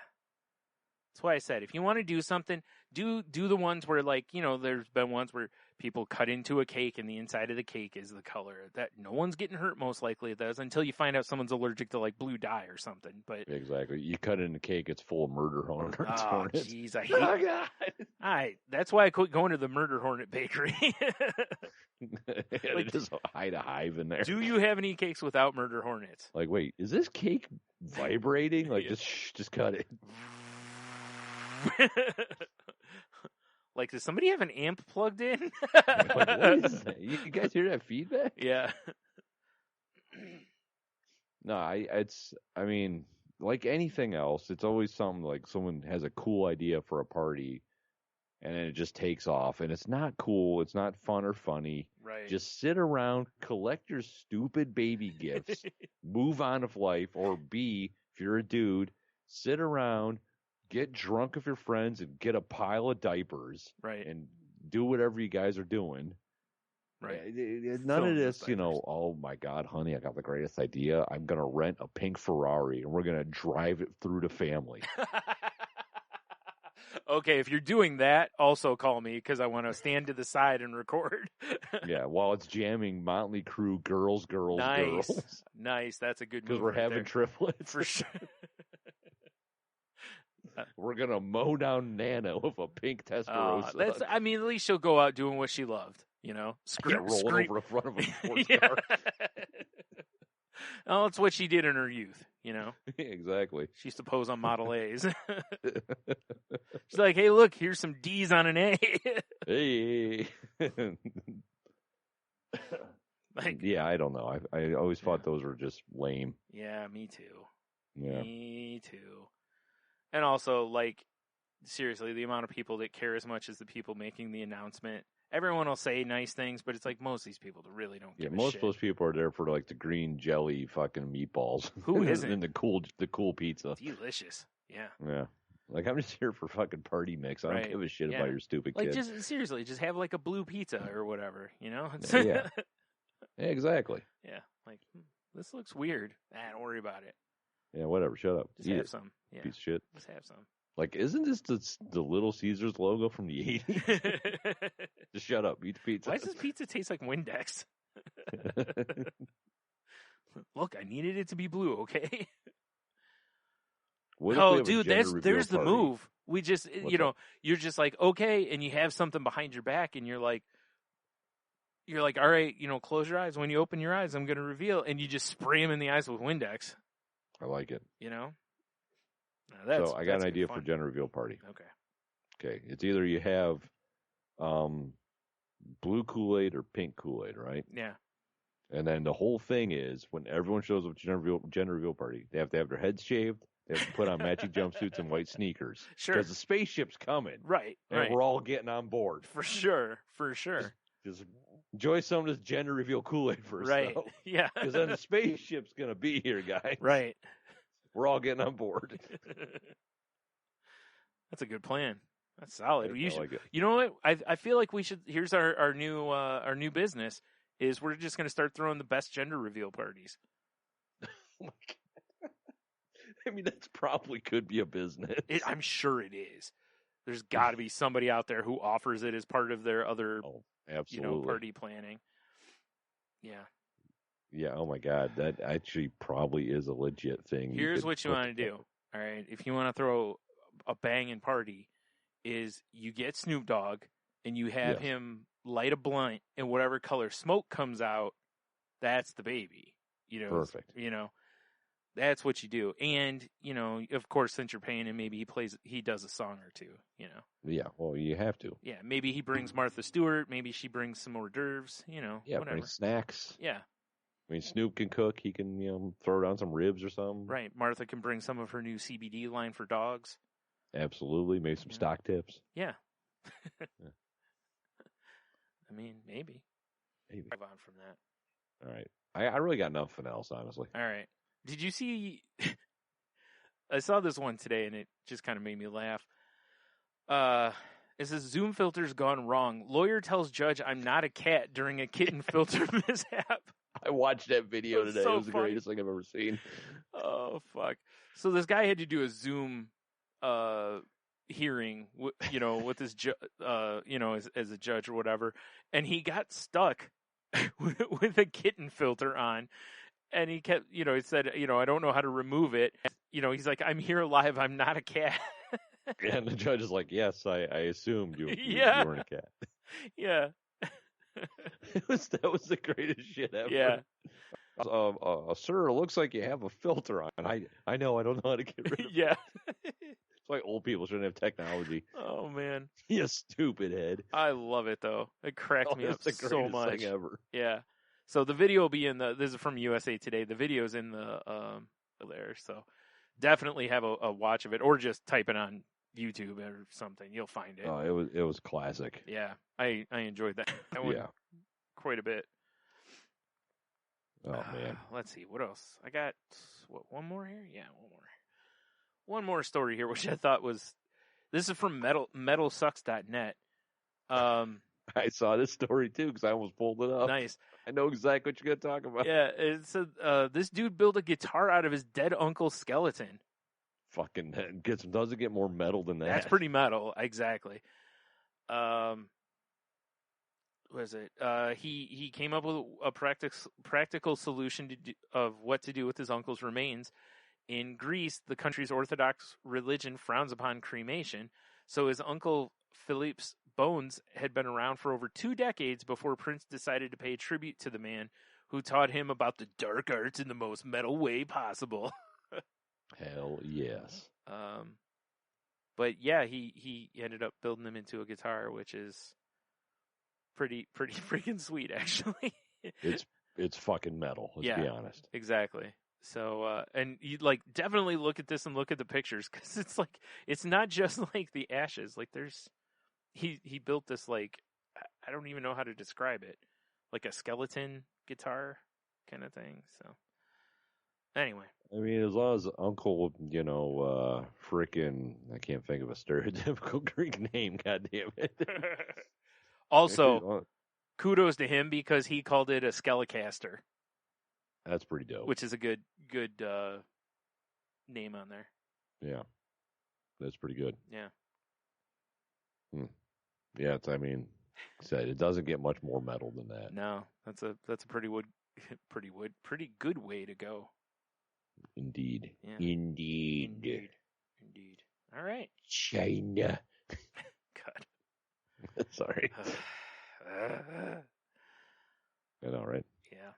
That's why I said, if you want to do something, do the ones where, like, there's been ones where people cut into a cake and the inside of the cake is the color. That no one's getting hurt, most likely it does, until you find out someone's allergic to, like, blue dye or something. But exactly. You cut in the cake, it's full of murder hornets. Oh, jeez, I hate God. That's why I quit going to the Murder Hornet Bakery. Like, just hide a hive in there. Do you have any cakes without murder hornets? Like, wait, is this cake vibrating? Like, just cut it. Like, does somebody have an amp plugged in? Like, what is that? You guys hear that feedback? Yeah. No, I mean, like anything else, it's always something like someone has a cool idea for a party, and then it just takes off, and it's not cool, it's not fun or funny. Right. Just sit around, collect your stupid baby gifts, move on with life, or B, if you're a dude, sit around, get drunk with your friends, and get a pile of diapers. Right. And do whatever you guys are doing. Right. None of this, oh my God, honey, I got the greatest idea. I'm going to rent a pink Ferrari, and we're going to drive it through the family. Okay, if you're doing that, also call me because I want to stand to the side and record. Yeah, while it's jamming Motley Crue, girls. Nice, that's a good move. Because we're having triplets. For sure. We're going to mow down Nana with a pink Testarossa. At least she'll go out doing what she loved, rolling over in front of a sports car. Oh, that's what she did in her youth, Exactly. She used to pose on Model A's. She's like, hey, look, here's some D's on an A. Hey. Like, yeah, I don't know. I always thought those were just lame. Yeah, me too. Yeah. Me too. And also, like, seriously, the amount of people that care as much as the people making the announcement. Everyone will say nice things, but it's like most of these people really don't give a most shit. of those people are there for like the green jelly fucking meatballs. Who isn't? And the cool pizza. Delicious. Yeah. Yeah. Like, I'm just here for fucking party mix. I don't give a shit about your stupid kid. Just seriously, just have like a blue pizza or whatever, Yeah. Yeah, exactly. Yeah. Like, this looks weird. Don't worry about it. Yeah, whatever. Shut up. Just have some. Yeah. Piece of shit. Just have some. Like, isn't this the Little Caesars logo from the 80s? Just shut up. Eat the pizza. Why does this pizza taste like Windex? Look, I needed it to be blue, okay? Dude, there's the move. We just, you're just like, okay, and you have something behind your back, and you're like, all right, close your eyes. When you open your eyes, I'm going to reveal, and you just spray them in the eyes with Windex. I like it. Now, So I got an idea for gender reveal party. Okay. It's either you have blue Kool-Aid or pink Kool-Aid, right? Yeah. And then the whole thing is when everyone shows up to gender reveal party, they have to have their heads shaved. They have to put on matching jumpsuits and white sneakers. Sure. Because the spaceship's coming. Right. And we're all getting on board. For sure. Just enjoy some of this gender reveal Kool-Aid first. Right. Though. Yeah. Because then the spaceship's going to be here, guys. Right. We're all getting on board. That's a good plan. That's solid. I like it. You know what? I feel like we should. Here's our new business. Is we're just going to start throwing the best gender reveal parties. Oh my God. I mean, that's probably could be a business. I'm sure it is. There's got to be somebody out there who offers it as part of their other, party planning. Yeah. Yeah. Oh my God, that actually probably is a legit thing. Here's what you want to do. All right, if you want to throw a banging party, is you get Snoop Dogg and you have him light a blunt, and whatever color smoke comes out, that's the baby. Perfect. That's what you do. And, of course, since you're paying him, maybe he does a song or two, Yeah, well, you have to. Yeah, maybe he brings Martha Stewart. Maybe she brings some hors d'oeuvres, Yeah, whatever. bring snacks. Yeah. I mean, Snoop can cook. He can, throw down some ribs or something. Right. Martha can bring some of her new CBD line for dogs. Absolutely. Maybe some stock tips. Yeah. I mean, maybe. Move on from that. All right. I really got nothing else, honestly. All right. Did you see? I saw this one today, and it just kind of made me laugh. It says Zoom filter's gone wrong. Lawyer tells judge I'm not a cat during a kitten filter mishap. I watched that video today. So it was the funny. greatest thing I've ever seen. Oh fuck! So this guy had to do a Zoom hearing, with his as a judge or whatever, and he got stuck with a kitten filter on. And he kept, he said, I don't know how to remove it. He's like, I'm here live. I'm not a cat. And the judge is like, yes, I assumed you weren't a cat. Yeah. That was the greatest shit ever. Yeah. Sir, it looks like you have a filter on. I know. I don't know how to get rid of it. Yeah. It's why old people shouldn't have technology. Oh, man. You stupid head. I love it, though. It cracked me up so much. Thing ever. Yeah. So the video will be this is from USA Today. The video's in the there. So definitely have a watch of it, or just type it on YouTube or something. You'll find it. Oh, it was classic. Yeah. I enjoyed that. One quite a bit. Oh man. Let's see. What else? I got one more here? Yeah, one more story here, which I thought was this is from metalsucks.net. I saw this story too because I almost pulled it up. Nice. I know exactly what you're going to talk about. Yeah, it said this dude built a guitar out of his dead uncle's skeleton. Fucking doesn't get more metal than that. That's pretty metal, exactly. What is it? He came up with a practical solution of what to do with his uncle's remains. In Greece, the country's Orthodox religion frowns upon cremation, so his uncle Philippe's bones had been around for over 2 decades before Prince decided to pay tribute to the man who taught him about the dark arts in the most metal way possible. Hell yes. But yeah, he ended up building them into a guitar, which is pretty freaking sweet, actually. It's fucking metal. Let's be honest. Exactly. So, and you definitely look at this and look at the pictures, because it's not just like the ashes. Like he built this, I don't even know how to describe it, like a skeleton guitar kind of thing. So anyway, I mean, as long as Uncle, freaking, I can't think of a stereotypical Greek name. God damn it. Also, kudos to him because he called it a Skelecaster. That's pretty dope. Which is a good name on there. Yeah, that's pretty good. Yeah. Yeah, it doesn't get much more metal than that. No, that's a pretty good way to go. Indeed. Yeah. Indeed. Indeed. All right. China. God. Sorry. I know, right? Yeah.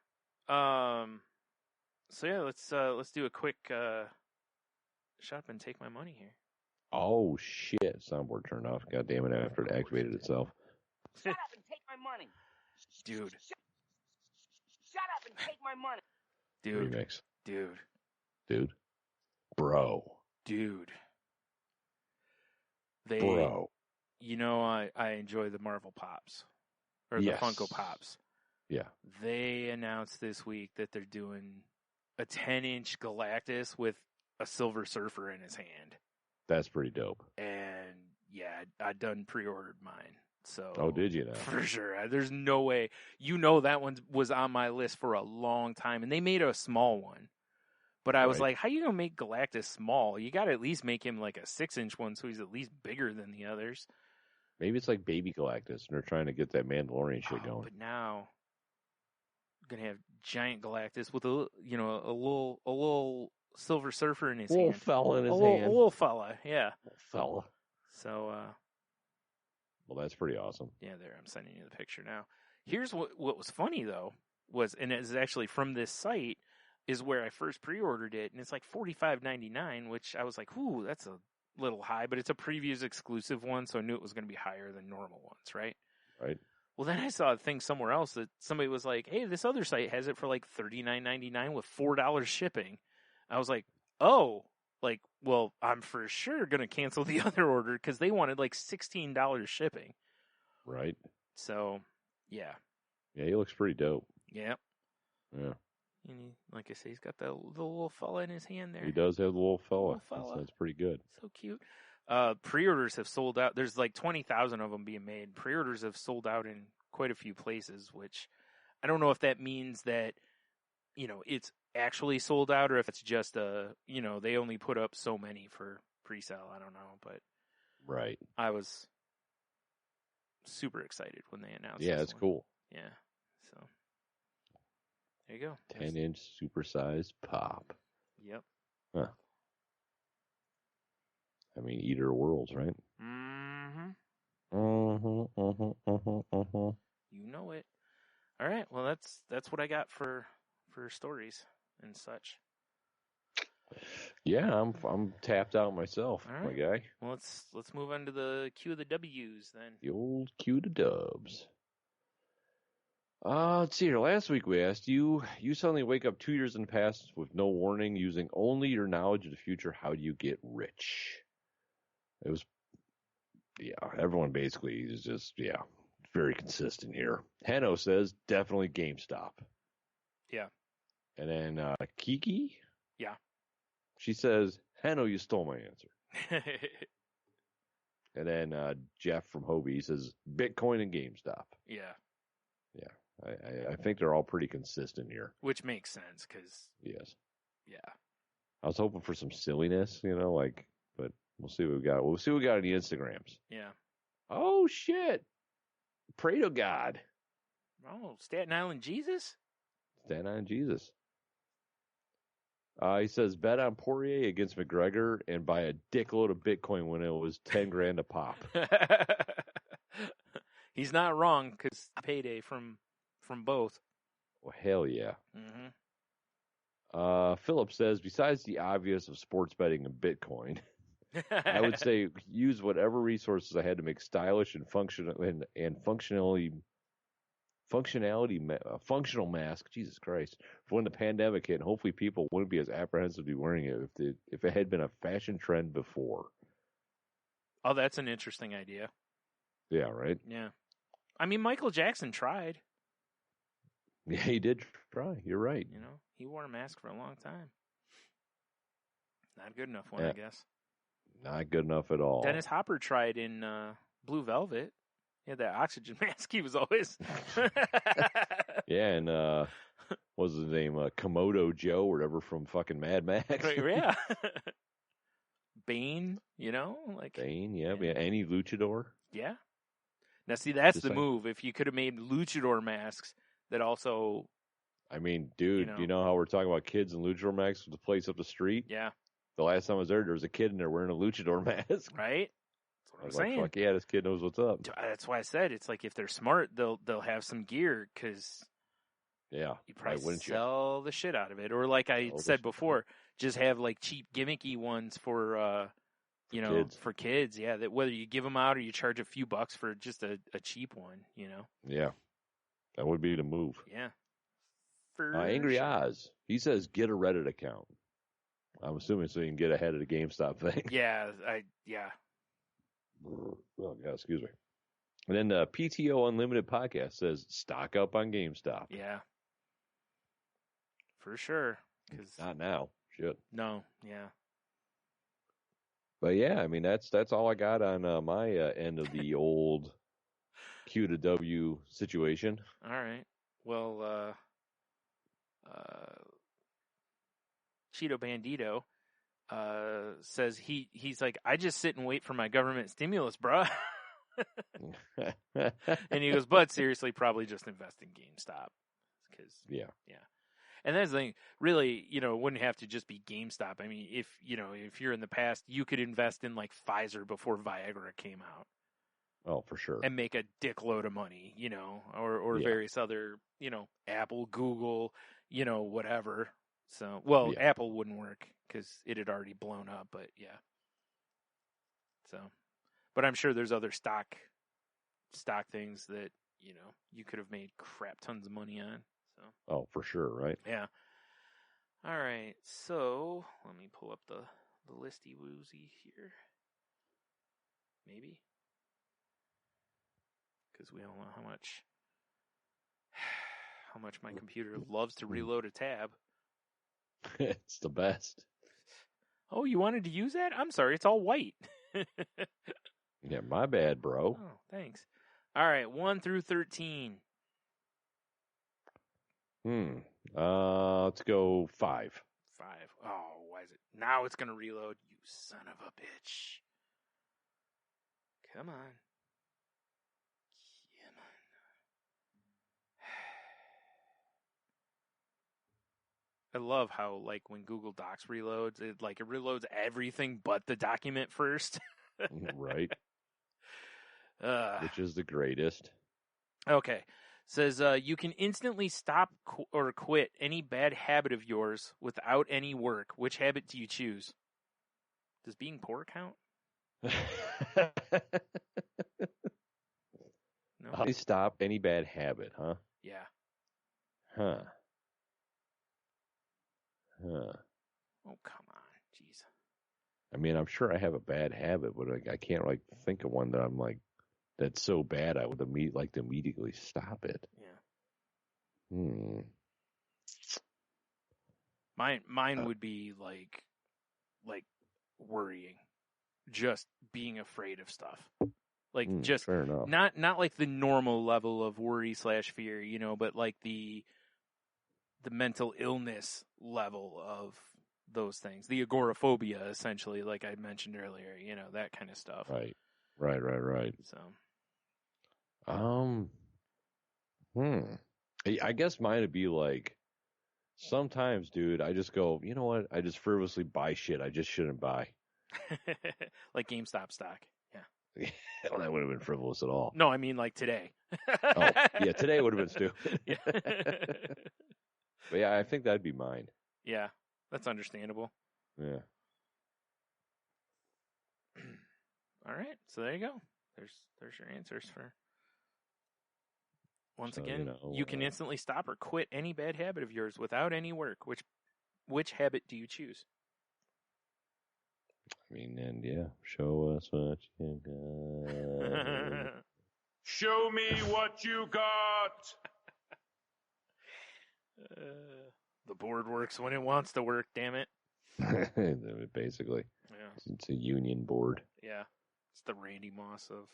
So yeah, let's do a quick shop and take my money here. Oh shit! Soundboard turned off. God damn it! After it activated itself. Shut up and take my money, Dude. Shut up and take my money. Dude. Remix. Dude. Bro. Dude. Bro. You know, I enjoy the Marvel Pops. Or the Yes. Funko Pops. Yeah. They announced this week that they're doing a 10-inch Galactus with a Silver Surfer in his hand. That's pretty dope. And yeah, I done pre-ordered mine. So Oh, did you now? For sure. There's no way. You know that one was on my list for a long time, and they made a small one. But I was Right. like, how you going to make Galactus small? You got to at least make him like a 6-inch one so he's at least bigger than the others. Maybe it's like Baby Galactus, and they're trying to get that Mandalorian shit going. But now we're going to have giant Galactus with a little Silver Surfer in his hand. fella in A little fella, yeah. Fella. So, Well, that's pretty awesome. yeah, there. I'm sending you the picture now. Here's what was funny, though, and it's actually from this site, is where I first pre-ordered it, and it's like $45.99, which I was like, ooh, that's a little high, but it's a previews exclusive one, so I knew it was going to be higher than normal ones, right? Right. Well, then I saw a thing somewhere else that somebody was like, hey, this other site has it for like $39.99 with $4 shipping. I was like, oh, like, well, I'm for sure going to cancel the other order because they wanted like $16 shipping. Right. So, yeah. Yeah, he looks pretty dope. Yeah. Yeah. And like I say, he's got the little fella in his hand there. He does have the little fella. Little fella. That's pretty good. So cute. Pre-orders have sold out. There's like 20,000 of them being made. Pre-orders have sold out in quite a few places, which I don't know if that means that, it's actually sold out or if it's just they only put up so many for pre-sale. I don't know, but Right. I was super excited when they announced Yeah, this it's one. cool. Yeah. So there you go. 10-inch supersized pop. Yep. Huh. I mean, Eater of Worlds, right? Mm-hmm. Mm-hmm. You know it. All right. Well, that's what I got for stories and such. Yeah, I'm tapped out myself, All my right. guy. Well, let's move on to the Q of the W's then. The old Q to dubs. Let's see here. Last week we asked you suddenly wake up 2 years in the past with no warning, using only your knowledge of the future. How do you get rich? It was, everyone basically is just, very consistent here. Heno says definitely GameStop. Yeah. And then Kiki? Yeah. She says, Heno, you stole my answer. And then Jeff from Hobie says Bitcoin and GameStop. Yeah. I think they're all pretty consistent here. Which makes sense because, Yes. yeah. I was hoping for some silliness, but we'll see what we got. We'll see what we got on the Instagrams. Yeah. Oh, shit. Pray to God. Oh, Staten Island Jesus? Stand on Jesus. He says bet on Poirier against McGregor and buy a dickload of Bitcoin when it was $10,000 a pop. He's not wrong because payday from both. Well, hell yeah. Mm-hmm. Philip says besides the obvious of sports betting and Bitcoin, I would say use whatever resources I had to make stylish and functional mask. Jesus Christ! For when the pandemic hit, hopefully people wouldn't be as apprehensive to be wearing it if it had been a fashion trend before. Oh, that's an interesting idea. Yeah, right. Yeah. I mean, Michael Jackson tried. Yeah, he did try. You're right. He wore a mask for a long time. Not a good enough one, Yeah. I guess. Not good enough at all. Dennis Hopper tried in Blue Velvet. He had that oxygen mask. He was always. Yeah, and what was his name? Komodo Joe or whatever from fucking Mad Max. Yeah. Bane, like. Bane, yeah. Any luchador. Yeah. Now, see, that's Just the saying. move. If you could have made luchador masks that also. I mean, dude, You know. you know how we're talking about kids and luchador masks with the place up the street? Yeah. the last time I was there was a kid in there wearing a luchador mask. Right? That's what I I'm was saying. like, fuck yeah, this kid knows what's up. That's why I said it's like if they're smart, they'll have some gear because Yeah. you probably wouldn't you? sell the shit out of it. Or like I said before, just have like cheap gimmicky ones for kids. for kids. Yeah, that whether you give them out or you charge a few bucks for just a cheap one, you know. Yeah. That would be the move. Yeah. For Angry sure. Oz, he says get a Reddit account. I'm assuming so you can get ahead of the GameStop thing. Yeah, Oh, yeah, excuse me. And then the PTO Unlimited podcast says stock up on GameStop. Yeah. For sure. 'Cause Not now. Shit. no, yeah. But yeah, I mean that's all I got on my end of the old Q to W situation. All right. Well, Cheeto Bandito says he's like, I just sit and wait for my government stimulus, bruh. And he goes, but seriously, probably just invest in GameStop. Yeah. And that's the thing, really, it wouldn't have to just be GameStop. I mean, if you're in the past, you could invest in like Pfizer before Viagra came out. Oh, for sure. And make a dickload of money, or various other, Apple, Google, whatever. So, well, Yeah. Apple wouldn't work because it had already blown up, but yeah. So, but I'm sure there's other stock things that, you could have made crap tons of money on. So. Oh, for sure, right? Yeah. All right. So let me pull up the listy woozy here. Maybe. Because we don't know how much my computer loves to reload a tab. It's the best. Oh, you wanted to use that? I'm sorry, it's all white. Yeah, my bad, bro. Oh, thanks. All right, 1 through 13. Let's go 5. 5. Oh, why is it? Now it's going to reload, you son of a bitch. Come on. I love how, like, when Google Docs reloads, it reloads everything but the document first. Right. Which is the greatest. Okay. Says, you can instantly stop or quit any bad habit of yours without any work. Which habit do you choose? Does being poor count? No. How do you stop any bad habit, huh? Yeah. Huh. Oh, come on. Jeez. I mean, I'm sure I have a bad habit, but I can't think of one that I'm like, that's so bad I would like to immediately stop it. Yeah. Mine would be like worrying, just being afraid of stuff, just fair enough. not like the normal level of worry / fear, but like the mental illness level of those things, the agoraphobia, essentially, like I mentioned earlier, that kind of stuff. Right. So, I guess mine would be like, sometimes, dude, I just go, you know what? I just frivolously buy shit I just shouldn't buy. like GameStop stock. Yeah. Well, that wouldn't have been frivolous at all. No, I mean like today. Oh, yeah, today would have been stupid. Yeah. But yeah, I think that'd be mine. Yeah, that's understandable. Yeah. All right, so there you go. There's your answers for. Once again, you can instantly stop or quit any bad habit of yours without any work. Which habit do you choose? I mean, and yeah, show us what you got. Show me what you got. The board works when it wants to work, damn it. Basically. Yeah. It's a union board. Yeah. It's the Randy Moss of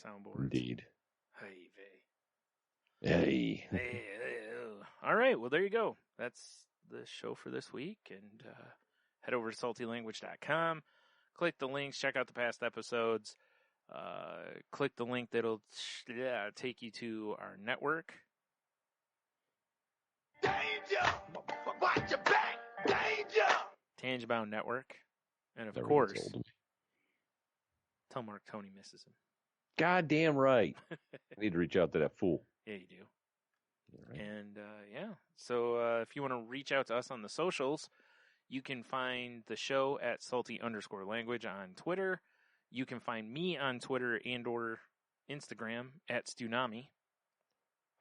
soundboards. Indeed. Hey. Hey. All right. Well, there you go. That's the show for this week. And head over to saltylanguage.com. Click the links. Check out the past episodes. Click the link that'll take you to our network. Danger! Watch your back! Danger! Tangebound Network. And of Never course, gets old to me. tell Mark Tony misses him. Goddamn right. I need to reach out to that fool. Yeah, you do. All right. And so if you want to reach out to us on the socials, you can find the show at salty_language on Twitter. You can find me on Twitter and/or Instagram at Stunami.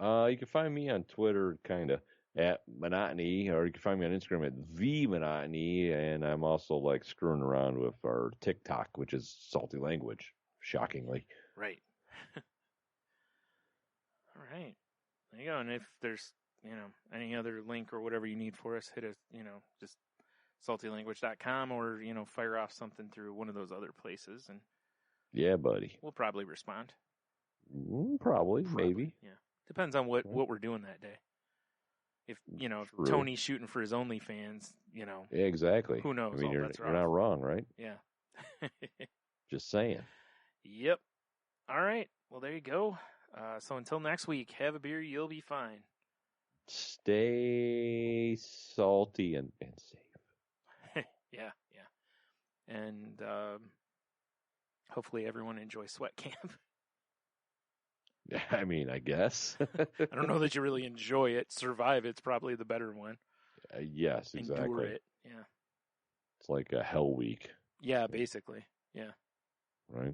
You can find me on Twitter, kind of, at Monotony, or you can find me on Instagram at The Monotony, and I'm also, like, screwing around with our TikTok, which is Salty Language, shockingly. Right. All right. There you go. And if there's, any other link or whatever you need for us, hit us, just saltylanguage.com or, fire off something through one of those other places, and Yeah, buddy. we'll probably respond. Probably, maybe. Yeah. Depends on what we're doing that day. If, if True. Tony's shooting for his OnlyFans, Yeah, exactly. who knows? I mean, All you're bets are not off. wrong, right? Yeah. Just saying. Yep. All right. Well, there you go. So until next week, have a beer. You'll be fine. Stay salty and safe. Yeah. And hopefully everyone enjoys sweat camp. I mean, I guess. I don't know that you really enjoy it. Survive it's probably the better one. Yes, exactly. Endure it. Yeah. It's like a hell week, Yeah, basically. Yeah. right?